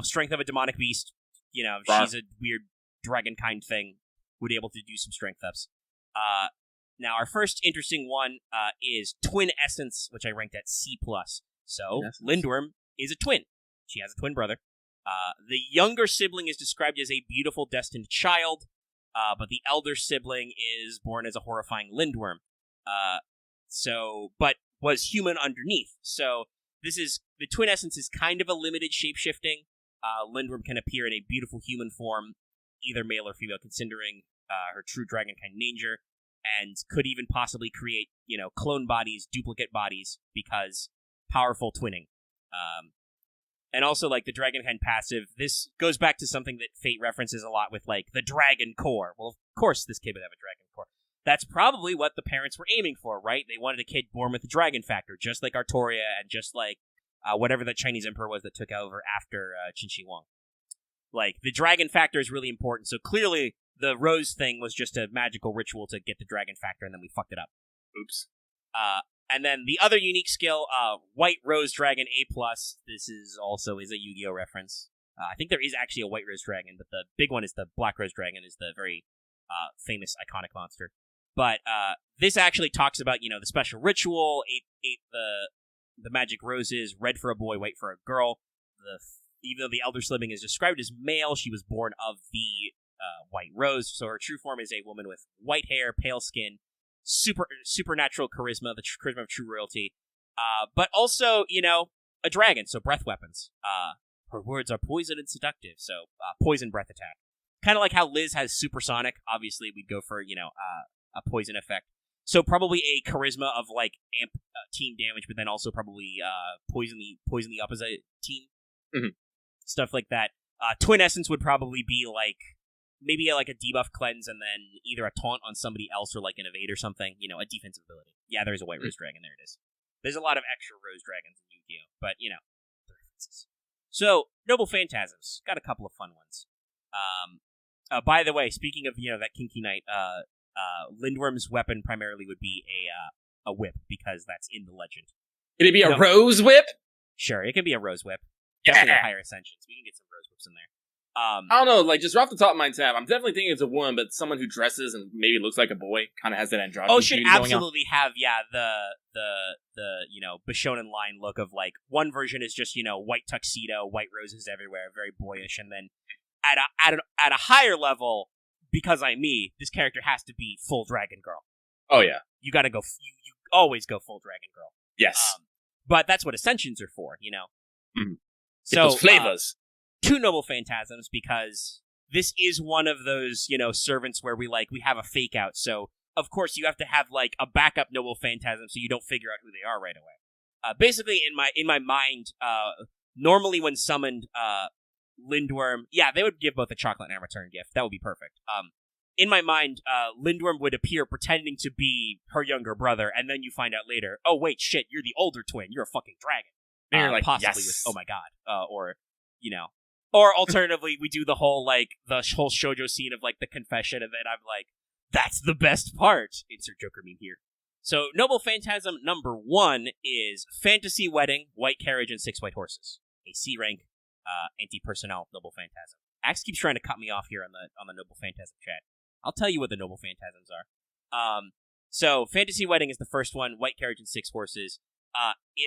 strength of a demonic beast. She's a weird dragon kind thing, would be able to do some strength ups. Now our first interesting one is twin essence, which I ranked at C+. So Lindwurm is a twin. She has a twin brother. The younger sibling is described as a beautiful destined child, but the elder sibling is born as a horrifying Lindwurm. But was human underneath. So the twin essence is kind of a limited shapeshifting. Lindwurm can appear in a beautiful human form, either male or female, considering her true dragon kind nature, and could even possibly create, clone bodies, duplicate bodies, because powerful twinning. And also, like, the Dragonkind passive, this goes back to something that Fate references a lot with, like, the Dragon Core. Well, of course this kid would have a Dragon Core. That's probably what the parents were aiming for, right? They wanted a kid born with the Dragon Factor, just like Artoria and just like whatever the Chinese emperor was that took over after Qin Shi Huang. Like, the Dragon Factor is really important, so clearly the Rose thing was just a magical ritual to get the Dragon Factor, and then we fucked it up. Oops. And then the other unique skill, White Rose Dragon A+. This is a Yu-Gi-Oh reference. I think there is actually a White Rose Dragon, but the big one is the Black Rose Dragon, is the very famous, iconic monster. But this actually talks about, the special ritual, ate the magic roses, red for a boy, white for a girl. Even though the elder sibling is described as male, she was born of the White Rose, so her true form is a woman with white hair, pale skin, supernatural charisma, the charisma of true royalty, but also, a dragon, so breath weapons. Her words are poison and seductive, so poison breath attack. Kind of like how Liz has supersonic, obviously we'd go for, a poison effect. So probably a charisma of, like, amp team damage, but then also probably poison the opposite team. Mm-hmm. Stuff like that. Twin Essence would probably be, like, maybe like a debuff cleanse and then either a taunt on somebody else or like an evade or something, a defensive ability. Yeah, there's a White Rose Dragon, there it is. There's a lot of extra Rose Dragons in Yu-Gi-Oh, but, the references. So, Noble Phantasms. Got a couple of fun ones. By the way, speaking of, that Kinky Knight, Lindworm's weapon primarily would be a whip, because that's in the legend. Can it be a rose whip? Sure, it can be a rose whip. Yeah. Definitely higher ascensions. We can get some rose whips in there. I don't know, like, just off the top of my tab, I'm definitely thinking it's a woman, but someone who dresses and maybe looks like a boy, kind of has that androgynous should absolutely have, the Bishonen line look of, like, one version is just, white tuxedo, white roses everywhere, very boyish, and then at a higher level, because I'm me, this character has to be full dragon girl. Oh, yeah. You gotta go, you always go full dragon girl. Yes. But that's what Ascensions are for, Mm-hmm. So, those flavors. 2 Noble Phantasms, because this is one of those, servants where we have a fake out. So, of course, you have to have, like, a backup Noble Phantasm so you don't figure out who they are right away. Basically, in my mind, normally when summoned, Lindwurm. Yeah, they would give both a chocolate and a return gift. That would be perfect. In my mind, Lindwurm would appear pretending to be her younger brother, and then you find out later, oh, wait, shit, you're the older twin. You're a fucking dragon. And you're like, possibly yes. with, oh my god. Or alternatively, we do the whole shoujo scene of, like, the confession, and then I'm like, that's the best part. Insert Joker meme here. So, Noble Phantasm number 1 is Fantasy Wedding, White Carriage, and 6 White Horses. A C-rank, anti-personnel Noble Phantasm. Axe keeps trying to cut me off here on the Noble Phantasm chat. I'll tell you what the Noble Phantasms are. So, Fantasy Wedding is the first one, White Carriage and 6 Horses.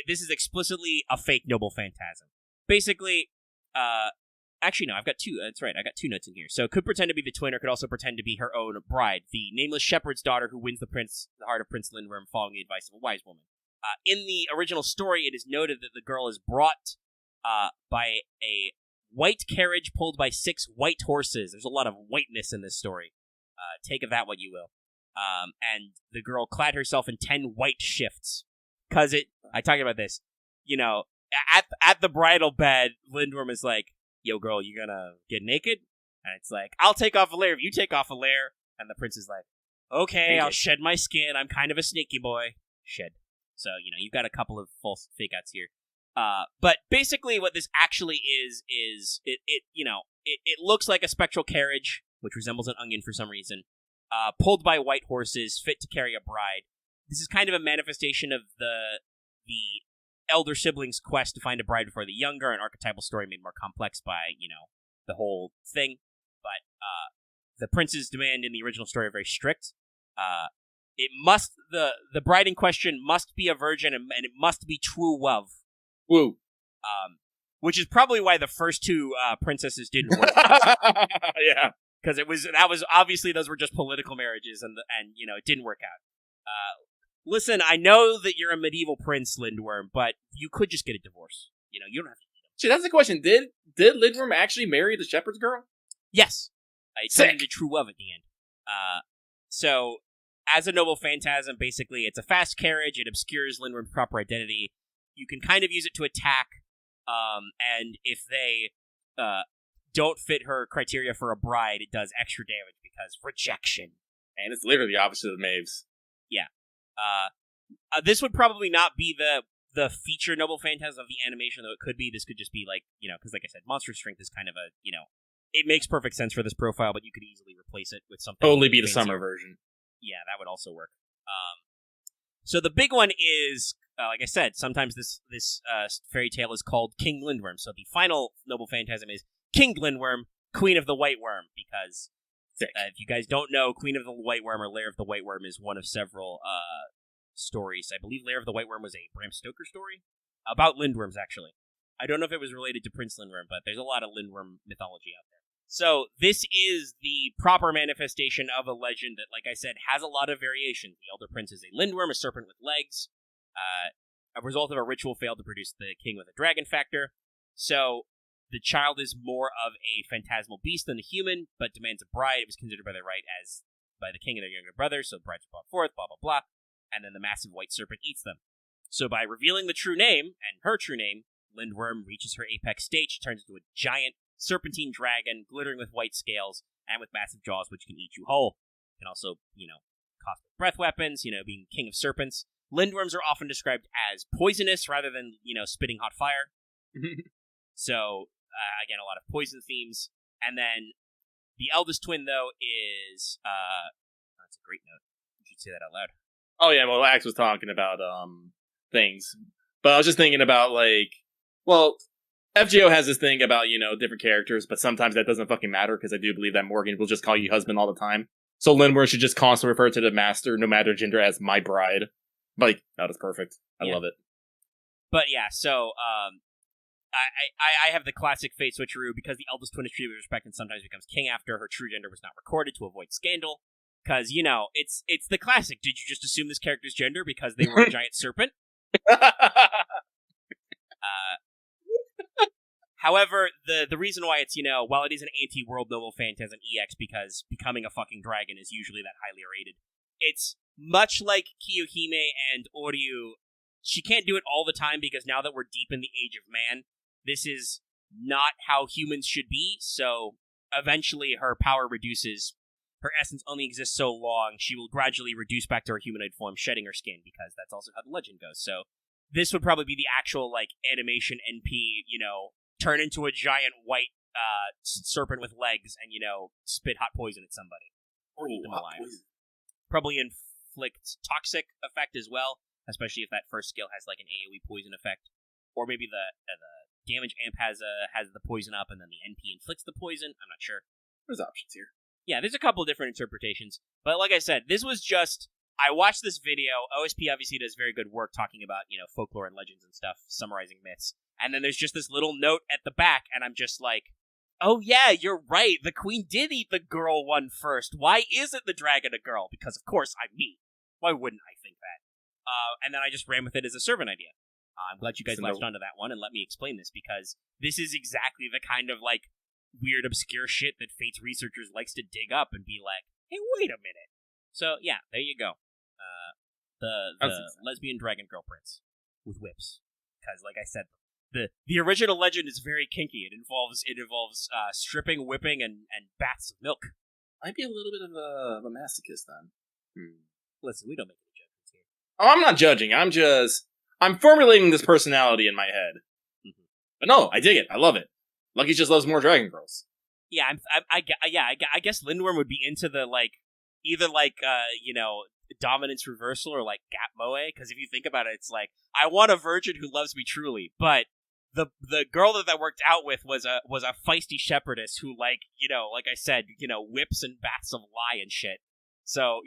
This is explicitly a fake Noble Phantasm. Basically, actually, no, I've got two. That's right, I got 2 notes in here. So, could pretend to be the twin, or could also pretend to be her own bride, the nameless shepherd's daughter who wins the heart of Prince Lindwurm following the advice of a wise woman. In the original story, it is noted that the girl is brought by a white carriage pulled by 6 white horses. There's a lot of whiteness in this story. Take of that what you will. And the girl clad herself in 10 white shifts. Because I talked about this, at the bridal bed, Lindwurm is like, yo, girl, you gonna get naked? And it's like, I'll take off a layer if you take off a layer. And the prince is like, okay, I'll shed my skin. I'm kind of a sneaky boy. Shed. So, you've got a couple of false fake outs here. But basically what this actually is it looks like a spectral carriage, which resembles an onion for some reason, pulled by white horses, fit to carry a bride. This is kind of a manifestation of the elder siblings' quest to find a bride before the younger, an archetypal story made more complex by, the whole thing. But the prince's demand in the original story are very strict. The bride in question must be a virgin, and it must be true love. Woo. Which is probably why the first 2 princesses didn't work. Yeah. Because that was obviously those were just political marriages, and it didn't work out. Listen, I know that you're a medieval prince, Lindwurm, but you could just get a divorce. You don't have to. See, that's the question. Did Lindwurm actually marry the shepherd's girl? Yes. It turned into true love at the end. So, as a Noble Phantasm, basically, it's a fast carriage. It obscures Lindwurm's proper identity. You can kind of use it to attack, and if they don't fit her criteria for a bride, it does extra damage because rejection. And it's literally the opposite of Maeve's. Yeah. This would probably not be the feature Noble Phantasm of the animation, though it could be. This could just be because like I said, Monster Strength is kind of a, it makes perfect sense for this profile, but you could easily replace it with something. Totally be the fancier. summer version. Yeah, that would also work. So the big one is, like I said, sometimes this fairy tale is called King Lindwurm. So the final Noble Phantasm is King Lindwurm, Queen of the White Worm, because if you guys don't know, Queen of the White Worm or Lair of the White Worm is one of several stories. I believe Lair of the White Worm was a Bram Stoker story about Lindworms, actually. I don't know if it was related to Prince Lindwurm, but there's a lot of Lindwurm mythology out there. So this is the proper manifestation of a legend that, like I said, has a lot of variations. The Elder Prince is a Lindwurm, a serpent with legs. A result of a ritual failed to produce the king with a dragon factor. So the child is more of a phantasmal beast than a human, but demands a bride. It was considered by the king and their younger brother, so brides are brought forth, blah, blah, blah. And then the massive white serpent eats them. So by revealing the true name, and her true name, Lindwurm reaches her apex state. She turns into a giant serpentine dragon, glittering with white scales, and with massive jaws which can eat you whole. Can also, cosmic breath weapons, being king of serpents. Lindworms are often described as poisonous rather than, spitting hot fire. So, again, a lot of poison themes. And then the eldest twin, though, is... that's a great note. You should say that out loud. Oh, yeah, well, Axe was talking about things. But I was just thinking about, FGO has this thing about, different characters, but sometimes that doesn't fucking matter, because I do believe that Morgan will just call you husband all the time. So Lindwurm should just constantly refer to the master, no matter gender, as my bride. That is perfect. I love it. But yeah, so, I have the classic fate switcheroo, because the eldest twin is treated with respect and sometimes becomes king after her true gender was not recorded to avoid scandal. Because, it's the classic. Did you just assume this character's gender because they were a giant serpent? However, the reason why it's, while it is an anti-world Noble Phantasm EX, because becoming a fucking dragon is usually that highly rated, it's much like Kiyohime and Oryu. She can't do it all the time, because now that we're deep in the Age of Man, this is not how humans should be, so eventually her power reduces. Her essence only exists so long, she will gradually reduce back to her humanoid form, shedding her skin, because that's also how the legend goes. So this would probably be the actual, like, animation NP, turn into a giant white serpent with legs and, spit hot poison at somebody. Or eat them alive. Probably inflict toxic effect as well, especially if that first skill has, like, an AoE poison effect. Or maybe the damage amp has the poison up, and then the NP inflicts the poison. I'm not sure. There's options here. Yeah, there's a couple of different interpretations. But like I said, this was just... I watched this video. OSP obviously does very good work talking about, folklore and legends and stuff, summarizing myths. And then there's just this little note at the back, and I'm just like, oh yeah, you're right. The queen did eat the girl one first. Why isn't the dragon a girl? Because, of course, I'm me. Why wouldn't I think that? And then I just ran with it as a servant idea. I'm glad you guys latched onto that one and let me explain this, because this is exactly the kind of, like, weird, obscure shit that Fate's researchers likes to dig up and be like, hey, wait a minute. So, yeah, there you go. The lesbian dragon girl prince with whips. Because, like I said, the original legend is very kinky. It involves stripping, whipping, and baths of milk. Might be a little bit of a masochist, then. Listen, we don't make any judgments here. Oh, I'm not judging. I'm formulating this personality in my head. Mm-hmm. But no, I dig it. I love it. Lucky just loves more dragon girls. Yeah, I guess Lindwurm would be into the, like, either, like, dominance reversal or, like, gap moe, because if you think about it, it's like, I want a virgin who loves me truly, but the girl that worked out with was a feisty shepherdess who, like, like I said, whips and bats of lie and shit. So,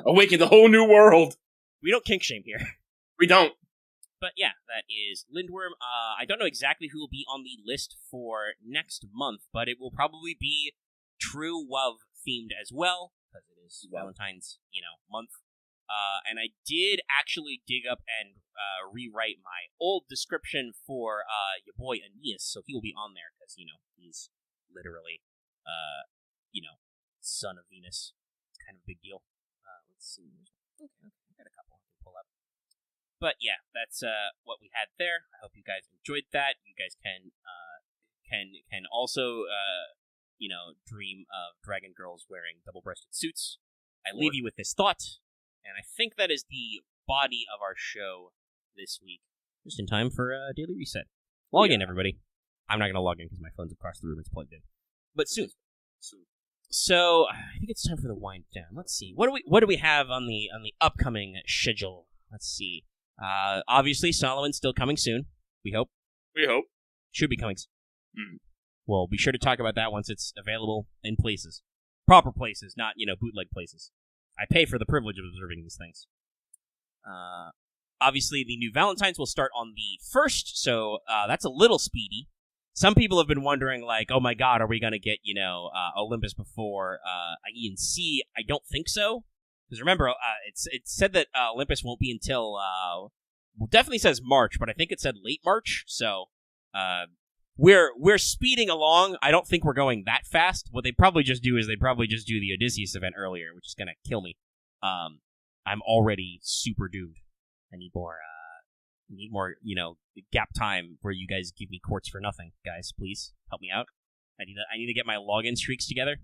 awaken the whole new world. We don't kink shame here. We don't. But yeah, that is Lindwurm. I don't know exactly who will be on the list for next month, but it will probably be true love themed as well, because it is Valentine's, month. And I did actually dig up and rewrite my old description for your boy Aeneas, so he will be on there, because, he's literally, son of Venus. It's kind of a big deal. Let's see. Okay, I got a couple I can pull up. But yeah, that's what we had there. I hope you guys enjoyed that. You guys can also dream of dragon girls wearing double-breasted suits. I leave you with this thought, and I think that is the body of our show this week. Just in time for a daily reset. Log in, everybody. I'm not going to log in because my phone's across the room. It's plugged in, but soon. So I think it's time for the wind down. Let's see. What do we have on the upcoming schedule? Let's see. Obviously, Solomon's still coming soon. We hope. Should be coming soon. Well, be sure to talk about that once it's available in places. Proper places, not, bootleg places. I pay for the privilege of observing these things. Obviously, the new Valentines will start on the 1st, so that's a little speedy. Some people have been wondering, like, oh my god, are we going to get, Olympus before IENC? I don't think so. Because remember, it said that Olympus won't be until, well, definitely says March, but I think it said late March, so we're speeding along. I don't think we're going that fast. What they probably just do is do the Odysseus event earlier, which is going to kill me. I'm already super doomed. I need more, gap time where you guys give me quartz for nothing. Guys, please help me out. I need to get my login streaks together.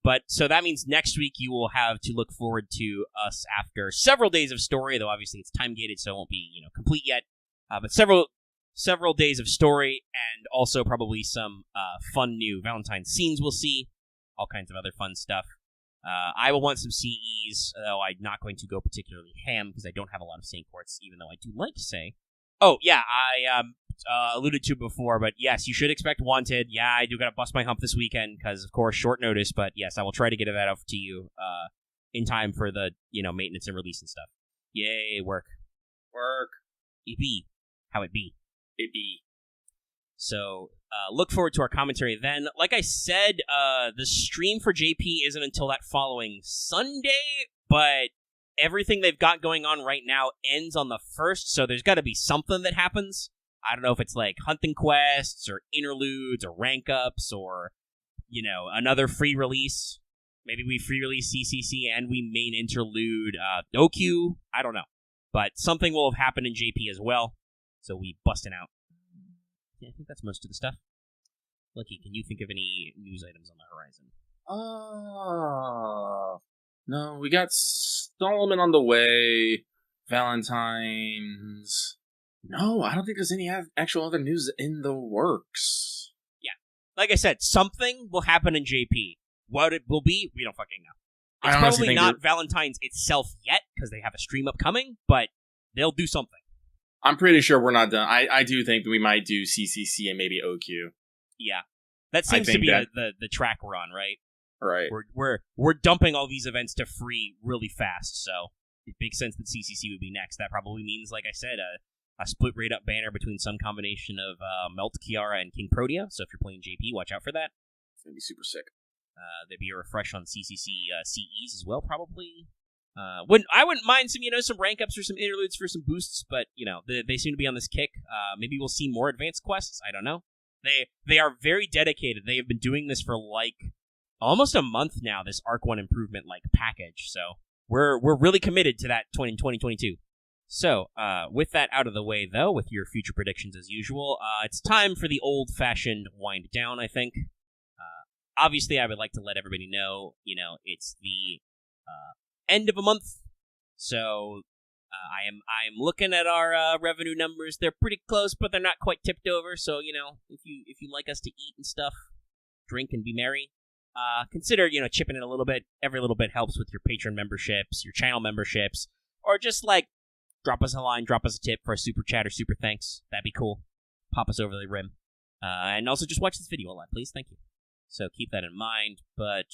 But so that means next week you will have to look forward to us after several days of story, though obviously it's time gated, so it won't be, complete yet. But several days of story, and also probably some fun new Valentine scenes we'll see. All kinds of other fun stuff. I will want some CEs, though I'm not going to go particularly ham because I don't have a lot of Saint Quartz, even though I do like to say. Oh, yeah, I alluded to before, but yes, you should expect Wanted. Yeah, I do gotta bust my hump this weekend because, of course, short notice, but yes, I will try to get that out to you in time for the, maintenance and release and stuff. Yay, work. It be. How it be. It be. So, look forward to our commentary then. Like I said, the stream for JP isn't until that following Sunday, but everything they've got going on right now ends on the 1st, so there's got to be something that happens. I don't know if it's like hunting quests or interludes or rank ups or, another free release. Maybe we free release CCC and we main interlude OQ. I don't know. But something will have happened in JP as well, so we busting out. I think that's most of the stuff. Lucky, can you think of any news items on the horizon? No, we got Solomon on the way, Valentines. No, I don't think there's any actual other news in the works. Yeah. Like I said, something will happen in JP. What it will be, we don't fucking know. It's probably not Valentine's itself yet, because they have a stream upcoming, but they'll do something. I'm pretty sure we're not done. I do think we might do CCC and maybe OQ. Yeah. That seems to be the track we're on, right? Right. We're dumping all these events to free really fast, so it makes sense that CCC would be next. That probably means, like I said, a split rate up banner between some combination of Melt, Kiara, and King Protea. So if you're playing JP, watch out for that. It's going to be super sick. There'd be a refresh on CCC CEs as well, probably. I wouldn't mind some rank ups or some interludes for some boosts, but they seem to be on this kick. Maybe we'll see more advanced quests. I don't know. They are very dedicated. They have been doing this for like almost a month now. This Arc 1 improvement package. So we're really committed to that 2022. So with that out of the way, though, with your future predictions as usual, it's time for the old-fashioned wind down. I think. Obviously, I would like to let everybody know, it's the end of a month, so I am looking at our revenue numbers. They're pretty close, but they're not quite tipped over. So if you like us to eat and stuff, drink and be merry, consider chipping in a little bit. Every little bit helps with your patron memberships, your channel memberships, or just drop us a line, drop us a tip for a super chat or super thanks. That'd be cool. Pop us over the rim, and also just watch this video a lot, please. Thank you. So keep that in mind, but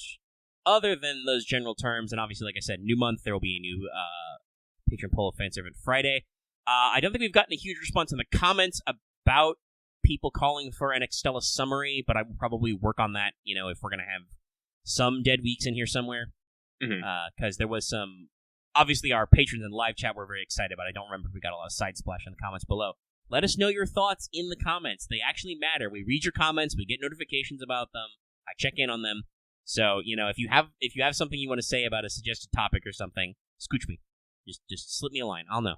other than those general terms, and obviously, like I said, new month, there will be a new patron poll offensive on Friday. I don't think we've gotten a huge response in the comments about people calling for an Extella summary, but I will probably work on that, if we're going to have some dead weeks in here somewhere. Because there was some... Obviously, our patrons in live chat were very excited, but I don't remember if we got a lot of side splash in the comments below. Let us know your thoughts in the comments. They actually matter. We read your comments. We get notifications about them. I check in on them. So, if you have something you want to say about a suggested topic or something, scooch me. Just slip me a line. I'll know.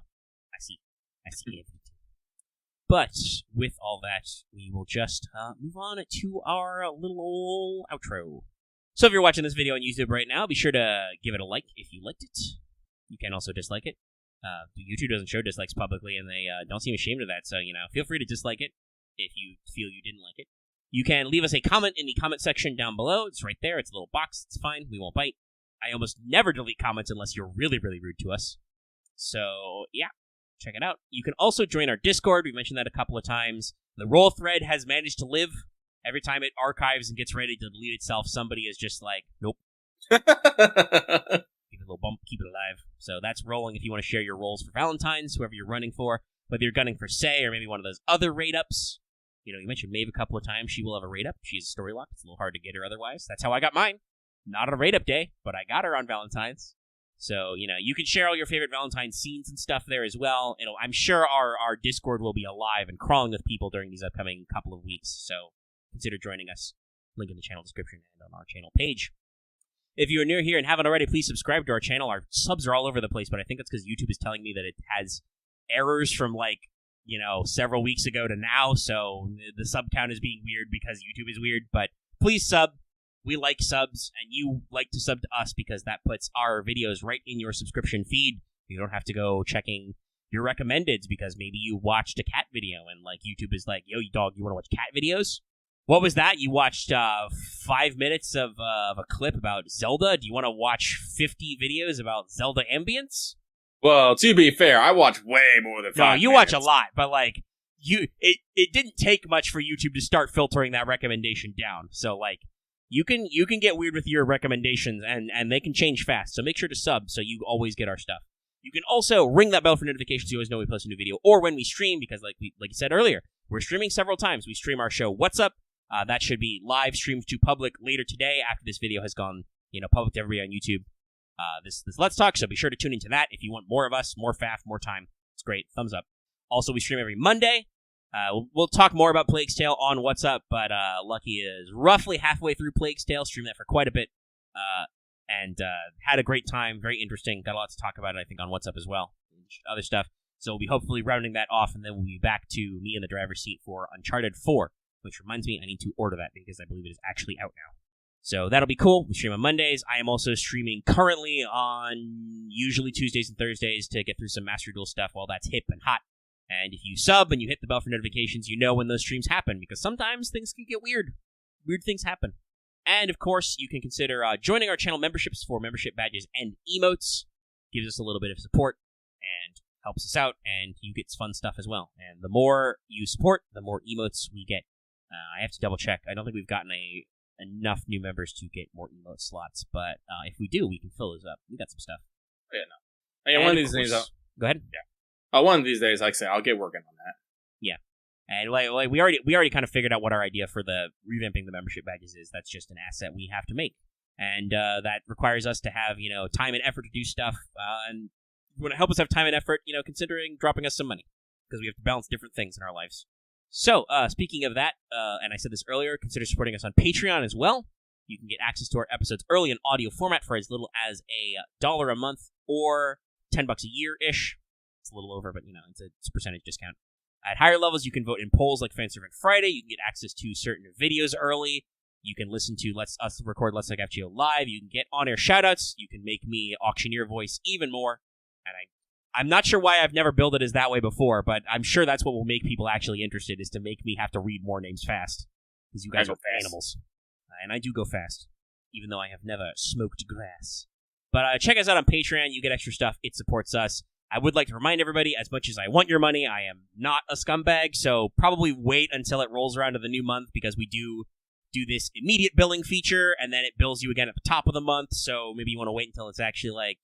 I see everything. But with all that, we will just move on to our little old outro. So if you're watching this video on YouTube right now, be sure to give it a like if you liked it. You can also dislike it. YouTube doesn't show dislikes publicly, and they don't seem ashamed of that. So, feel free to dislike it if you feel you didn't like it. You can leave us a comment in the comment section down below. It's right there. It's a little box. It's fine. We won't bite. I almost never delete comments unless you're really, really rude to us. So, yeah, check it out. You can also join our Discord. We mentioned that a couple of times. The roll thread has managed to live. Every time it archives and gets ready to delete itself, somebody is just like, nope. Give it a little bump, keep it alive. So that's rolling if you want to share your rolls for Valentines, whoever you're running for. Whether you're gunning for Say or maybe one of those other raid-ups. You mentioned Maeve a couple of times. She will have a raid-up. She's a story lock. It's a little hard to get her otherwise. That's how I got mine. Not on a raid-up day, but I got her on Valentine's. So, you can share all your favorite Valentine scenes and stuff there as well. I'm sure our Discord will be alive and crawling with people during these upcoming couple of weeks. So consider joining us. Link in the channel description and on our channel page. If you are new here and haven't already, please subscribe to our channel. Our subs are all over the place, but I think that's because YouTube is telling me that it has errors from several weeks ago to now, so the sub count is being weird because YouTube is weird, but please sub. We like subs, and you like to sub to us because that puts our videos right in your subscription feed. You don't have to go checking your recommendeds because maybe you watched a cat video and YouTube is like, yo, you dog, you want to watch cat videos? What was that? You watched 5 minutes of a clip about Zelda? Do you want to watch 50 videos about Zelda ambience? Well, to be fair, I watch way more than 5 minutes. No, you watch a lot, but it didn't take much for YouTube to start filtering that recommendation down. So you can get weird with your recommendations and they can change fast. So make sure to sub so you always get our stuff. You can also ring that bell for notifications so you always know we post a new video or when we stream because like you said earlier, we're streaming several times. We stream our show What's Up? That should be live streamed to public later today after this video has gone public to everybody on YouTube. This Let's Talk, so be sure to tune into that if you want more of us, more faff, more time. It's great. Thumbs up. Also, we stream every Monday. We'll talk more about Plague's Tale on What's Up, but Lucky is roughly halfway through Plague's Tale, streamed that for quite a bit, and had a great time, very interesting. Got a lot to talk about it, I think, on What's Up as well, and other stuff. So we'll be hopefully rounding that off, and then we'll be back to me in the driver's seat for Uncharted 4, which reminds me I need to order that because I believe it is actually out now. So that'll be cool. We stream on Mondays. I am also streaming currently on usually Tuesdays and Thursdays to get through some Master Duel stuff while that's hip and hot. And if you sub and you hit the bell for notifications, you know when those streams happen, because sometimes things can get weird. Weird things happen. And, of course, you can consider joining our channel memberships for membership badges and emotes. Gives us a little bit of support and helps us out, and you get fun stuff as well. And the more you support, the more emotes we get. I have to double-check. I don't think we've gotten enough new members to get more emote slots, but if we do, we can fill those up. We got some stuff. Yeah, no. Hey, one of these days... Go ahead. Yeah. One of these days, like I say, I'll get working on that. Yeah. And like we already kind of figured out what our idea for the revamping the membership badges is. That's just an asset we have to make. And that requires us to have, time and effort to do stuff. And you want to help us have time and effort, considering dropping us some money. Because we have to balance different things in our lives. So, speaking of that, and I said this earlier, consider supporting us on Patreon as well. You can get access to our episodes early in audio format for as little as $1 a month or $10 a year-ish. It's a little over, but, it's a percentage discount. At higher levels, you can vote in polls like Fanservant Friday. You can get access to certain videos early. You can listen to us record Let's Talk FGO live. You can get on-air shoutouts. You can make me auctioneer voice even more. And I'm not sure why I've never billed it as that way before, but I'm sure that's what will make people actually interested, is to make me have to read more names fast. Because you guys are animals. And I do go fast, even though I have never smoked grass. But check us out on Patreon. You get extra stuff. It supports us. I would like to remind everybody, as much as I want your money, I am not a scumbag, so probably wait until it rolls around to the new month, because we do this immediate billing feature, and then it bills you again at the top of the month, so maybe you want to wait until it's actually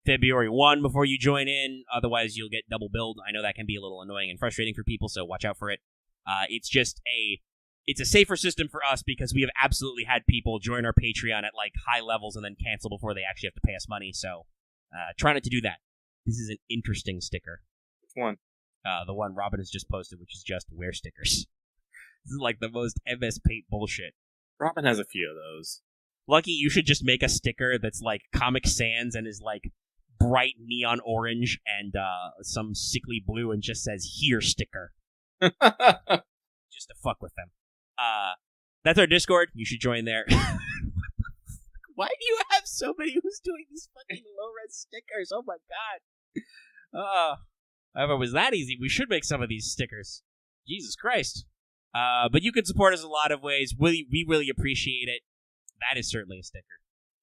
February 1 before you join in, otherwise you'll get double billed. I know that can be a little annoying and frustrating for people, so watch out for it. It's a safer system for us, because we have absolutely had people join our Patreon at high levels and then cancel before they actually have to pay us money, so try not to do that. This is an interesting sticker. Which one? The one Robin has just posted, which is just wear stickers. This is the most MS Paint bullshit. Robin has a few of those. Lucky, you should just make a sticker that's Comic Sans and is bright neon orange and some sickly blue and just says "Here sticker." Just to fuck with them. That's our Discord. You should join there. Why do you have so many who's doing these fucking low-res stickers? Oh my god. If it was that easy, we should make some of these stickers. Jesus Christ. But you can support us a lot of ways. We really appreciate it. That is certainly a sticker.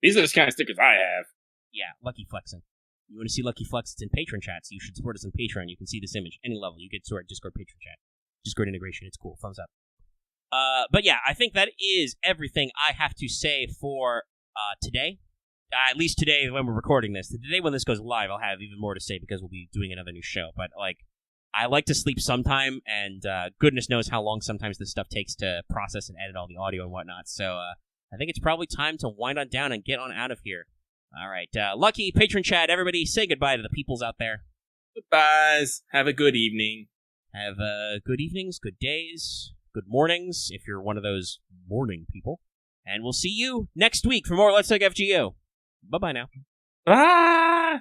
These are the kind of stickers I have. Yeah, Lucky Flexing. You want to see Lucky Flex? It's in Patreon chats. You should support us on Patreon. You can see this image. Any level. You get to our Discord Patreon chat. Discord integration. It's cool. Thumbs up. But yeah, I think that is everything I have to say for today. At least today when we're recording this. Today when this goes live, I'll have even more to say because we'll be doing another new show. But I like to sleep sometime, and goodness knows how long sometimes this stuff takes to process and edit all the audio and whatnot. So I think it's probably time to wind on down and get on out of here. All right, Lucky, Patron Chat, everybody say goodbye to the peoples out there. Goodbyes. Have a good evening. Have good evenings, good days, good mornings, if you're one of those morning people. And we'll see you next week for more Let's Talk FGO. Bye-bye now. Bye!